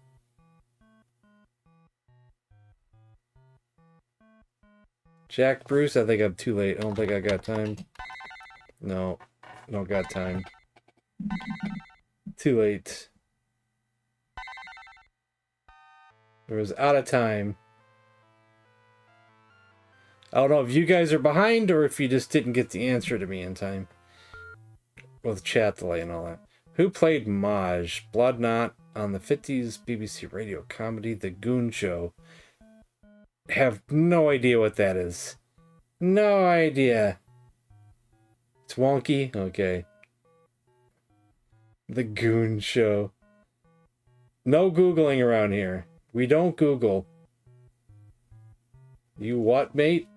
Jack Bruce, I think I'm too late. I don't think I got time. No, don't got time. Too late. It was out of time. I don't know if you guys are behind or if you just didn't get the answer to me in time. With chat delay and all that. Who played Maj, Blood Knot, on the 50s BBC radio comedy The Goon Show? Have no idea what that is. No idea. It's wonky? Okay. The Goon Show. No Googling around here. We don't Google. You what, mate?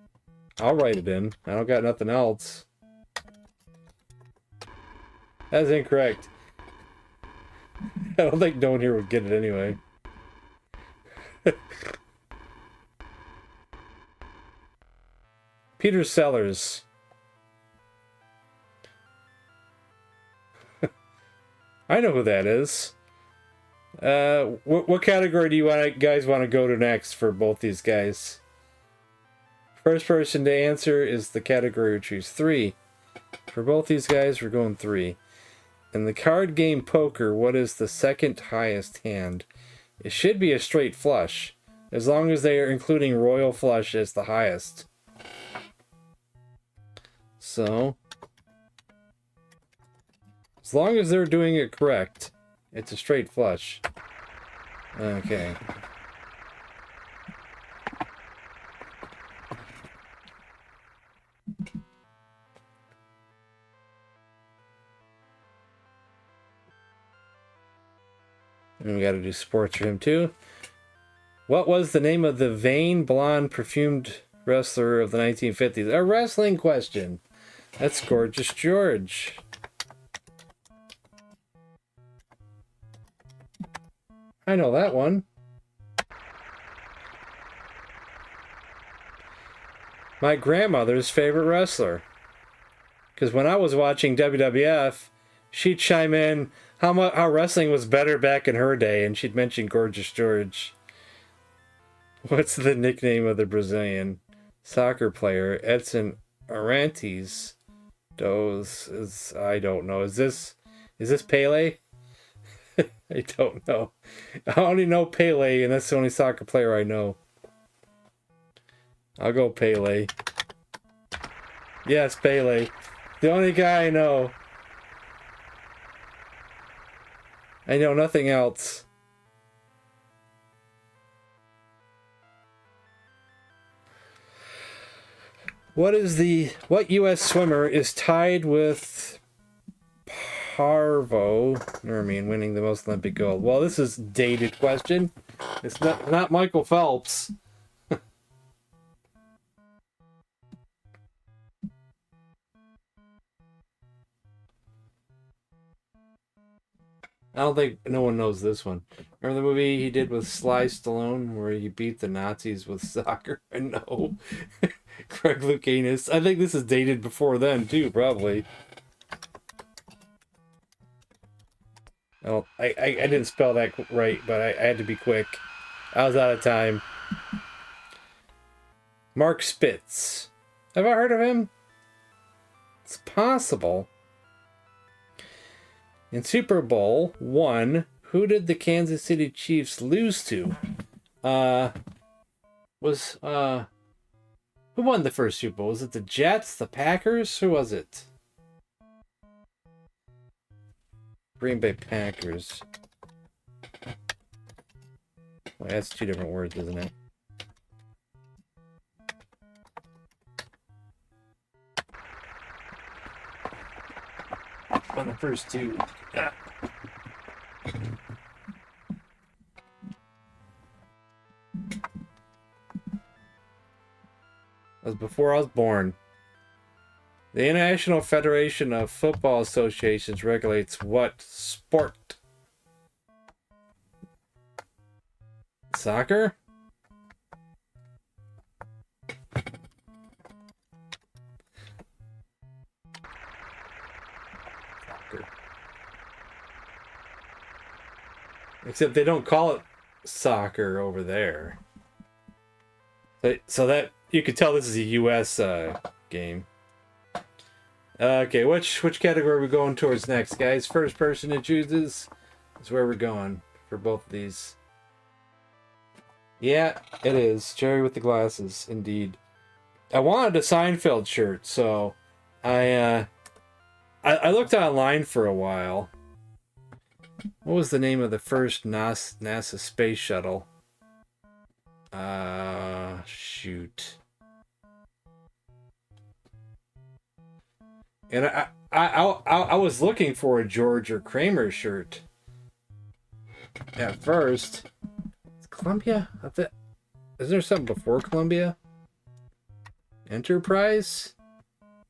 I'll write it in. I don't got nothing else. That's incorrect. I don't think no one here would get it anyway. Peter Sellers. I know who that is. What category do you guys want to go to next for both these guys? First person to answer is the category we choose 3. For both these guys, we're going 3. In the card game poker, what is the second highest hand? It should be a straight flush, as long as they are including royal flush as the highest. So, as long as they're doing it correct, it's a straight flush. Okay. And we gotta do sports for him too. What was the name of the vain, blonde, perfumed wrestler of the 1950s? A wrestling question. That's Gorgeous George. I know that one. My grandmother's favorite wrestler. Because when I was watching WWF, she'd chime in how wrestling was better back in her day, and she'd mention Gorgeous George. What's the nickname of the Brazilian soccer player? Edson Arantes. I don't know. Is this Pele? I don't know. I only know Pele, and that's the only soccer player I know. I'll go Pele. Yes, Pele. The only guy I know. I know nothing else. What U.S. swimmer is tied with Parvo winning the most Olympic gold? Well, this is a dated question. It's not Michael Phelps. I don't think no one knows this one. Remember the movie he did with Sly Stallone where he beat the Nazis with soccer? No. Craig Lucanis. I think this is dated before then too, probably. I didn't spell that right, but I had to be quick. I was out of time. Mark Spitz. Have I heard of him? It's possible. In Super Bowl I, who did the Kansas City Chiefs lose to? Who won the first Super Bowl? Was it the Jets, the Packers? Who was it? Green Bay Packers. Well, that's 2 different words, isn't it? On the first 2. That was before I was born. The International Federation of Football Associations regulates what sport? Soccer? Except they don't call it soccer over there. So that you could tell this is a U.S. game. Okay, which category are we going towards next, guys? First person that chooses is where we're going for both of these. Yeah, it is. Jerry with the glasses, indeed. I wanted a Seinfeld shirt, so I looked online for a while. What was the name of the first NASA space shuttle? Shoot. And I was looking for a George or Kramer shirt at first. It's Columbia? Is there something before Columbia? Enterprise?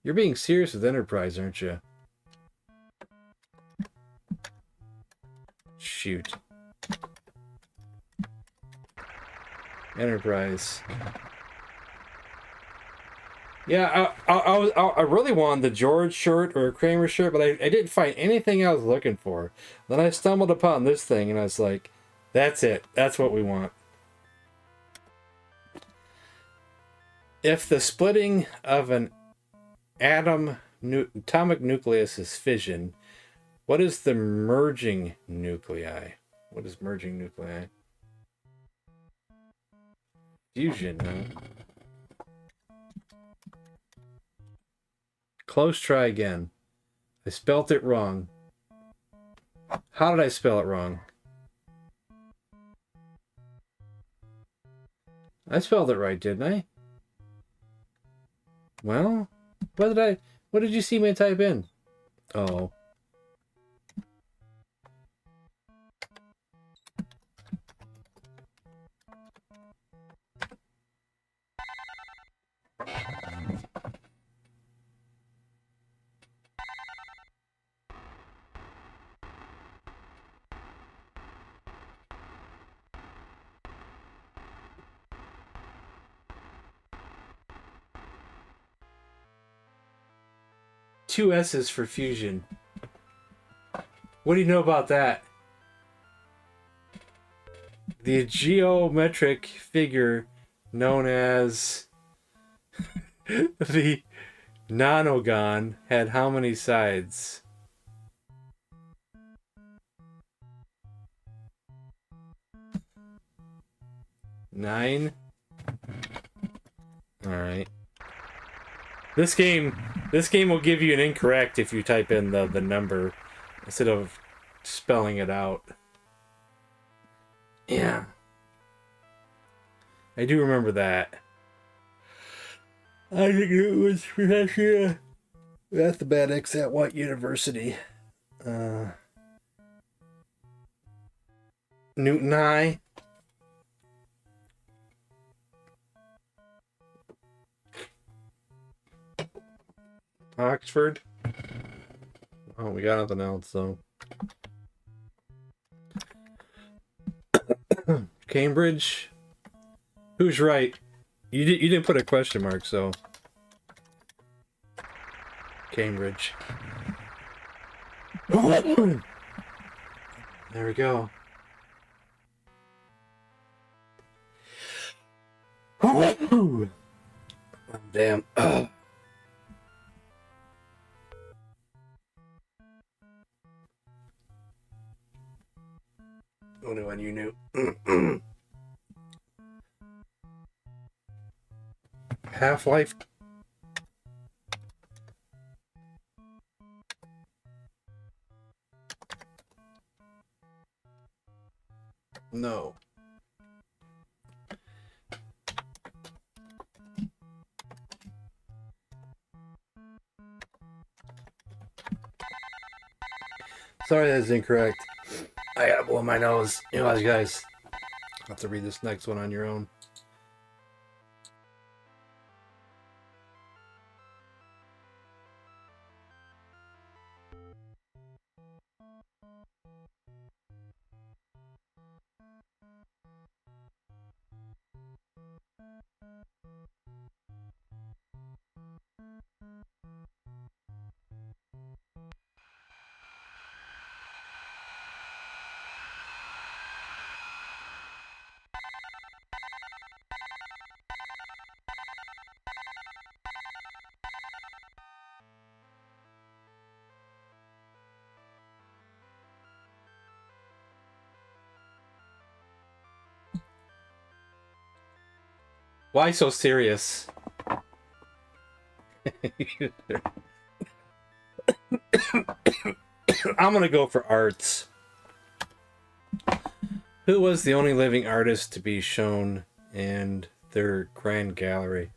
You're being serious with Enterprise, aren't you? Shoot. Enterprise. Yeah, I really wanted the George shirt or a Kramer shirt, but I didn't find anything I was looking for. Then I stumbled upon this thing, and I was like, that's it. That's what we want. If the splitting of an atomic nucleus is fission, what is the merging nuclei? What is merging nuclei? Fusion, huh? Close try again. I spelt it wrong. How did I spell it wrong? I spelled it right, didn't I? Well, what did you see me type in? Oh. Two S's for fusion. What do you know about that? The geometric figure known as the nonagon had how many sides? 9? Alright. This game will give you an incorrect if you type in the number instead of spelling it out. Yeah. I do remember that. I think it was Professor mathematics at what university? Newton High. Oxford. Oh, we got nothing else, so. Cambridge. Who's right? You didn't put a question mark, so. Cambridge. There we go. Damn. Only one you knew. Half-Life. No. Sorry, that's incorrect. I gotta blow my nose. You guys have to read this next one on your own. Why so serious? I'm gonna go for arts. Who was the only living artist to be shown in their grand gallery?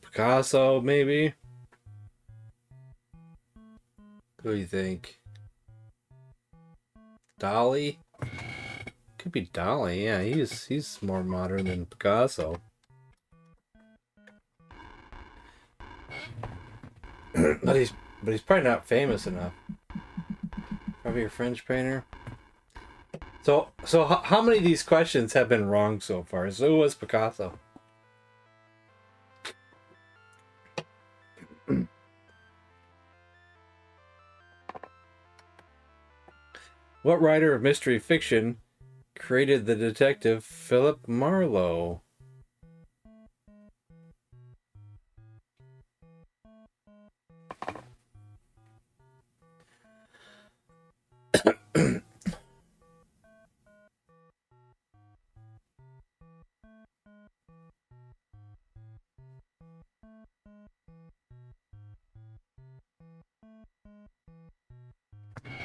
Picasso, maybe? Who do you think? Dali? Could be Dali, yeah. He's more modern than Picasso. but he's probably not famous enough. Probably a French painter. So how many of these questions have been wrong so far? So who was Picasso? What writer of mystery fiction created the detective Philip Marlowe?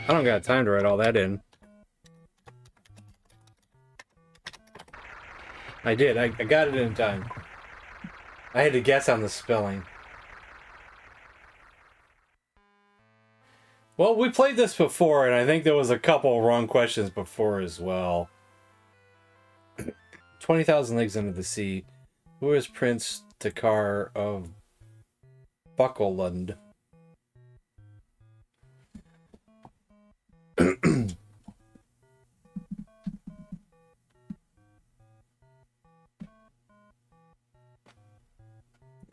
I don't got time to write all that in. I did. I got it in time. I had to guess on the spelling. Well, we played this before, and I think there was a couple wrong questions before as well. 20,000 Leagues Under the Sea. Who is Prince Takar of Buckleland?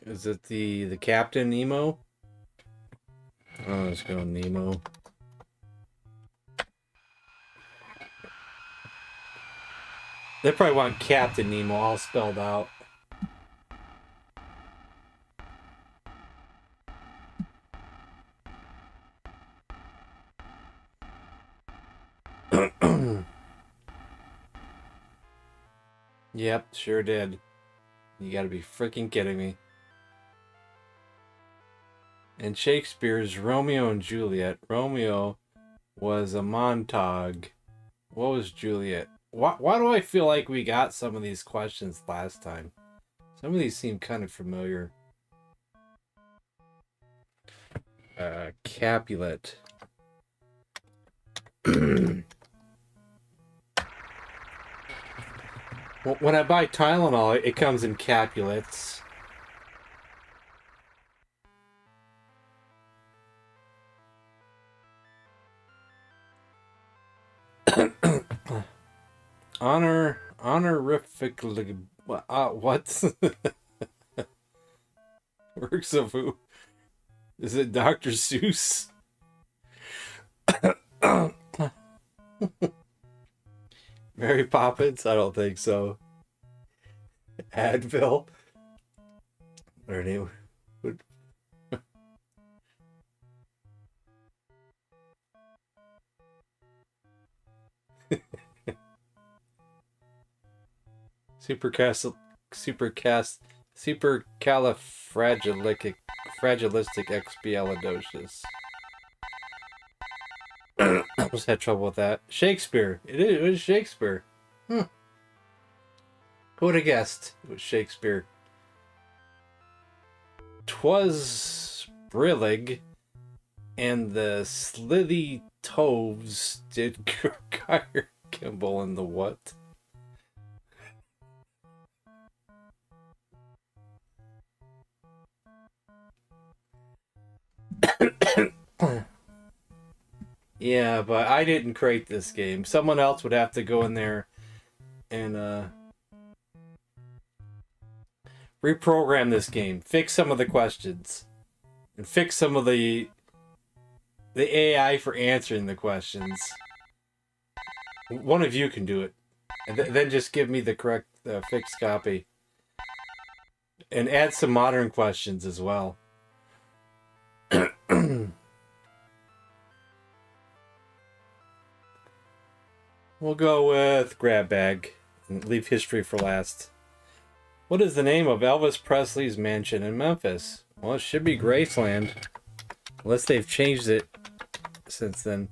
Is it the Captain Nemo? Oh, let's go Nemo. They probably want Captain Nemo all spelled out. Yep, sure did. You gotta be freaking kidding me. In Shakespeare's Romeo and Juliet, Romeo was a Montague. What was Juliet? Why do I feel like we got some of these questions last time? Some of these seem kind of familiar. Capulet. When I buy Tylenol, it comes in Capulets. Honorifically, what? Works of who? Is it Dr. Seuss? Mary Poppins? I don't think so. Advil? Or name would. Supercalifragilisticexpialidocious. I almost had trouble with that. Shakespeare. It was Shakespeare. Who would have guessed it was Shakespeare? 'Twas Brillig and the Slithy Toves did Gyre Kimball in the what? Yeah, but I didn't create this game. Someone else would have to go in there and reprogram this game, fix some of the questions, and fix some of the AI for answering the questions. One of you can do it, and then just give me the correct fixed copy, and add some modern questions as well. We'll go with grab bag and leave history for last. What is the name of Elvis Presley's mansion in Memphis? Well, it should be Graceland. Unless they've changed it since then.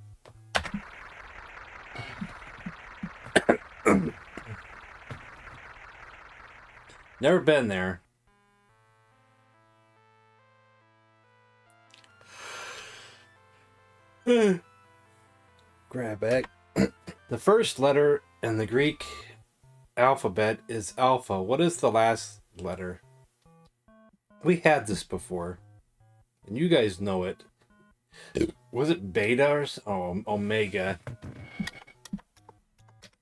Never been there. Grab bag. The first letter in the Greek alphabet is alpha. What is the last letter? We had this before, and you guys know it. Was it beta or omega?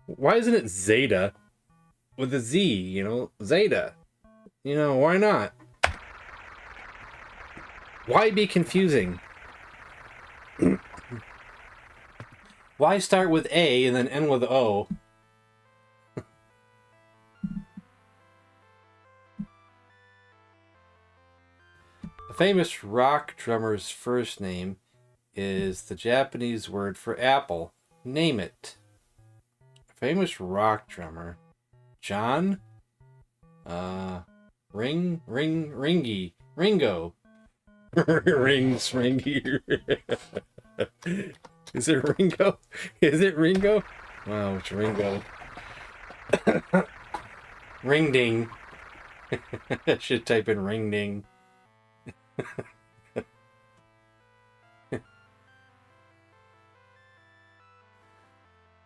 Why isn't it zeta with a Z? You know, zeta. You know, why not? Why be confusing? Why start with A and then end with O? A famous rock drummer's first name is the Japanese word for apple. Name it. A famous rock drummer. John? Ringo. Ringy. Is it Ringo? Is it Ringo? Wow, it's Ringo. Ring ding. I should type in ring ding.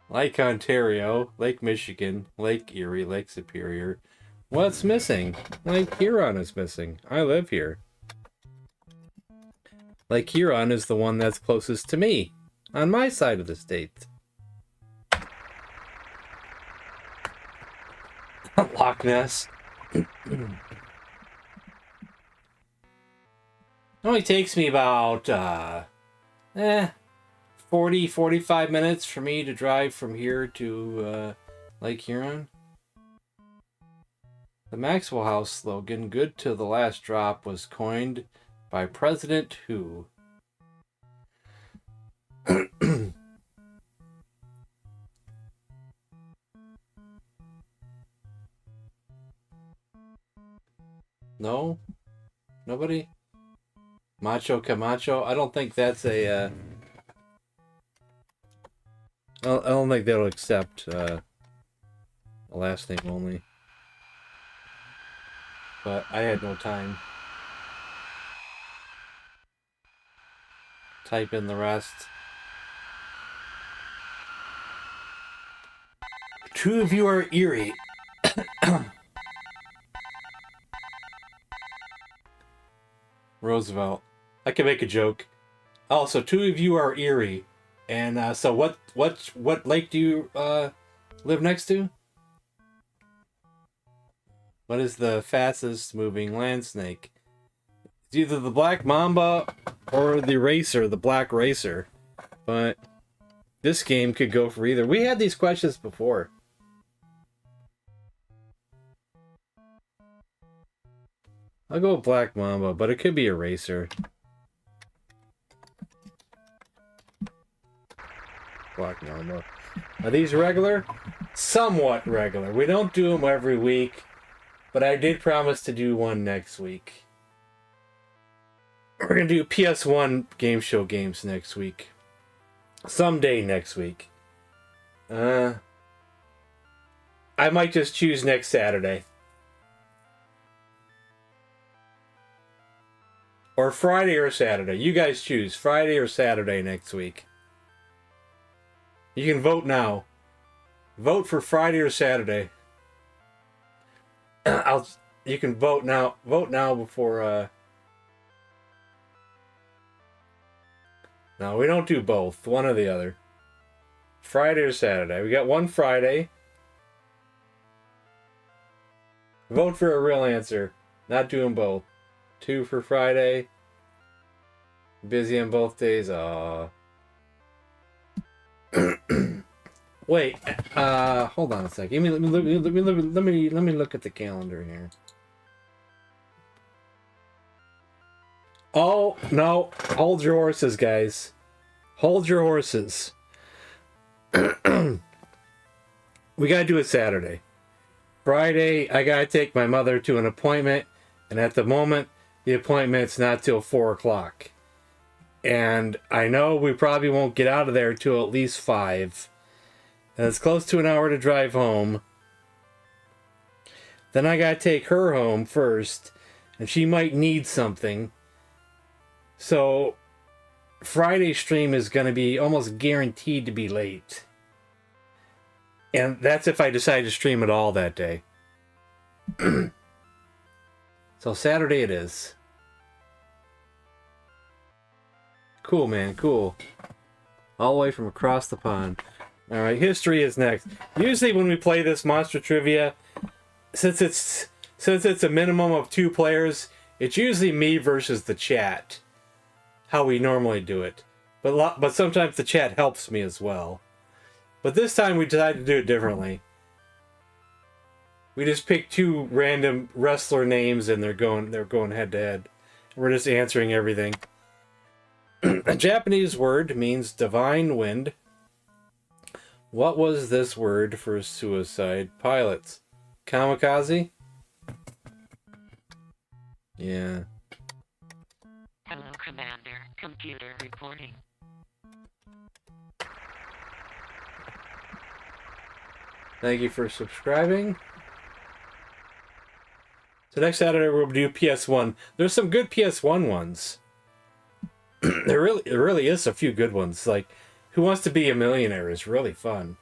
Lake Ontario, Lake Michigan, Lake Erie, Lake Superior. What's missing? Lake Huron is missing. I live here. Lake Huron is the one that's closest to me, on my side of the state. Loch Ness. Only takes me about 45 minutes for me to drive from here to Lake Huron. The Maxwell House slogan, "Good to the last drop," was coined by President who? No? Nobody? Macho Camacho? I don't think that's a... I don't think they'll accept a last name only. But I had no time. Type in the rest. Two of you are eerie. Roosevelt. I can make a joke. Also, two of you are eerie. And so what lake do you live next to? What is the fastest moving land snake? It's either the black mamba or the racer, the black racer. But this game could go for either. We had these questions before. I'll go with black mamba, but it could be a racer. Black mamba. Are these regular? Somewhat regular. We don't do them every week, but I did promise to do one next week. We're going to do PS1 game show games next week. Someday next week. I might just choose next Saturday. Or Friday or Saturday. You guys choose. Friday or Saturday next week. You can vote now. Vote for Friday or Saturday. You can vote now. Vote now before No, we don't do both. One or the other. Friday or Saturday. We got one Friday. Vote for a real answer. Not doing both. 2 for Friday. Busy on both days. Aw. Wait. Hold on a second. Let me look at the calendar here. Oh no! Hold your horses, guys. Hold your horses. we got to do it Saturday. Friday, I got to take my mother to an appointment. And at the moment, the appointment's not till 4 o'clock. And I know we probably won't get out of there till at least 5. And it's close to an hour to drive home. Then I got to take her home first. And she might need something. So Friday's stream is going to be almost guaranteed to be late. And that's if I decide to stream at all that day. So Saturday it is. Cool, man, cool. All the way from across the pond. Alright, history is next. Usually when we play this Monster Trivia, since it's a minimum of 2 players, it's usually me versus the chat. How we normally do it. But sometimes the chat helps me as well. But this time we decided to do it differently. We just picked 2 random wrestler names and they're going head to head. We're just answering everything. A Japanese word means divine wind. What was this word for suicide pilots? Kamikaze? Yeah. Hello, Commander. Computer reporting. Thank you for subscribing. So next Saturday we'll do PS1. There's some good PS1 ones. there really is a few good ones. Like Who Wants to Be a Millionaire is really fun.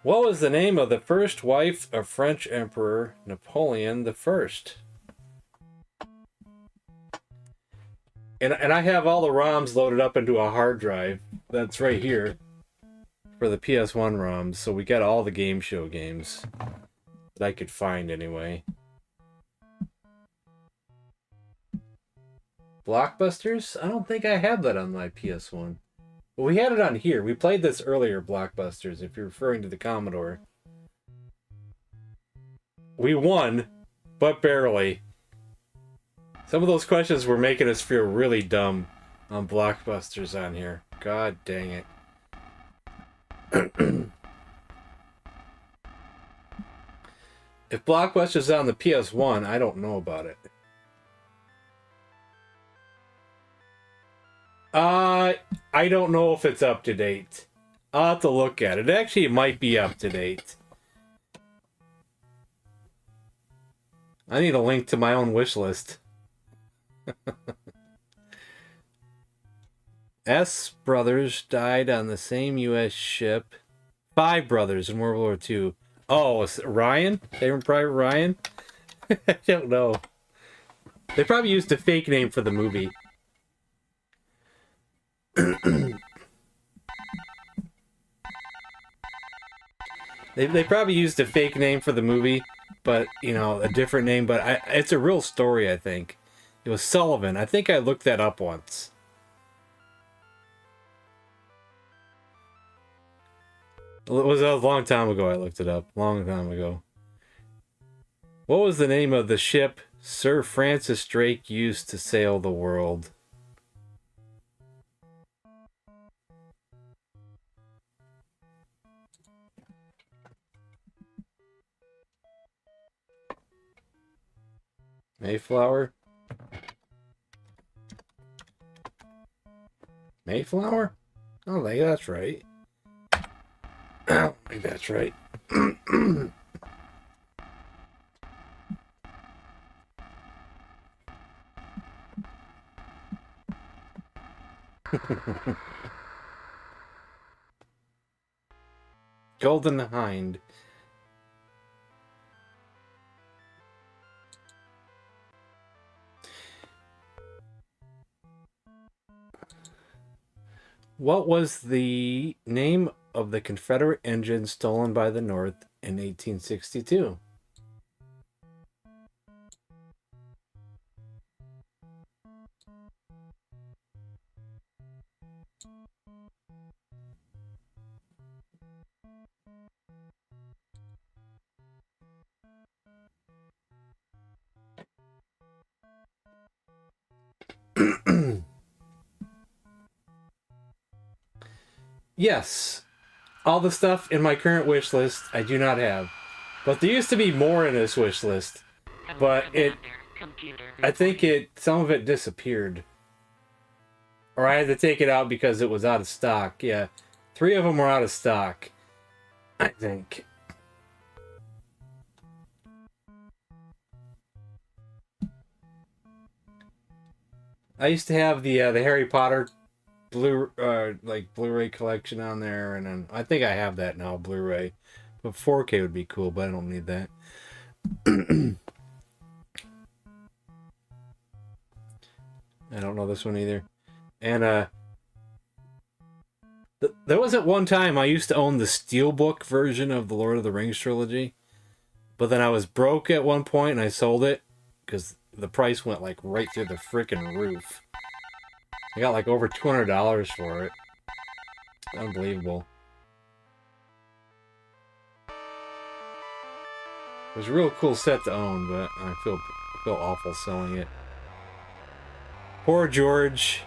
What was the name of the first wife of French Emperor Napoleon the First? And I have all the ROMs loaded up into a hard drive that's right here for the PS1 ROMs, so we got all the Gameshow games that I could find anyway. Blockbusters? I don't think I have that on my PS1. But we had it on here. We played this earlier, Blockbusters, if you're referring to the Commodore. We won, but barely. Some of those questions were making us feel really dumb on Blockbusters on here. God dang it. If Blockbuster's on the PS1, I don't know about it. I don't know if it's up to date. I'll have to look at it. Actually, it might be up to date. I need a link to my own wish list. S brothers died on the same U.S. ship. 5 brothers in World War II. Oh, Ryan? Saving Private Ryan? I don't know. They probably used a fake name for the movie. They probably used a fake name for the movie, but, you know, a different name. But it's a real story, I think. It was Sullivan. I think I looked that up once. It was a long time ago I looked it up. Long time ago. What was the name of the ship Sir Francis Drake used to sail the world? Mayflower? Mayflower? I don't think that's right. I don't think that's right. Golden Hind. What was the name of the Confederate engine stolen by the North in 1862? Yes, all the stuff in my current wish list I do not have. But there used to be more in this wish list. But I think some of it disappeared. Or I had to take it out because it was out of stock. Yeah, 3 of them were out of stock, I think. I used to have the Harry Potter Blu-ray collection on there, and then I think I have that now, Blu-ray. But 4K would be cool, but I don't need that. I don't know this one either. And there was at one time I used to own the Steelbook version of the Lord of the Rings trilogy, but then I was broke at one point and I sold it because the price went like right through the freaking roof. I got like over $200 for it. Unbelievable. It was a real cool set to own, but I feel awful selling it. Poor George.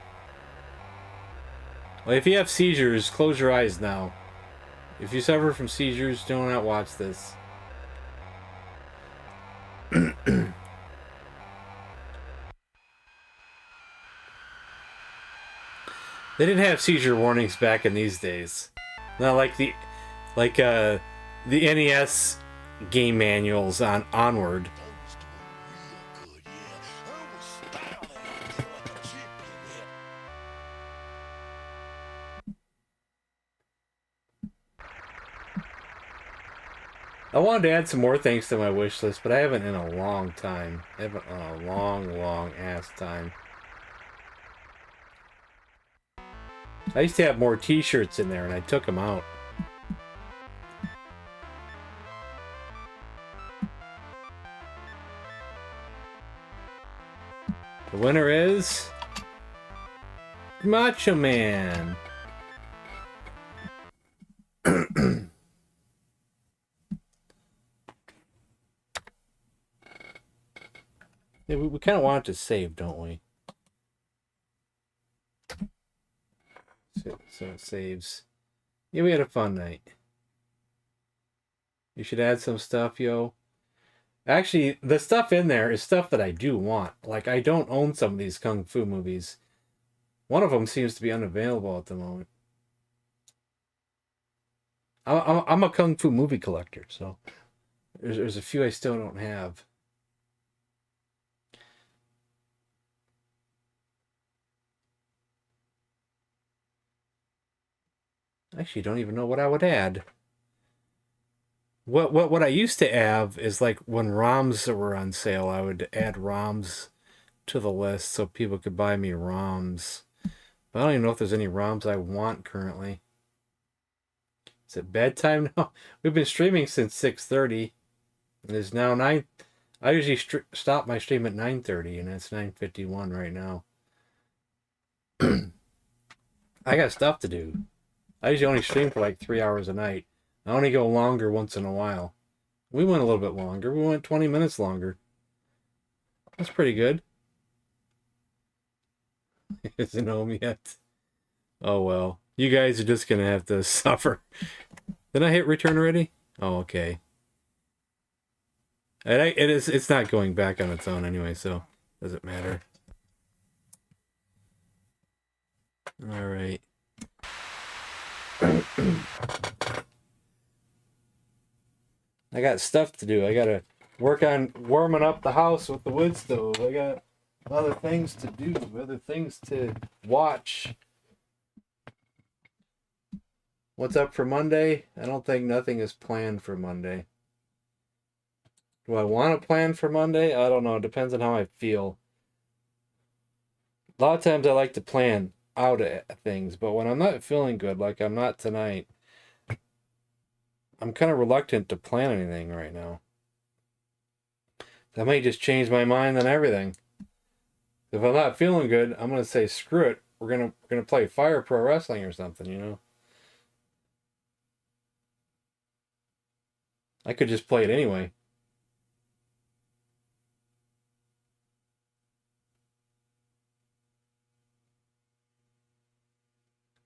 Well, if you have seizures, close your eyes now. If you suffer from seizures, do not watch this. They didn't have seizure warnings back in these days. Not like the NES game manuals on Onward. I wanted to add some more things to my wish list, but I haven't in a long time. I haven't in a long ass time. I used to have more t-shirts in there and I took them out. The winner is Macho Man. Yeah, we kind of want it to save, don't we? So it saves. Yeah, we had a fun night. You should add some stuff, yo. Actually, the stuff in there is stuff that I do want. Like, I don't own some of these Kung Fu movies. One of them seems to be unavailable at the moment. I'm a Kung Fu movie collector, so there's a few I still don't have. Actually, don't even know what I would add. What I used to have is like when ROMs were on sale, I would add ROMs to the list so people could buy me ROMs. But I don't even know if there's any ROMs I want currently. Is it bedtime now? We've been streaming since 6:30. It is now 9. I usually stop my stream at 9:30, and it's 9:51 right now. I got stuff to do. I usually only stream for like 3 hours a night. I only go longer once in a while. We went a little bit longer. We went 20 minutes longer. That's pretty good. He doesn't know me yet. Oh well. You guys are just gonna have to suffer. Did I hit return already? Oh, okay. It's not going back on its own anyway, so doesn't matter. All right. I got stuff to do. I gotta work on warming up the house with the wood stove. I got other things to do, other things to watch. What's up for Monday? I don't think nothing is planned for Monday. Do I want to plan for Monday? I don't know. It depends on how I feel. A lot of times I like to plan out things, but when I'm not feeling good, like I'm not tonight, I'm kind of reluctant to plan anything right now. That might just change my mind on everything. If I'm not feeling good, I'm gonna say screw it. We're gonna play Fire Pro Wrestling or something, you know. I could just play it anyway.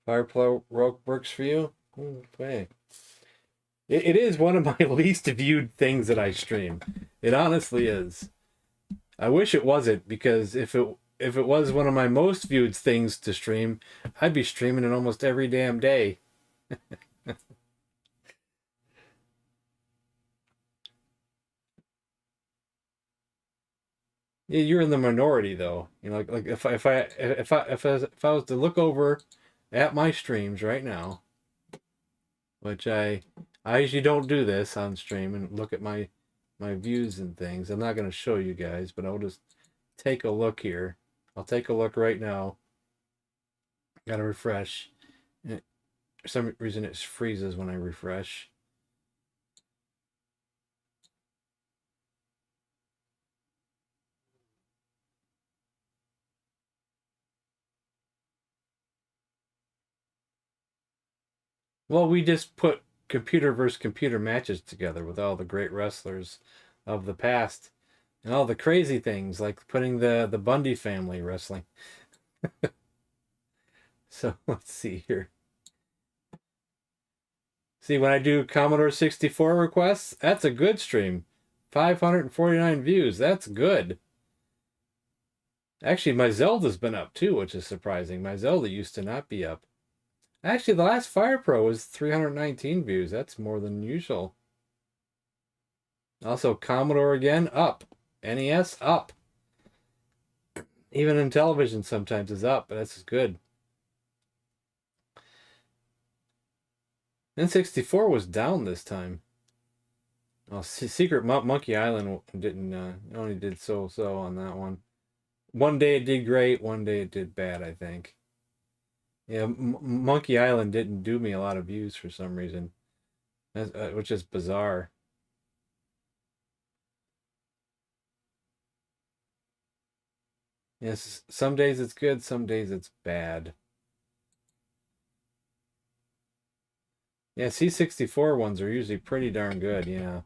Firepro works for you? Okay. It is one of my least viewed things that I stream. It honestly is. I wish it wasn't, because if it was one of my most viewed things to stream, I'd be streaming it almost every damn day. Yeah, you're in the minority though. You know, like if I was to look over at my streams right now, which I usually don't do this on stream and look at my views and things. I'm not going to show you guys, but I'll just take a look here. I'll take a look right now. Got to refresh. For some reason it freezes when I refresh. Well, we just put computer versus computer matches together with all the great wrestlers of the past and all the crazy things, like putting the Bundy family wrestling. So let's see here. See, when I do Commodore 64 requests, that's a good stream. 549 views. That's good. Actually, my Zelda's been up too, which is surprising. My Zelda used to not be up. Actually, the last Fire Pro was 319 views. That's more than usual. Also, Commodore again, up. NES, up. Even Intellivision sometimes is up, but that's good. N64 was down this time. Oh, Secret Monkey Island didn't, only did so-so on that one. One day it did great, one day it did bad, I think. Yeah, Monkey Island didn't do me a lot of views for some reason, which is bizarre. Yes, some days it's good, some days it's bad. Yeah, C64 ones are usually pretty darn good, yeah.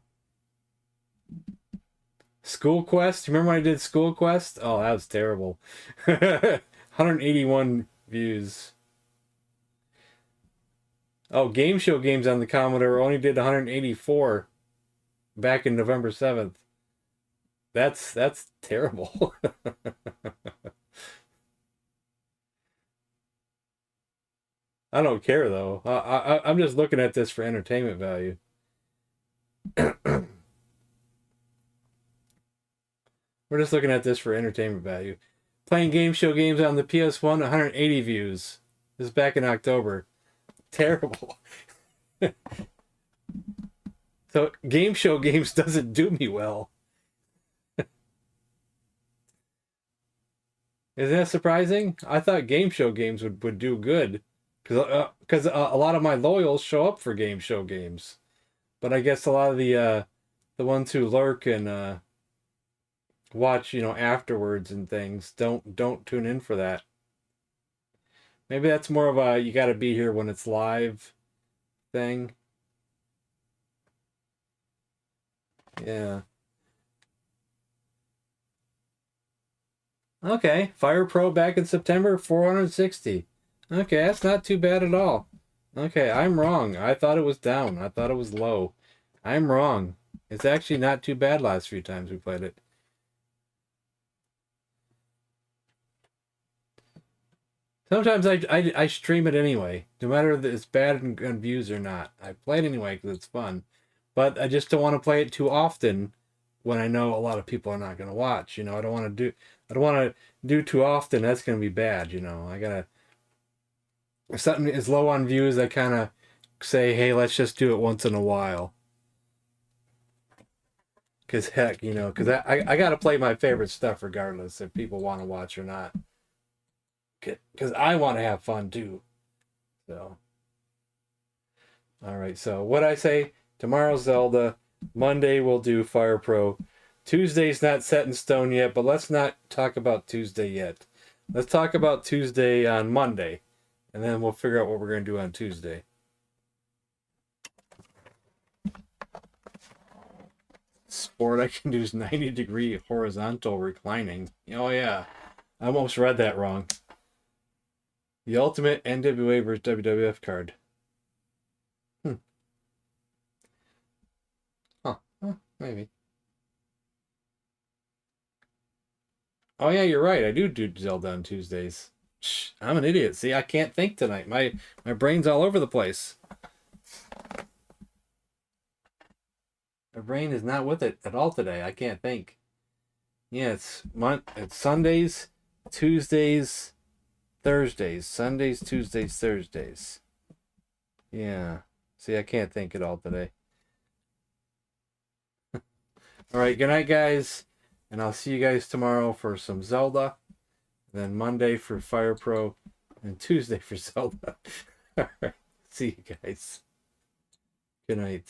School Quest, you remember when I did School Quest? Oh, that was terrible. 181 views. Oh, Gameshow games on the Commodore only did 184 back in November 7th. That's terrible. I don't care though. I'm just looking at this for entertainment value. We're just looking at this for entertainment value. Playing Gameshow games on the PS1, 180 views. This is back in October. Terrible. So Gameshow games doesn't do me well. Isn't that surprising? I thought Gameshow games would do good, because a lot of my loyals show up for Gameshow games, but I guess a lot of the ones who lurk and watch, afterwards and things don't tune in for that. Maybe that's more of a you got to be here when it's live thing. Yeah. Okay, Fire Pro back in September, 460. Okay, that's not too bad at all. Okay, I'm wrong. I thought it was down. I thought it was low. I'm wrong. It's actually not too bad last few times we played it. Sometimes I stream it anyway, no matter if it's bad in views or not. I play it anyway because it's fun. But I just don't want to play it too often when I know a lot of people are not going to watch. I don't want to do too often. That's going to be bad. If something is low on views, I kind of say, hey, let's just do it once in a while. Because heck, because I got to play my favorite stuff regardless if people want to watch or not. Because I want to have fun too. So. All right, so what I say, tomorrow's Zelda. Monday we'll do Fire Pro. Tuesday's not set in stone yet, but let's not talk about Tuesday yet. Let's talk about Tuesday on Monday, and then we'll figure out what we're going to do on Tuesday. Sport I can do is 90-degree horizontal reclining. Oh yeah, I almost read that wrong. The ultimate NWA versus WWF card. Huh. Maybe. Oh yeah, you're right. I do Zelda on Tuesdays. Shh, I'm an idiot. See, I can't think tonight. My brain's all over the place. My brain is not with it at all today. I can't think. Yeah, it's Sundays, Tuesdays, Thursdays. Sundays, Tuesdays, Thursdays. Yeah. See, I can't think at all today. All right, good night, guys. And I'll see you guys tomorrow for some Zelda. Then Monday for Fire Pro. And Tuesday for Zelda. All right. See you guys. Good night.